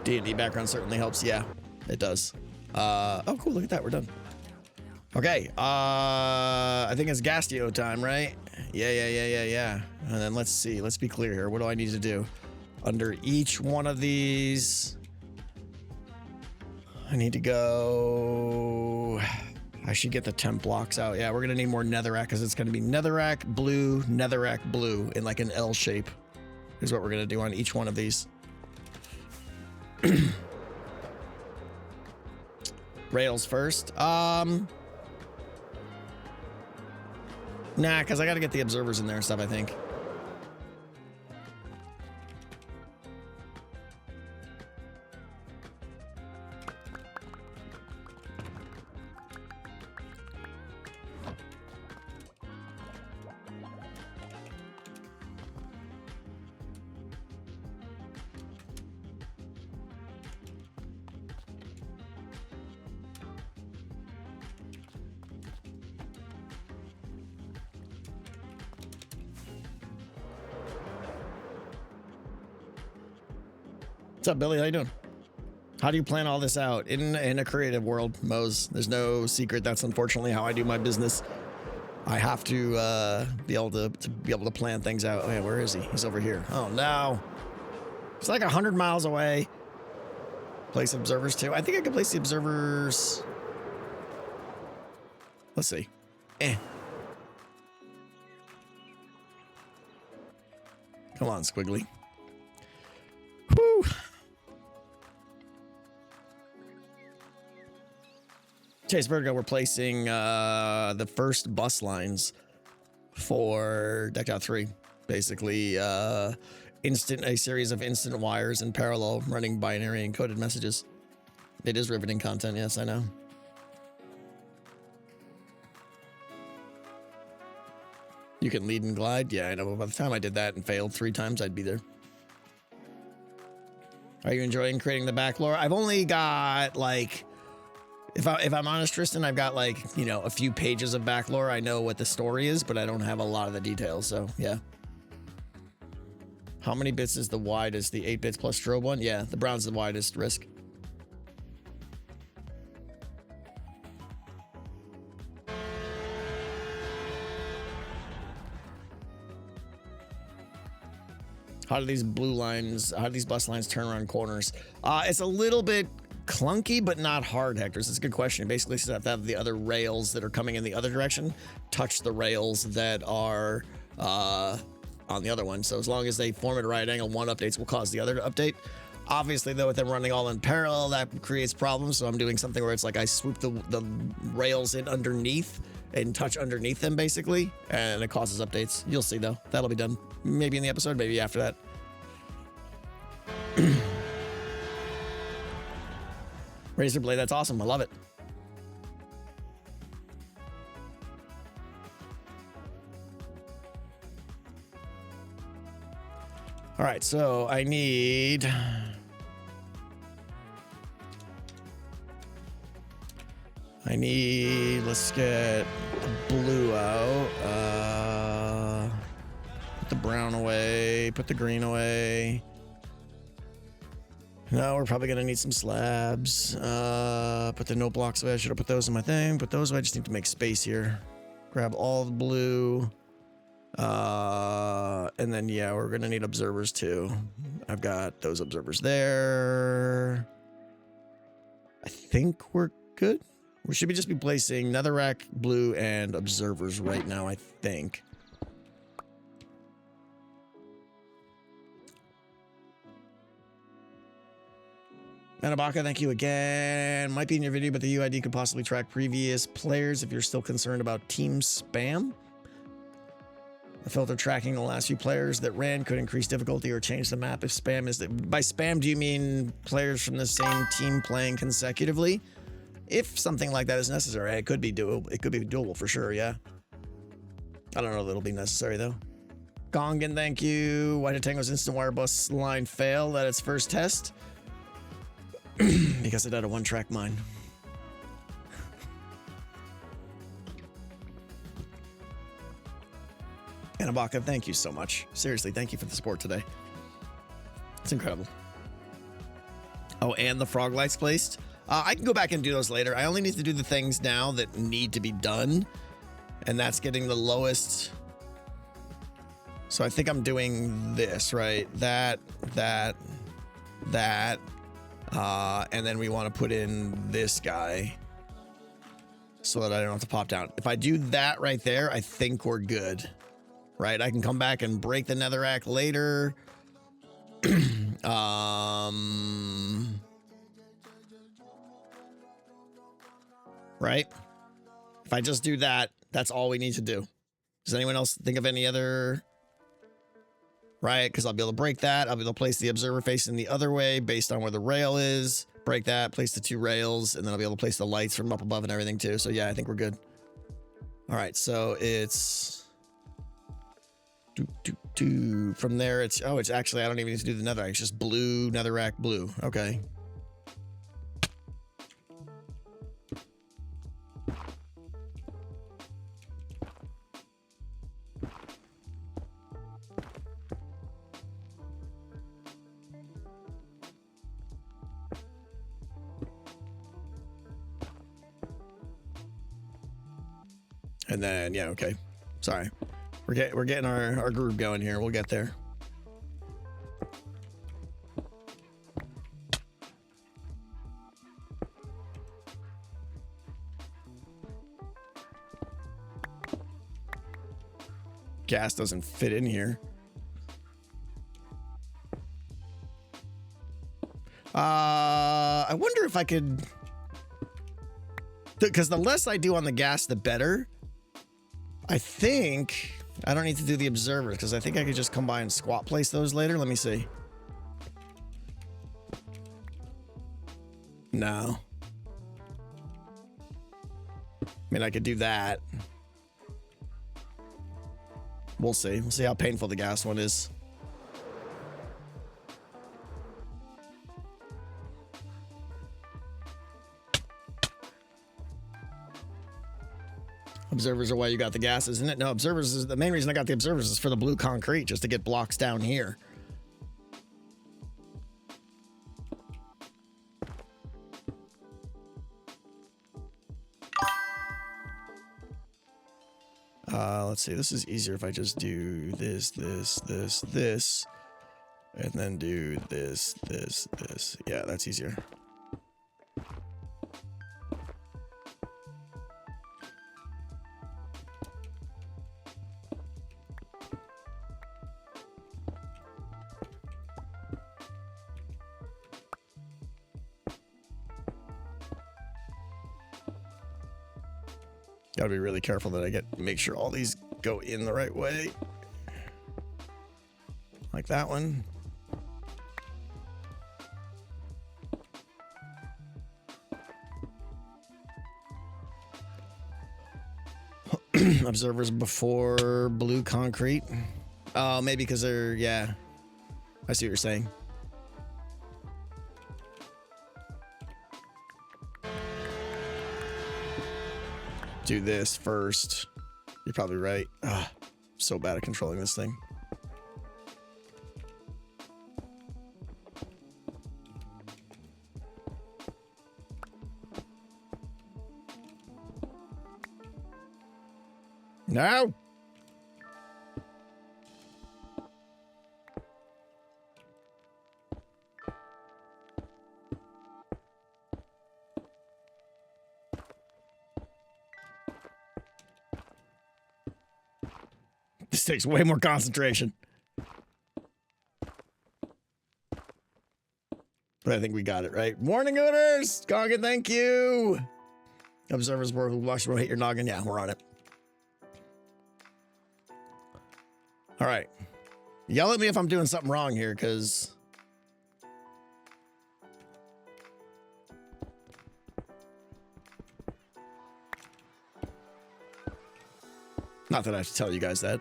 D&D background certainly helps. Yeah, it does. Oh, cool. Look at that. We're done. Okay. I think it's Gastio time, right? Yeah. And then let's see. Let's be clear here. What do I need to do? Under each one of these, I need to go. I should get the temp blocks out. Yeah, we're going to need more netherrack because it's going to be netherrack, blue in like an L shape is what we're going to do on each one of these. Rails first. Nah, because I got to get the observers in there and stuff, I think. What's up, Billy? How you doing? How do you plan all this out in a creative world, Mose? There's no secret. That's unfortunately how I do my business. I have to be able to plan things out. Oh yeah, where is he? He's over here. Oh no, he's like 100 miles away. Place observers too. I think I can place the observers. Let's see. Come on, Squiggly. Whew. Chase Vertigo, we're placing the first bus lines for Decked Out 3. Basically, a series of instant wires in parallel running binary encoded messages. It is riveting content, yes, I know. You can lead and glide? Yeah, I know. By the time I did that and failed 3 times, I'd be there. Are you enjoying creating the back lore? I've only got like... If I'm honest, Tristan, I've got like, a few pages of back lore. I know what the story is, but I don't have a lot of the details, so yeah. How many bits is the widest? The 8 bits plus strobe one? Yeah, the brown's the widest risk. How do these bus lines turn around corners? It's a little bit clunky, but not hard, Hector. It's a good question. It basically says that the other rails that are coming in the other direction touch the rails that are on the other one. So as long as they form at a right angle, one updates will cause the other to update. Obviously, though, with them running all in parallel, that creates problems. So I'm doing something where it's like I swoop the rails in underneath and touch underneath them, basically, and it causes updates. You'll see, though. That'll be done maybe in the episode, maybe after that. Razor blade, that's awesome. I love it. All right, so I need... let's get the blue out. Put the brown away, put the green away. No, we're probably gonna need some slabs. Put the note blocks away. I should have put those in my thing. Put those away. I just need to make space here. Grab all the blue. And then, yeah, we're gonna need observers too. I've got those observers there. I think we're good. We should just be placing netherrack, blue, and observers right now, I think. Manabaka, thank you again. Might be in your video, but the UID could possibly track previous players if you're still concerned about team spam. The filter tracking the last few players that ran could increase difficulty or change the map if spam is... By spam, do you mean players from the same team playing consecutively? If something like that is necessary, it could be doable. It could be doable for sure, yeah. I don't know if it'll be necessary, though. Gongan, thank you. Why did Tango's instant wire bus line fail at its first test? Because it had a one-track mine. Anabaka, thank you so much. Seriously, thank you for the support today. It's incredible. Oh, and the frog lights placed? I can go back and do those later. I only need to do the things now that need to be done. And that's getting the lowest. So I think I'm doing this, right? That. And then we want to put in this guy so that I don't have to pop down. If I do that right there, I think we're good, right? I can come back and break the netherrack later. Right? If I just do that, that's all we need to do. Does anyone else think of any other... Right, because I'll be able to break that. I'll be able to place the observer facing the other way based on where the rail is. Break that, place the two rails, and then I'll be able to place the lights from up above and everything too. So yeah, I think we're good. All right, so it's... From there, it's... Oh, it's actually... I don't even need to do the netherrack. It's just blue, netherrack, blue. Okay. And then, yeah, okay. Sorry. We're getting our groove going here. We'll get there. Gas doesn't fit in here. I wonder if I could... Because the less I do on the gas, the better. I think I don't need to do the observers because I think I could just come by and squat place those later. Let me see. No. I mean, I could do that. We'll see. We'll see how painful the gas one is. Observers are why you got the gas, isn't it? No, observers is the main reason I got the observers is for the blue concrete, just to get blocks down here. Let's see. This is easier if I just do this, and then do this. Yeah, that's easier. Gotta be really careful that I make sure all these go in the right way. Like that one. Observers before blue concrete. Oh, maybe because they're, yeah. I see what you're saying. Do this first. You're probably right. Ah, so bad at controlling this thing. No. This takes way more concentration. But I think we got it, right? Morning, Ooters! Goggin, thank you! Observers who watch will hit your noggin. Yeah, we're on it. All right. Yell at me if I'm doing something wrong here, because... Not that I have to tell you guys that.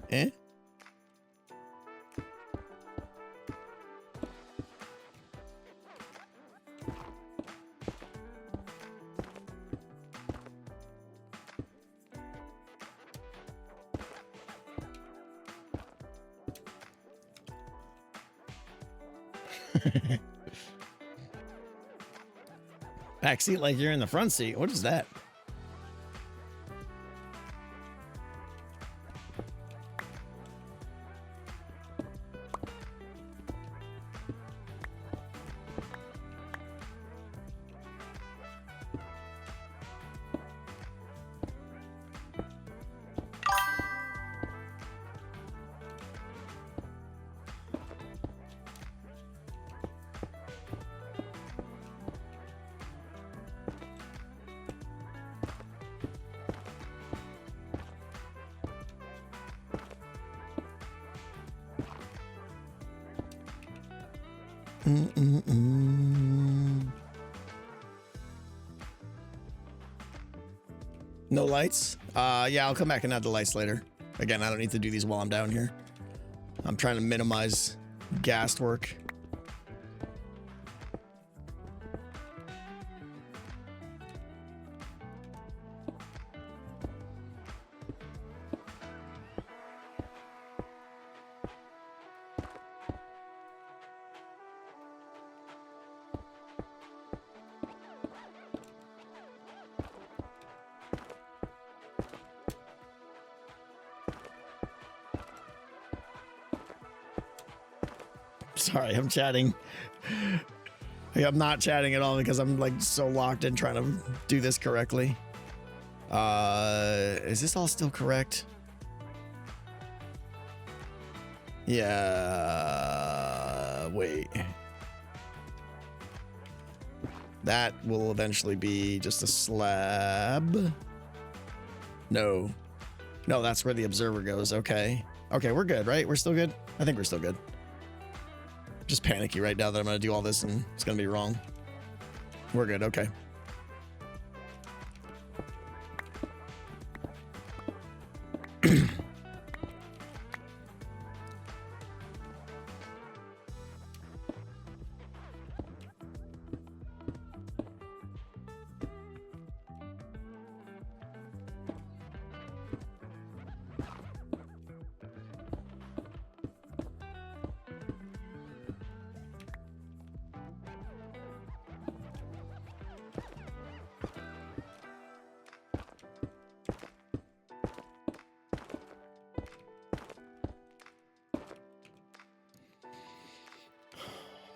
Eh. Back seat like you're in the front seat. What is that? No lights? Yeah, I'll come back and add the lights later. Again, I don't need to do these while I'm down here. I'm trying to minimize gas work. Sorry, I'm chatting. I'm not chatting at all because I'm like so locked in trying to do this correctly. Is this all still correct? Yeah, wait. That will eventually be just a slab. No, that's where the observer goes. Okay, we're good, right? We're still good. I think we're still good. Just panicky right now that I'm gonna do all this and it's gonna be wrong. We're good, okay.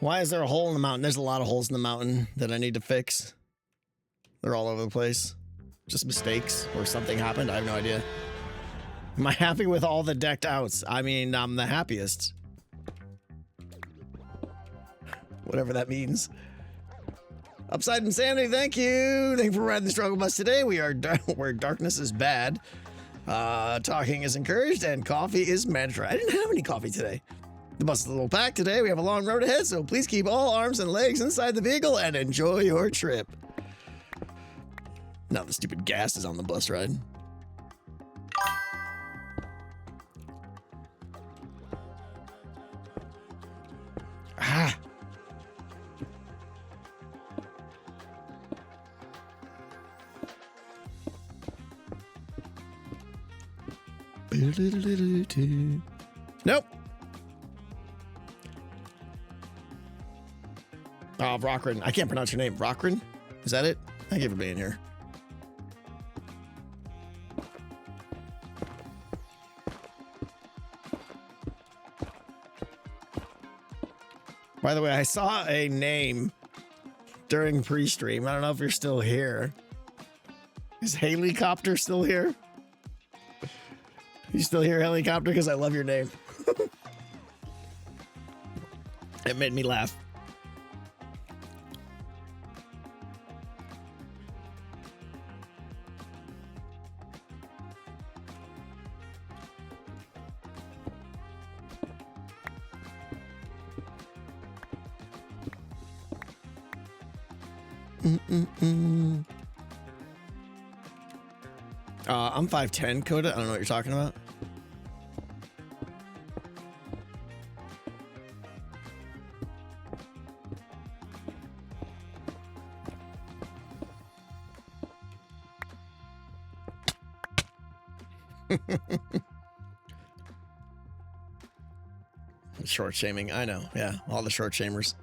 Why is there a hole in the mountain? There's a lot of holes in the mountain that I need to fix. They're all over the place. Just mistakes or something happened. I have no idea. Am I happy with all the decked outs? I mean, I'm the happiest. Whatever that means. Upside Insanity, thank you. Thank you for riding the struggle bus today. We are where darkness is bad. Talking is encouraged and coffee is mandatory. I didn't have any coffee today. The bus is a little packed today. We have a long road ahead, so please keep all arms and legs inside the vehicle and enjoy your trip. Now the stupid gas is on the bus ride. Ah. Nope. Oh, Rockrin. I can't pronounce your name. Rockrin? Is that it? Thank you for being here. By the way, I saw a name during pre-stream. I don't know if you're still here. Is Helicopter still here? You still here, Helicopter? Because I love your name. It made me laugh. I'm 5'10", Coda. I don't know what you're talking about. Short shaming. I know. Yeah, all the short shamers.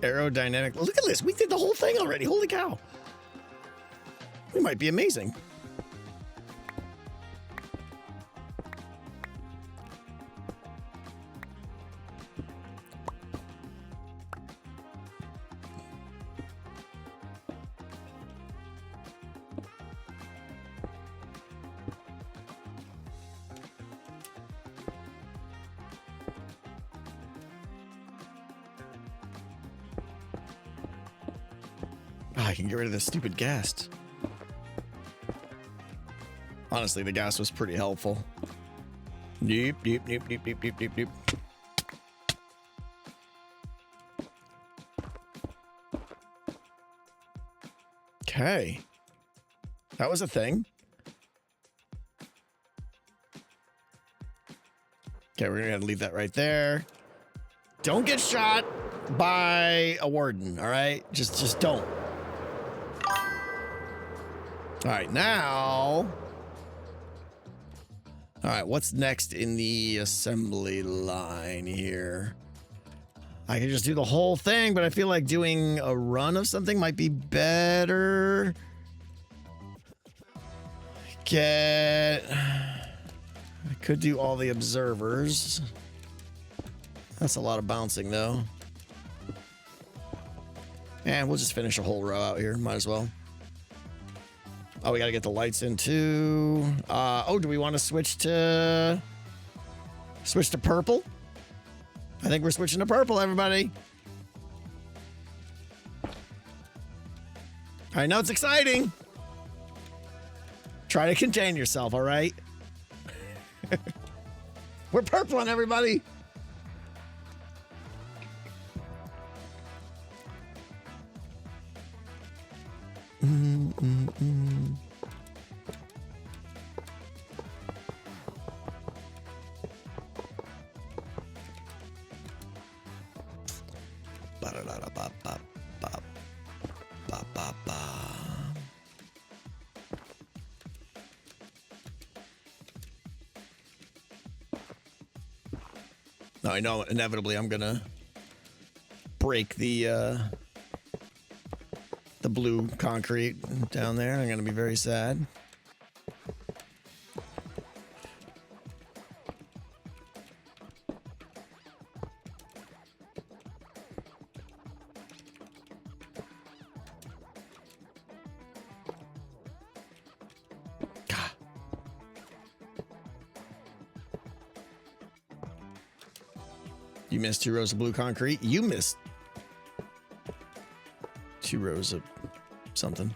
Aerodynamic. Look at this. We did the whole thing already. Holy cow. We might be amazing. I can get rid of this stupid gas. Honestly, the gas was pretty helpful. Nope, nope, nope, nope, nope, nope, nope, nope. Okay. That was a thing. Okay, we're gonna leave that right there. Don't get shot by a warden, all right? Just don't. All right, now. All right, what's next in the assembly line here? I can just do the whole thing, but I feel like doing a run of something might be better. I could do all the observers. That's a lot of bouncing, though. And we'll just finish a whole row out here. Might as well. Oh, we got to get the lights in, too. Oh, do we want to switch to purple? I think we're switching to purple, everybody. I know it's exciting. Try to contain yourself, all right? We're purpling, everybody. Now I know inevitably I'm gonna break the blue concrete down there. I'm gonna be very sad. You missed 2 rows of blue concrete. You missed 2 rows of something.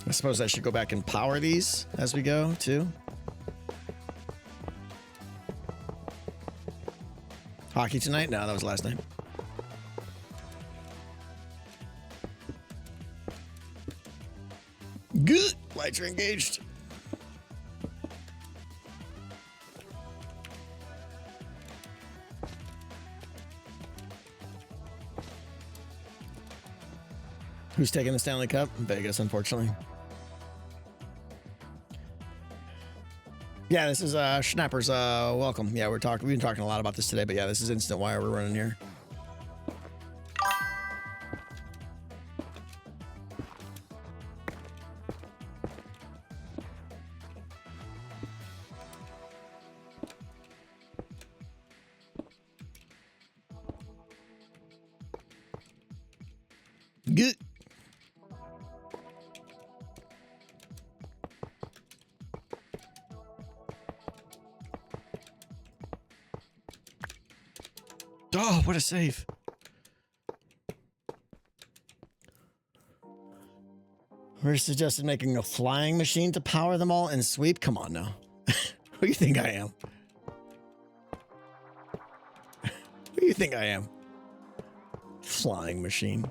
I suppose I should go back and power these as we go, too. Hockey tonight? No, that was last night. Good. Lights are engaged. Who's taking the Stanley Cup? Vegas, unfortunately. Yeah, this is Schnappers. Welcome. Yeah, we've been talking a lot about this today, but yeah, this is Instant Wire we're running here. Good. Oh, what a save. We're suggested making a flying machine to power them all and sweep. Come on now. Who do you think I am? Who do you think I am? Flying machine.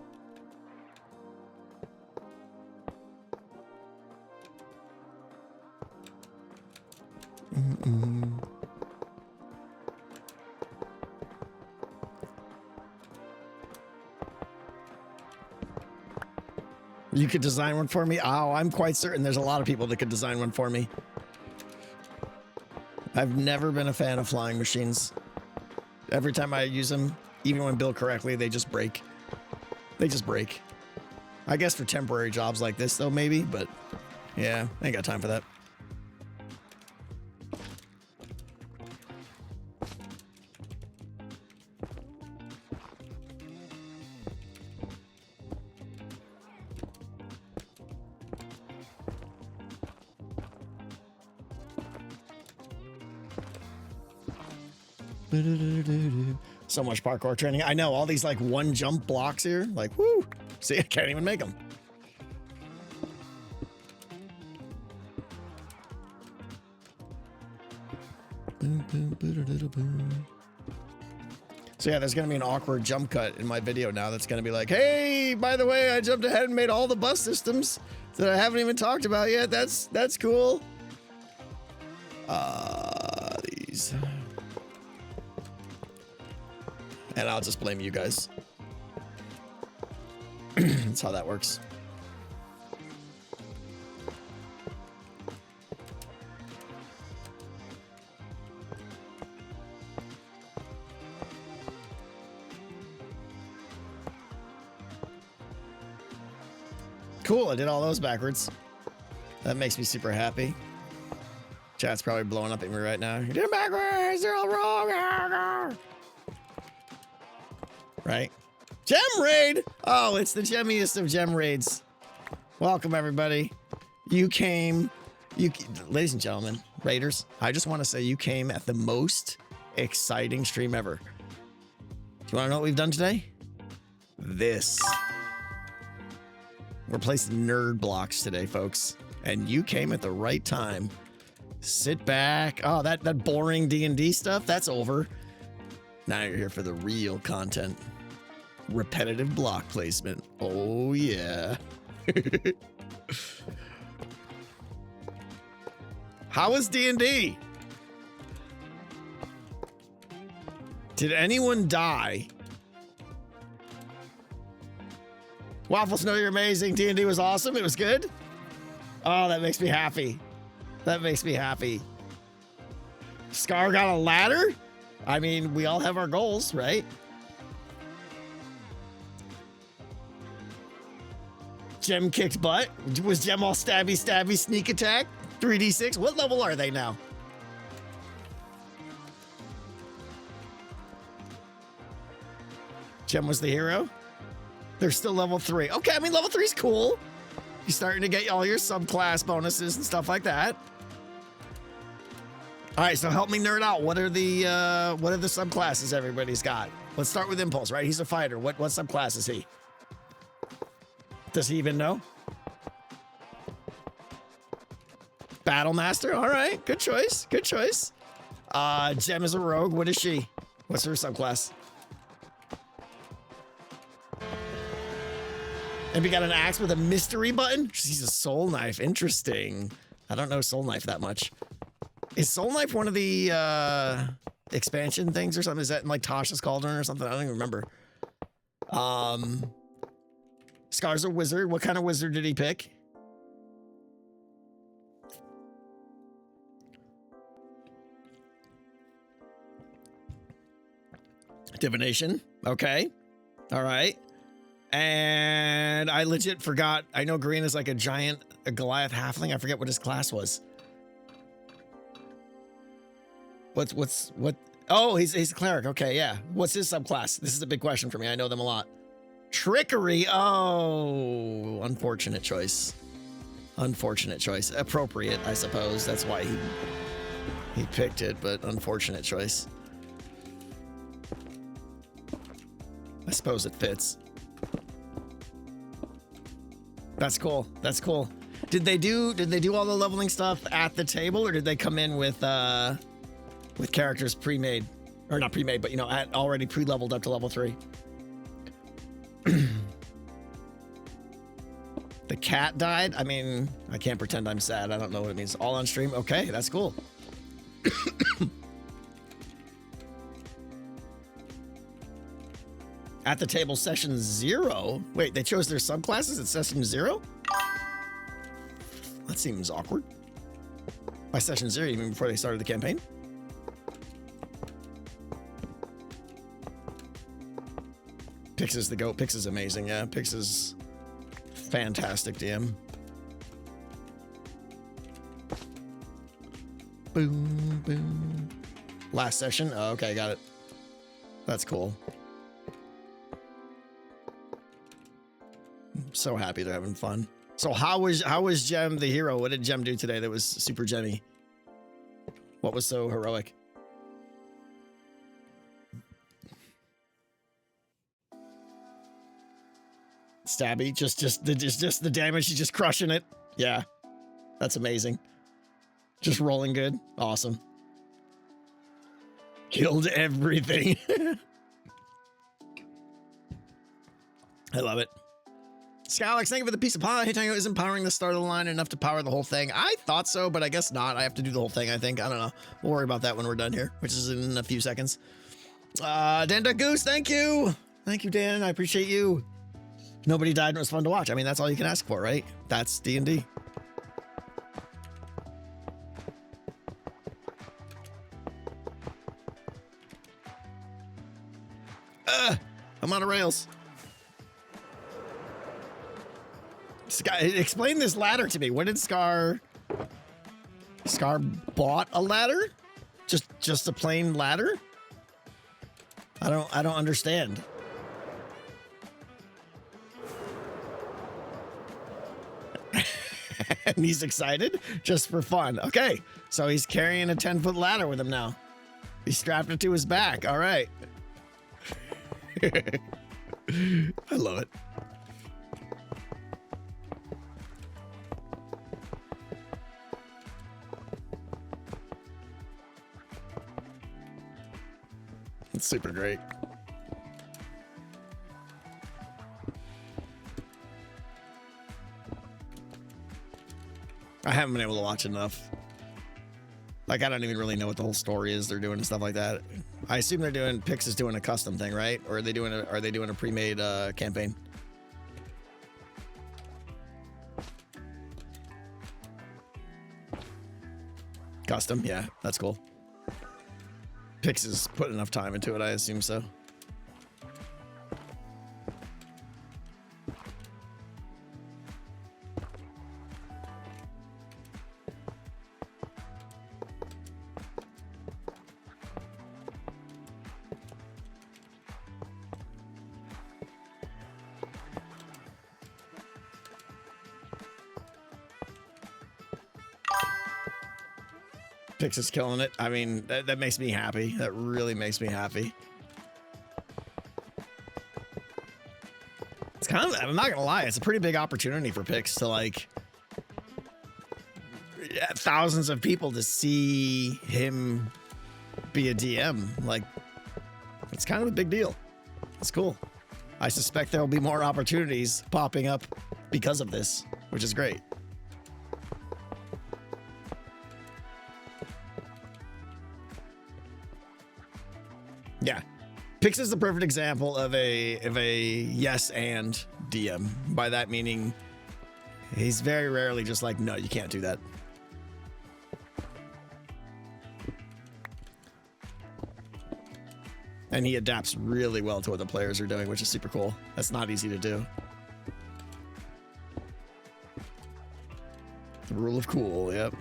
You could design one for me? Oh, I'm quite certain there's a lot of people that could design one for me. I've never been a fan of flying machines. Every time I use them, even when built correctly, they just break. They just break. I guess for temporary jobs like this, though, maybe, but yeah, I ain't got time for that. So much parkour training. I know all these like one jump blocks here. Like, whoo. See, I can't even make them. So yeah, there's going to be an awkward jump cut in my video now that's going to be like, hey, by the way, I jumped ahead and made all the bus systems that I haven't even talked about yet. That's cool. These. And I'll just blame you guys. That's how that works. Cool, I did all those backwards. That makes me super happy. Chat's probably blowing up at me right now. You did it backwards, they're all wrong. Right? Gem raid! Oh, it's the gemmiest of gem raids. Welcome, everybody. Ladies and gentlemen, raiders, I just want to say you came at the most exciting stream ever. Do you want to know what we've done today? This. We're placing nerd blocks today, folks. And you came at the right time. Sit back. Oh, that boring D&D stuff, that's over. Now you're here for the real content. Repetitive block placement. Oh, yeah. How was D&D? Did anyone die? Waffles, know you're amazing. D&D was awesome. It was good. Oh, that makes me happy. That makes me happy. Scar got a ladder? I mean, we all have our goals, right? Gem kicked butt. Was Gem all stabby, sneak attack? 3d6. What level are they now? Gem was the hero. They're still level 3. Okay, I mean, level 3 is cool. You're starting to get all your subclass bonuses and stuff like that. All right, so help me nerd out. What are the subclasses everybody's got? Let's start with Impulse, right? He's a fighter. What subclass is he? Does he even know? Battle Master. All right, good choice. Good choice. Gem is a rogue. What is she? What's her subclass? And we got an axe with a mystery button. She's a soul knife. Interesting. I don't know soul knife that much. Is soul knife one of the expansion things or something? Is that in like Tasha's Cauldron or something? I don't even remember. Scar's a wizard. What kind of wizard did he pick? Divination. Okay. All right. And I legit forgot. I know Green is like a Goliath halfling. I forget what his class was. What? Oh, he's a cleric. Okay, yeah. What's his subclass? This is a big question for me. I know them a lot. Trickery. Oh, unfortunate choice. Unfortunate choice. Appropriate, I suppose. That's why he picked it, but unfortunate choice. I suppose it fits. That's cool. That's cool. Did they do all the leveling stuff at the table, or did they come in with characters pre-made, or not pre-made, but already pre-leveled up to level 3? The cat died. I mean, I can't pretend I'm sad. I don't know what it means. All on stream. Okay, that's cool. At the table, session 0. Wait, they chose their subclasses at session 0? That seems awkward. By session 0, you mean before they started the campaign? Pix is the GOAT. Pix is amazing, yeah. Pix is fantastic DM. Boom, boom. Last session? Oh, okay, got it. That's cool. I'm so happy they're having fun. So how was Gem the hero? What did Gem do today that was super Gemmy? What was so heroic? Stabby, just the damage. She's just crushing it. Yeah, that's amazing. Just rolling good. Awesome. Killed everything. I love it. Skylex, thank you for the piece of pie. Hey, Tango, isn't powering the start of the line enough to power the whole thing? I thought so, but I guess not. I have to do the whole thing, I think. I don't know. We'll worry about that when we're done here, which is in a few seconds. Dan Duck Goose, thank you. Thank you, Dan. I appreciate you. Nobody died and it was fun to watch. I mean, that's all you can ask for, right? That's D&D. I'm out of rails. Explain this ladder to me. What did Scar bought a ladder? Just a plain ladder? I don't understand. And he's excited just for fun. Okay, so he's carrying a 10-foot ladder with him now. He strapped it to his back. All right. I love it. It's super great. I haven't been able to watch enough. Like, I don't even really know what the whole story is they're doing and stuff like that. I assume Pix is doing a custom thing, right? Or are they doing a pre-made campaign? Custom, yeah, that's cool. Pix has put enough time into it, I assume so. Pix is killing it. I mean, that makes me happy. That really makes me happy. It's kind of, I'm not gonna lie, it's a pretty big opportunity for Pix to like thousands of people to see him be a DM. Like, it's kind of a big deal. It's cool. I suspect there will be more opportunities popping up because of this, which is great. Yeah. Pix is the perfect example of a yes and DM. By that meaning he's very rarely just like, no, you can't do that. And he adapts really well to what the players are doing, which is super cool. That's not easy to do. The rule of cool, yep.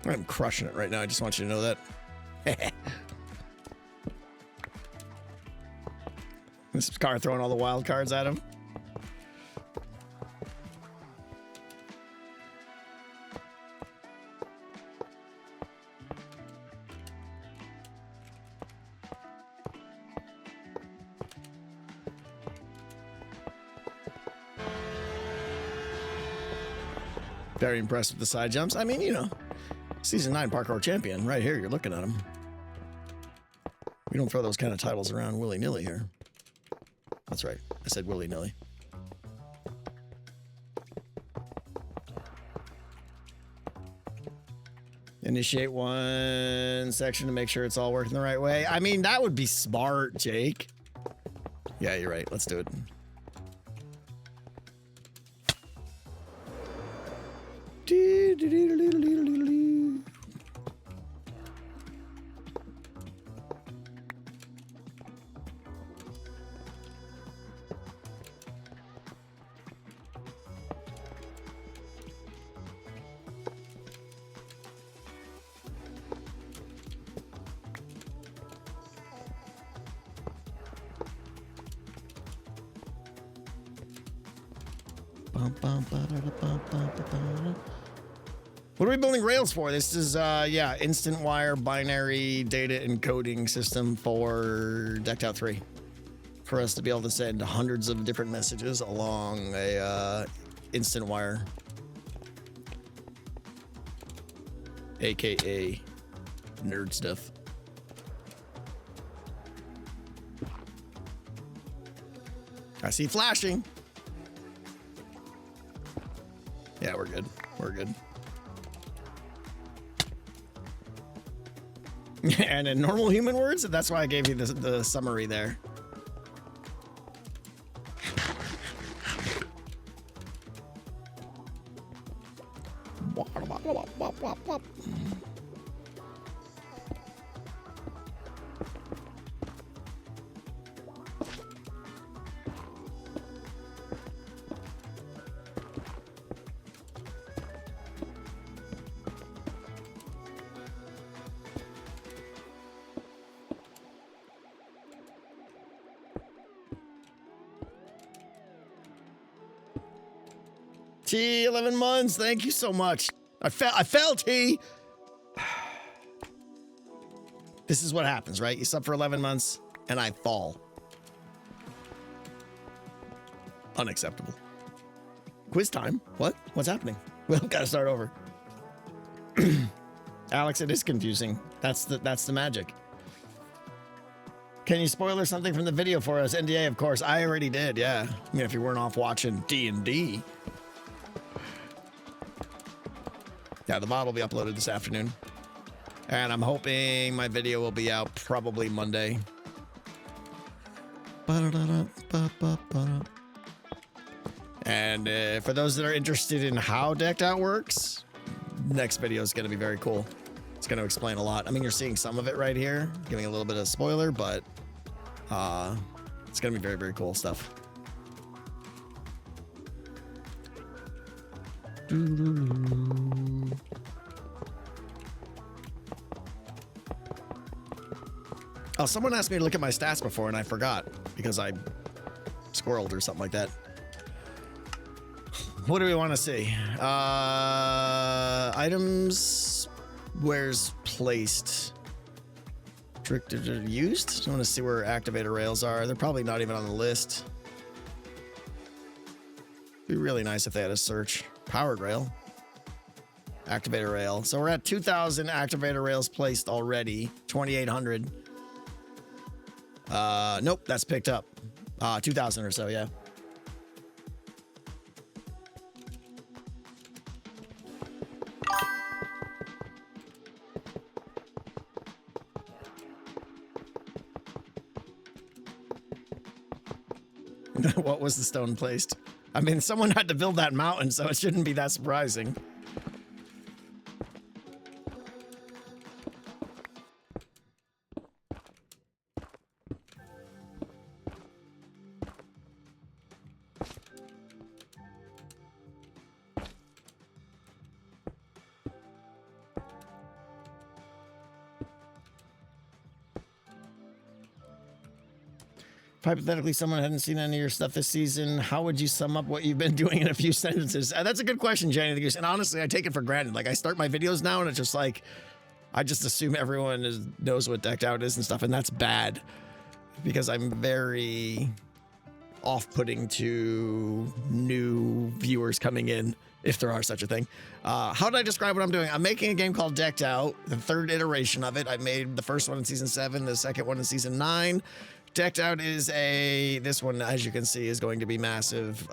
I'm crushing it right now. I just want you to know that. This car throwing all the wild cards at him. Very impressed with the side jumps. I mean, you know, Season 9 parkour champion right here. You're looking at him. We don't throw those kind of titles around willy-nilly here. That's right. I said willy-nilly. Initiate one section to make sure it's all working the right way. I mean, that would be smart, Jake. Yeah, you're right. Let's do it. What are we building Rails for? This is, yeah, instant wire binary data encoding system for Decked Out 3. For us to be able to send hundreds of different messages along a instant wire. AKA nerd stuff. I see flashing. Yeah, we're good. We're good. And in normal human words, that's why I gave you the summary there. T, 11 months. Thank you so much. I fell, T. This is what happens, right? You sub for 11 months and I fall. Unacceptable. Quiz time. What? What's happening? Well, gotta start over. Alex, it is confusing. That's the magic. Can you spoiler something from the video for us? NDA, of course. I already did, yeah. I mean, if you weren't off watching D&D. Yeah, the VOD will be uploaded this afternoon. And I'm hoping my video will be out probably Monday. And for those that are interested in how Decked Out works, next video is going to be very cool. It's going to explain a lot. I mean, you're seeing some of it right here, giving a little bit of spoiler, but it's going to be very, very cool stuff. Oh, someone asked me to look at my stats before and I forgot because I squirreled or something like that. What do we want to see? Items, where's placed? Used? I want to see where activator rails are. They're probably not even on the list. It'd be really nice if they had a search. Powered rail. Activator rail. So we're at 2,000 activator rails placed already. 2,800. Nope, that's picked up. 2,000 or so, yeah. What was the stone placed? I mean, someone had to build that mountain, so it shouldn't be that surprising. Hypothetically, someone hadn't seen any of your stuff this season. How would you sum up what you've been doing in a few sentences? That's a good question, Jenny. And honestly, I take it for granted. Like, I start my videos now, and it's just like, I just assume everyone knows what decked out is and stuff, and that's bad because I'm very off-putting to new viewers coming in, if there are such a thing. How did I describe what I'm doing? I'm making a game called Decked Out, the third iteration of it. I made the first one in season 7, the second one in season 9. Decked Out is this one, as you can see, is going to be massive.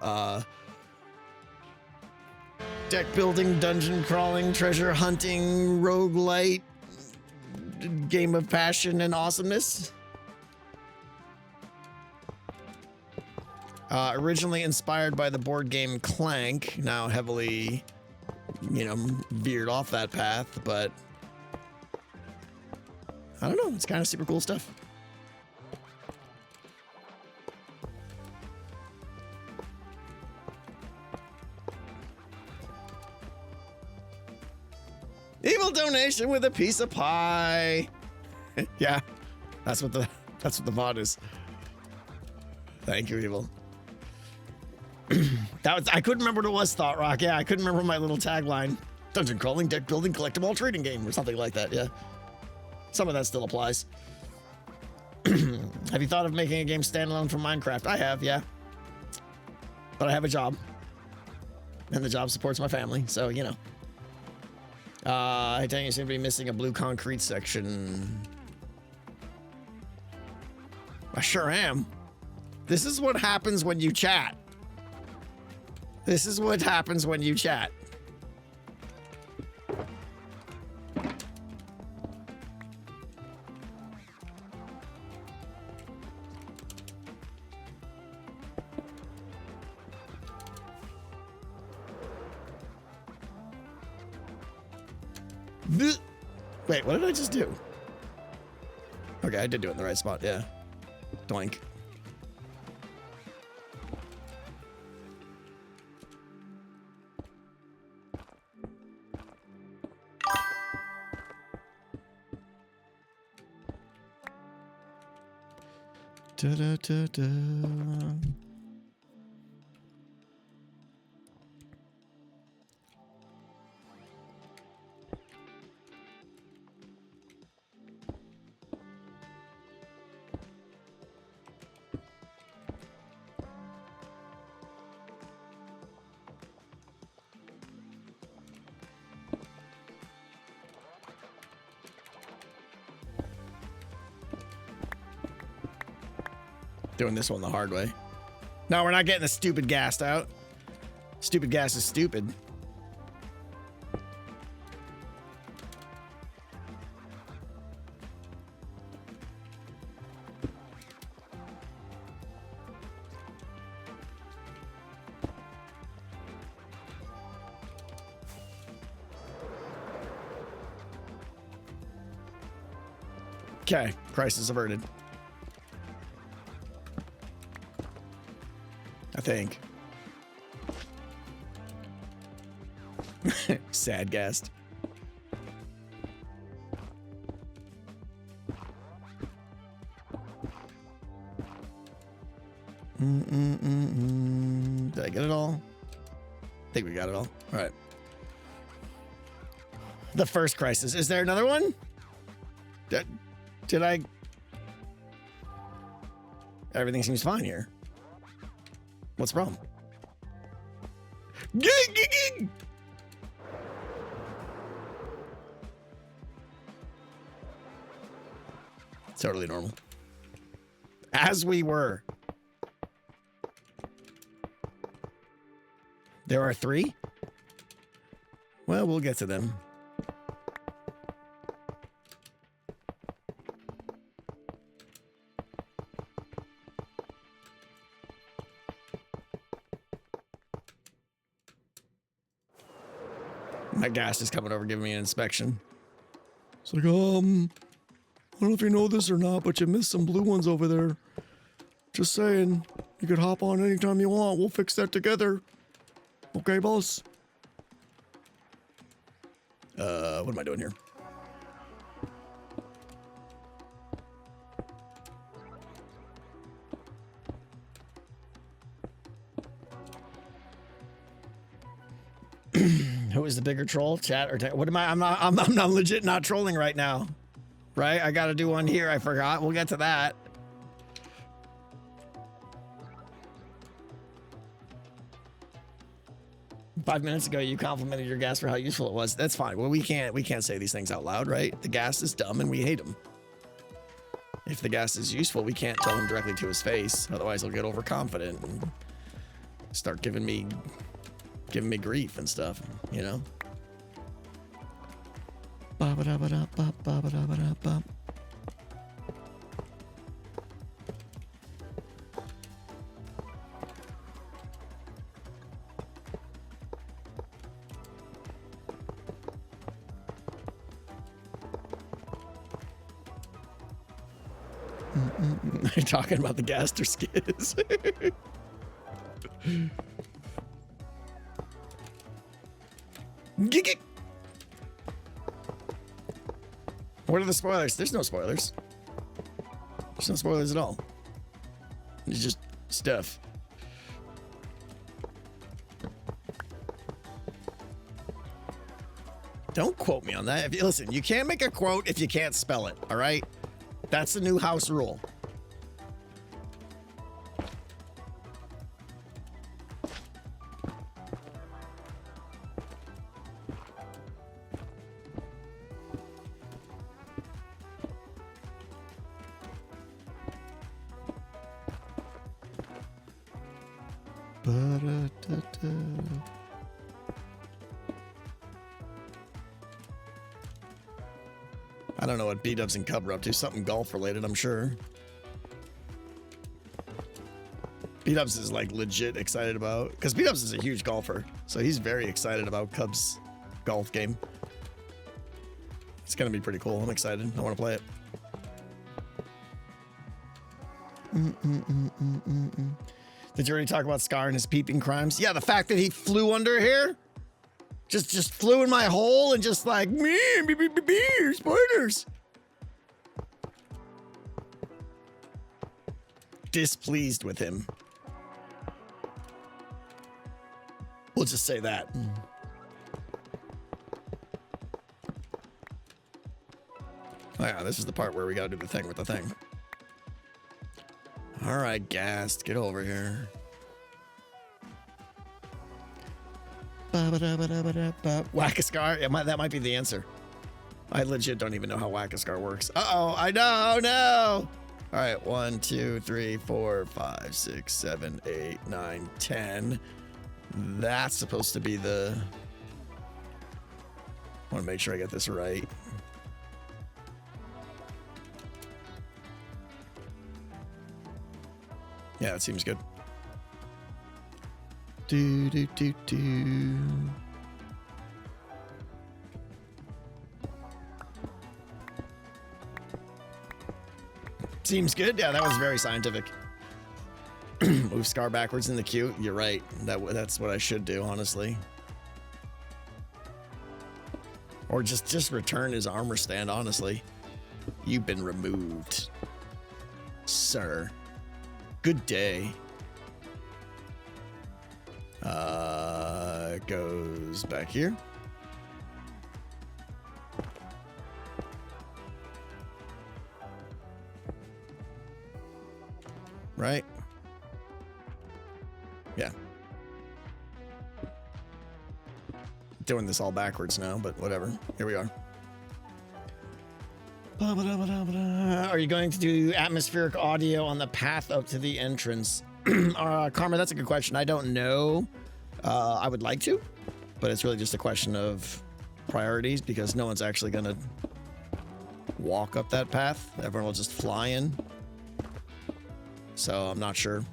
Deck building, dungeon crawling, treasure hunting, roguelite, game of passion and awesomeness. Originally inspired by the board game Clank, now heavily, veered off that path, but I don't know, it's kind of super cool stuff. Evil donation with a piece of pie. Yeah, that's what the VOD is. Thank you, Evil. I couldn't remember what it was, Thought Rock. Yeah, I couldn't remember my little tagline. Dungeon crawling, deck building, collectible trading game, or something like that. Yeah, some of that still applies. Have you thought of making a game standalone from Minecraft? I have, yeah. But I have a job, and the job supports my family, so I think you seem to be missing a blue concrete section. I sure am. This is what happens when you chat. This is what happens when you chat. Wait, what did I just do? Okay, I did do it in the right spot, yeah. Doink. Da-da-da-da. Doing this one the hard way. No, we're not getting the stupid gas out. Stupid gas is stupid. Okay, crisis averted. I think. Sad guest. Did I get it all? I think we got it all. All right. The first crisis. Is there another one? Did I? Everything seems fine here. What's the problem? Totally normal. As we were. There are 3? Well, we'll get to them. My gas is coming over giving me an inspection. It's like, I don't know if you know this or not, but you missed some blue ones over there. Just saying, you could hop on anytime you want. We'll fix that together. Okay, boss? What am I doing here? Who is the bigger troll? Chat or what am I? I'm not legit not trolling right now. Right? I got to do one here. I forgot. We'll get to that. Five minutes ago, you complimented your gas for how useful it was. That's fine. Well, we can't say these things out loud, right? The gas is dumb and we hate him. If the gas is useful, we can't tell him directly to his face. Otherwise, he'll get overconfident and start giving me grief and stuff, you know? Ba-ba-da-ba-da-ba-ba-da-ba-da-ba. Are you talking about the gaster skids? Gig. What are the spoilers? There's no spoilers. There's no spoilers at all. It's just stuff. Don't quote me on that. Listen, you can't make a quote if you can't spell it, all right? That's the new house rule. I don't know what B-Dubs and Cub are up to. Something golf related, I'm sure. B-Dubs is like legit excited about, because B-Dubs is a huge golfer, so he's very excited about Cubs golf game. It's gonna be pretty cool. I'm excited. I want to play it. Did you already talk about Scar and his peeping crimes? Yeah, the fact that he flew under here, just flew in my hole and just like me, spiders. Displeased with him. We'll just say that. Oh yeah, this is the part where we gotta do the thing with the thing. All right, Gast, get over here. Whack-a-scar? Yeah, that might be the answer. I legit don't even know how Whack-a-scar works. Uh-oh, I know, no! All right, 1, 2, 3, 4, 5, 6, 7, 8, 9, 10. That's supposed to be the... I want to make sure I get this right. Yeah, that seems good. Do, do, do, do. Seems good. Yeah, that was very scientific. Move Scar backwards in the queue. You're right. That's what I should do, honestly. Or just return his armor stand, honestly. You've been removed, sir. Good day. It goes back here. Right? Yeah. Doing this all backwards now, but whatever. Here we are. Are you going to do atmospheric audio on the path up to the entrance? Karma, that's a good question. I don't know. I would like to, but it's really just a question of priorities because no one's actually going to walk up that path. Everyone will just fly in. So I'm not sure.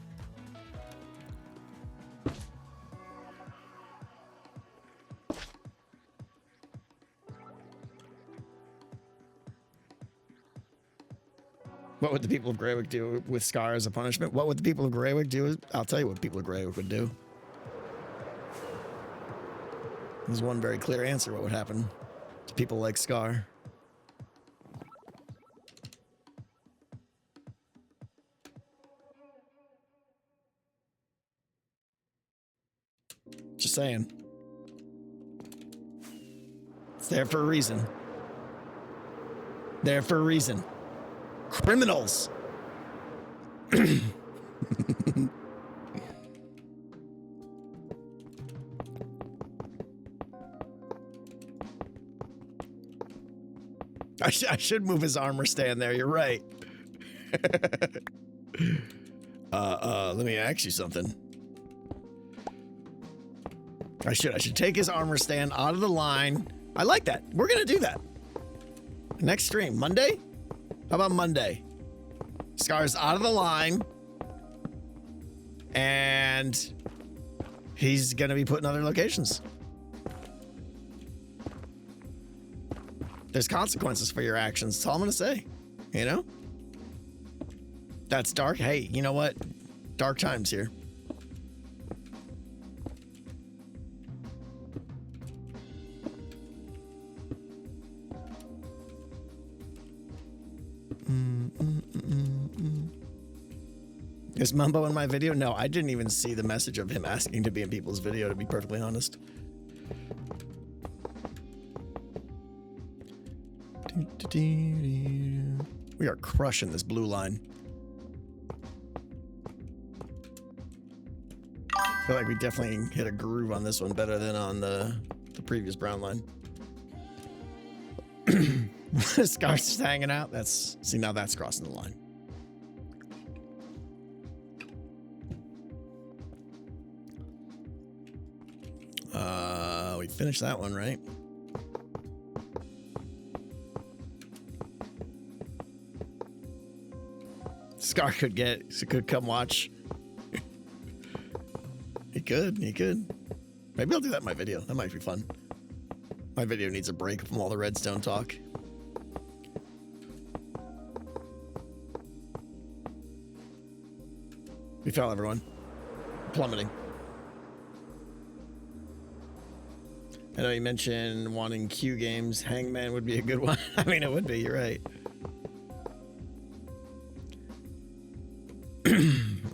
What would the people of Greywick do with Scar as a punishment? What would the people of Greywick do? I'll tell you what people of Greywick would do. There's one very clear answer what would happen to people like Scar. Just saying. It's there for a reason. There for a reason. Criminals. I should move his armor stand there. You're right. Let me ask you something. I should take his armor stand out of the line. I like that. We're gonna do that. Next stream, Monday? How about Monday? Scar's out of the line. And he's gonna be put in other locations. There's consequences for your actions. That's all I'm gonna say. You know? That's dark. Hey, you know what? Dark times here. Is Mumbo in my video? No, I didn't even see the message of him asking to be in people's video, to be perfectly honest. We are crushing this blue line. I feel like we definitely hit a groove on this one better than on the previous brown line. Scar's just hanging out. See, now that's crossing the line. We finished that one, right? Scar could come watch. He could. Maybe I'll do that in my video. That might be fun. My video needs a break from all the redstone talk. We fell, everyone. Plummeting. I know you mentioned wanting Q games. Hangman would be a good one. I mean, it would be. You're right.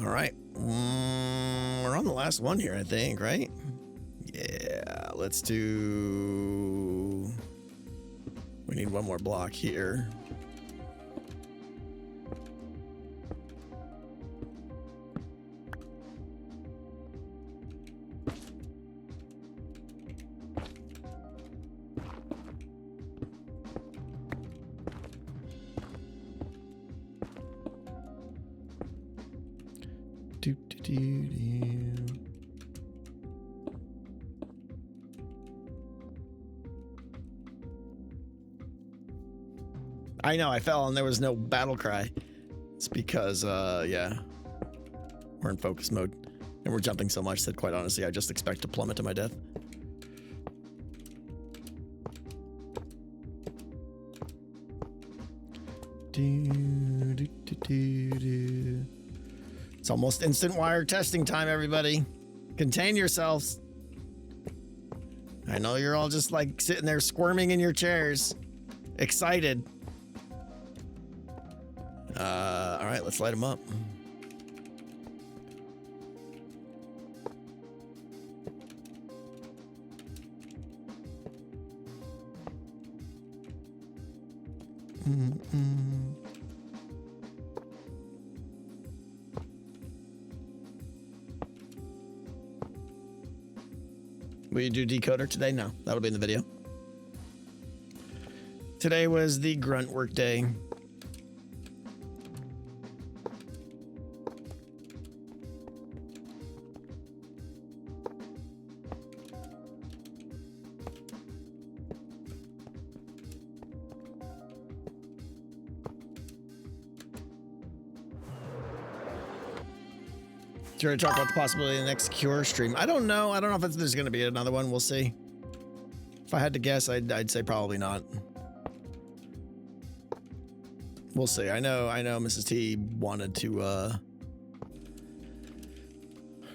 All right. We're on the last one here, I think, right? Yeah, let's do... We need one more block here. I know, I fell and there was no battle cry. It's because, yeah, we're in focus mode and we're jumping so much that quite honestly, I just expect to plummet to my death. It's almost instant wire testing time, everybody. Contain yourselves. I know you're all just like sitting there squirming in your chairs, excited. All right, let's light them up. Will you do decoder today? No, that'll be in the video. Today was the grunt work day. Do you want to talk about the possibility of the next Cure stream? I don't know. I don't know if there's going to be another one. We'll see. If I had to guess, I'd say probably not. We'll see. I know Mrs. T wanted to,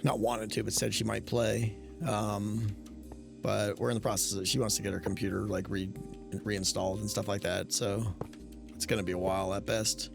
not wanted to, but said she might play. But we're in the process of, she wants to get her computer like reinstalled and stuff like that. So it's going to be a while at best.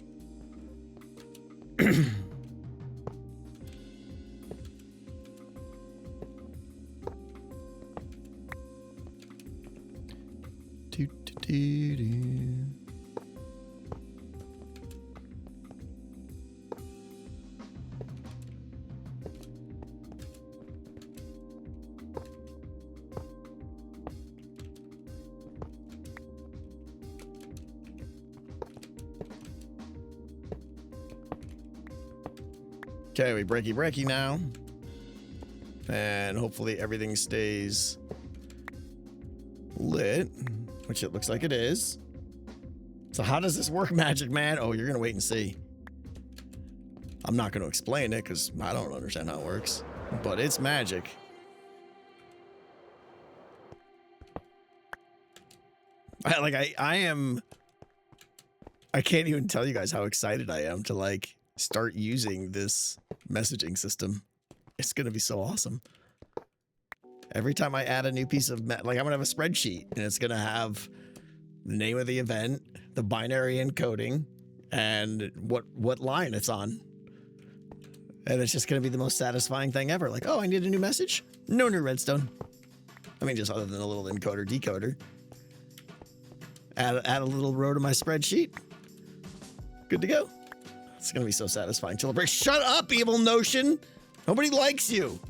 Okay, we breaky now. And hopefully everything stays lit, which it looks like it is. So how does this work, Magic Man? Oh, you're gonna wait and see. I'm not gonna explain it because I don't understand how it works, but it's magic. I can't even tell you guys how excited I am to like start using this messaging system. It's gonna be so awesome. Every time I add a new piece of like, I'm gonna have a spreadsheet and it's gonna have the name of the event, the binary encoding, and what line it's on. And it's just gonna be the most satisfying thing ever. Like, oh, I need a new message? No new redstone. I mean, just other than a little encoder decoder. Add a little row to my spreadsheet. Good to go. It's gonna be so satisfying till it breaks. Shut up, evil notion! Nobody likes you.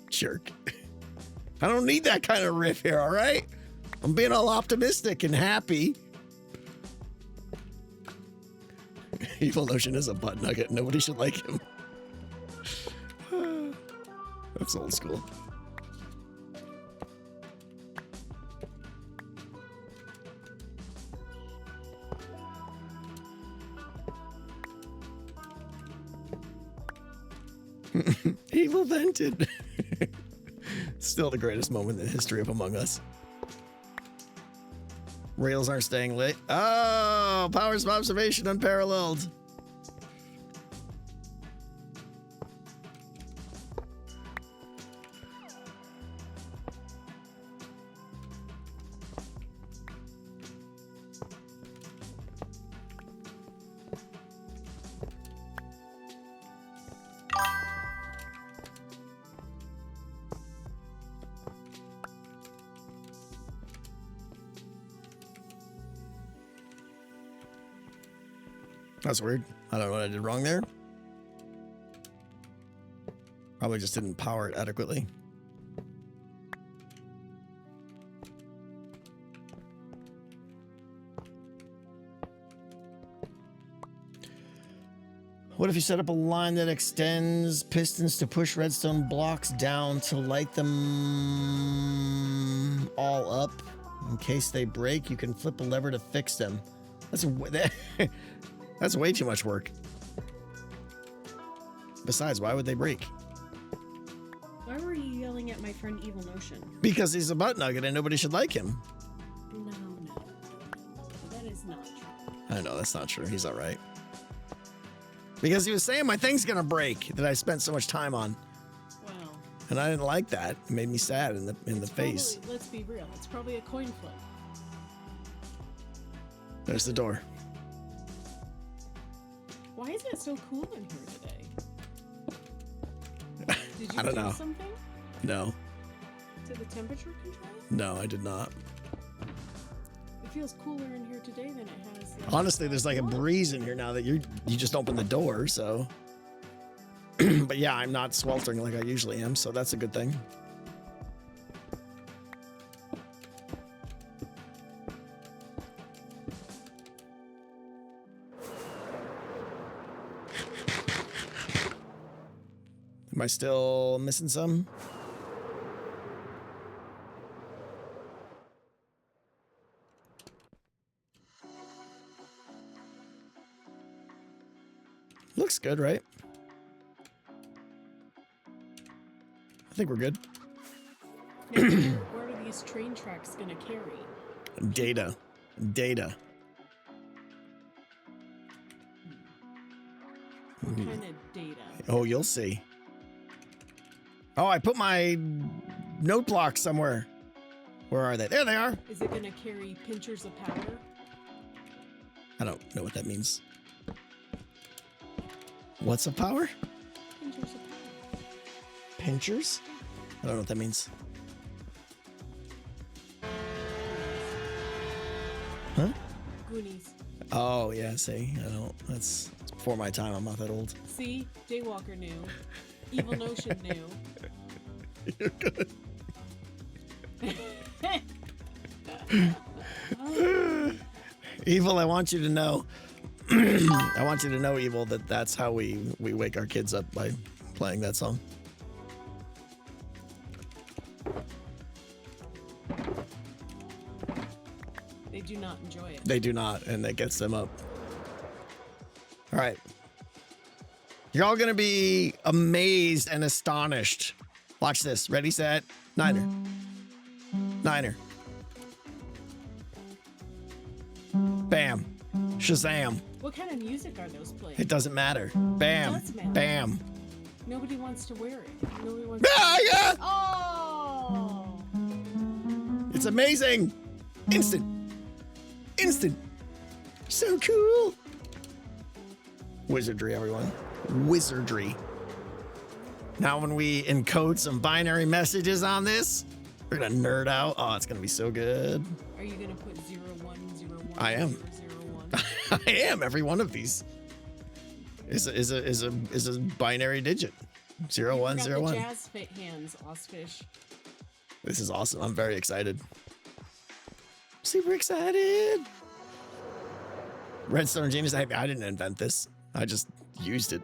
Jerk. I don't need that kind of riff here, all right? I'm being all optimistic and happy. Evil Notion is a butt nugget. Nobody should like him. That's old school. Evil vented. Still the greatest moment in the history of Among Us. Rails aren't staying lit. Oh, powers of observation unparalleled. That's weird. I don't know what I did wrong there. Probably just didn't power it adequately. What if you set up a line that extends pistons to push redstone blocks down to light them all up? In case they break, you can flip a lever to fix them. That's way too much work. Besides, why would they break? Why were you yelling at my friend Evil Notion? Because he's a butt nugget and nobody should like him. No. That is not true. I know, that's not true. He's all right. Because he was saying my thing's gonna break that I spent so much time on. Wow. And I didn't like that. It made me sad in the face. Probably, let's be real. It's probably a coin flip. There's the door. Why is it so cool in here today? Did you I don't know. Something? No. to the temperature control? No, I did not. It feels cooler in here today than it has. Honestly, there's like a breeze in here now that you just opened the door, so. But yeah, I'm not sweltering like I usually am, so that's a good thing. Am I still missing some? Looks good, right? I think we're good. Now, where are these train tracks gonna carry? Data. Data. What kind of data? Oh, you'll see. Oh, I put my note block somewhere. Where are they? There they are. Is it gonna carry pinchers of power? I don't know what that means. What's a power? Pinchers of power. Pinchers? I don't know what that means. Huh? Goonies. Oh, yeah, see, I don't. That's before my time. I'm not that old. See? Daywalker knew. Evil Notion knew. You're good. Evil, I want you to know. I want you to know, Evil, that that's how we wake our kids up, by playing that song. They do not enjoy it. They do not, and that gets them up. All right. You're all going to be amazed and astonished. Watch this. Ready, set, Niner. Niner. Bam. Shazam. What kind of music are those playing? It doesn't matter. Bam. It does matter. Bam. Nobody wants to wear it. Nobody wants Ah, yeah. Oh! It's amazing. Instant. Instant. So cool. Wizardry, everyone. Wizardry. Now when we encode some binary messages on this, we're gonna nerd out. Oh, it's gonna be so good. Are you gonna put 0, 1, 0, 1, I am. 0, 0, 1? I am. Every one of these is a binary digit. 0, 1, 0, 1. Jazz fit hands, Osfish. This is awesome. I'm very excited. Super excited. Redstone Genius. I didn't invent this. I just used it.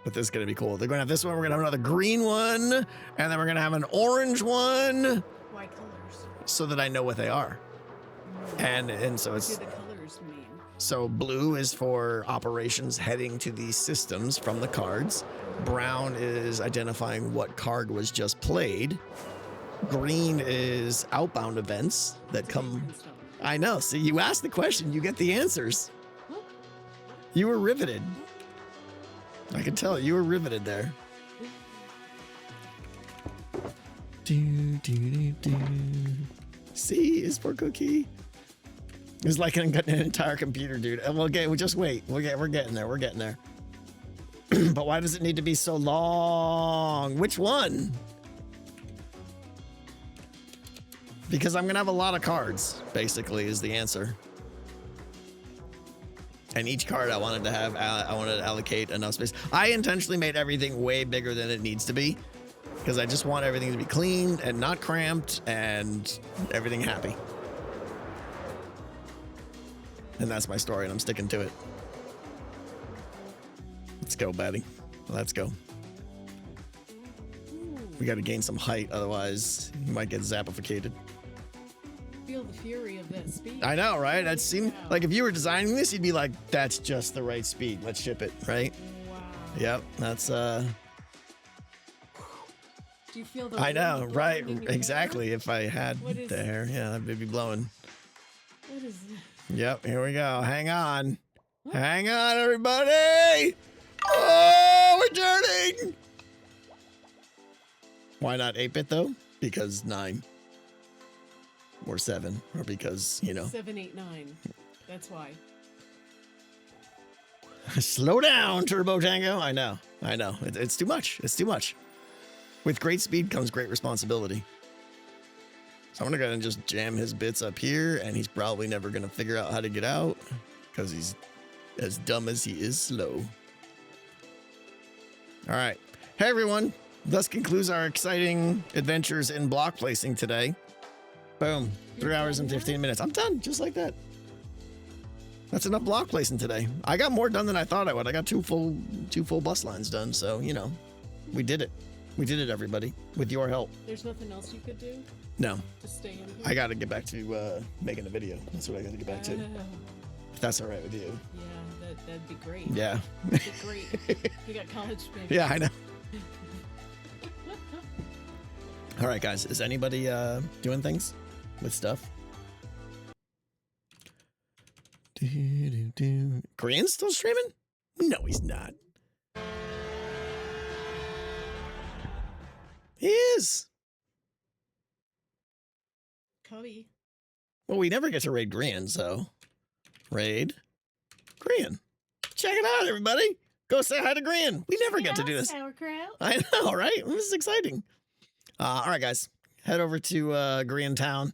But this is going to be cool. They're going to have this one. We're going to have another green one. And then we're going to have an orange one. Why colors? So that I know what they are. And so What it's... do the colors mean? So blue is for operations heading to these systems from the cards. Brown is identifying what card was just played. Green is outbound events that come... I know. See, you ask the question, you get the answers. You were riveted. I can tell you were riveted there. C is for cookie. It's like an entire computer, dude. And we'll just wait. We're getting there. We're getting there. But why does it need to be so long? Which one? Because I'm gonna have a lot of cards, basically, is the answer. And each card I wanted to have, I wanted to allocate enough space. I intentionally made everything way bigger than it needs to be, because I just want everything to be clean and not cramped and everything happy. And that's my story, and I'm sticking to it. Let's go, Batty. Let's go. We got to gain some height, otherwise you might get zappificated. Feel the fury of that speed. I know, right? That seemed like if you were designing this, you'd be like, that's just the right speed. Let's ship it, right? Wow. Yep, that's Do you feel the I know, wind right? blowing in your Exactly. hair? If I had What is- the hair, yeah, that would be blowing. What is this? Yep, here we go. Hang on. Hang on, everybody. Oh, we're turning. Why not 8-bit though? Because 9 or 7, or because, 7, 8, 9. That's why. Slow down, Turbo Tango. I know. It's too much. It's too much. With great speed comes great responsibility. So I'm gonna go ahead and just jam his bits up here, and he's probably never gonna figure out how to get out because he's as dumb as he is slow. All right. Hey, everyone. Thus concludes our exciting adventures in block placing today. Boom. 3 hours and 15 minutes. I'm done, just like that. That's enough block placing today. I got more done than I thought I would. I got two full bus lines done, so, you know, we did it. We did it, everybody, with your help. There's nothing else you could do? No. Just stay in here? I got to get back to making a video. That's what I got to get back to. If that's all right with you. Yeah, that'd be great. Yeah. That'd be great. You got college baby. Yeah, I know. All right, guys. Is anybody doing things with stuff? Korean's still streaming? No, he's not. He is. Cubby. Well, we never get to raid Grian, so raid Grian. Check it out, everybody. Go say hi to Grian. We never get to do this. Sauerkraut. I know, right? This is exciting. All right, guys. Head over to Grian Town.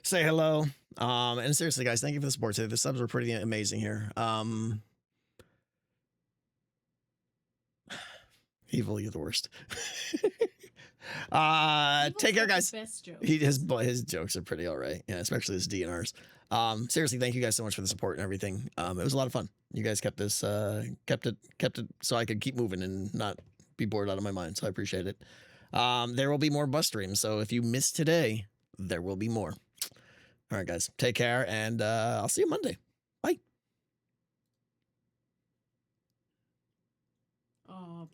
Say hello. And seriously, guys, thank you for the support today. The subs were pretty amazing here. Evil, you're the worst. Take care, guys. Best joke. His jokes are pretty all right. Yeah, especially his DNRs. Seriously, thank you guys so much for the support and everything. It was a lot of fun. You guys kept this kept it so I could keep moving and not be bored out of my mind. So I appreciate it. There will be more bus streams. So if you missed today, there will be more. All right, guys. Take care, and I'll see you Monday. Bye. Oh,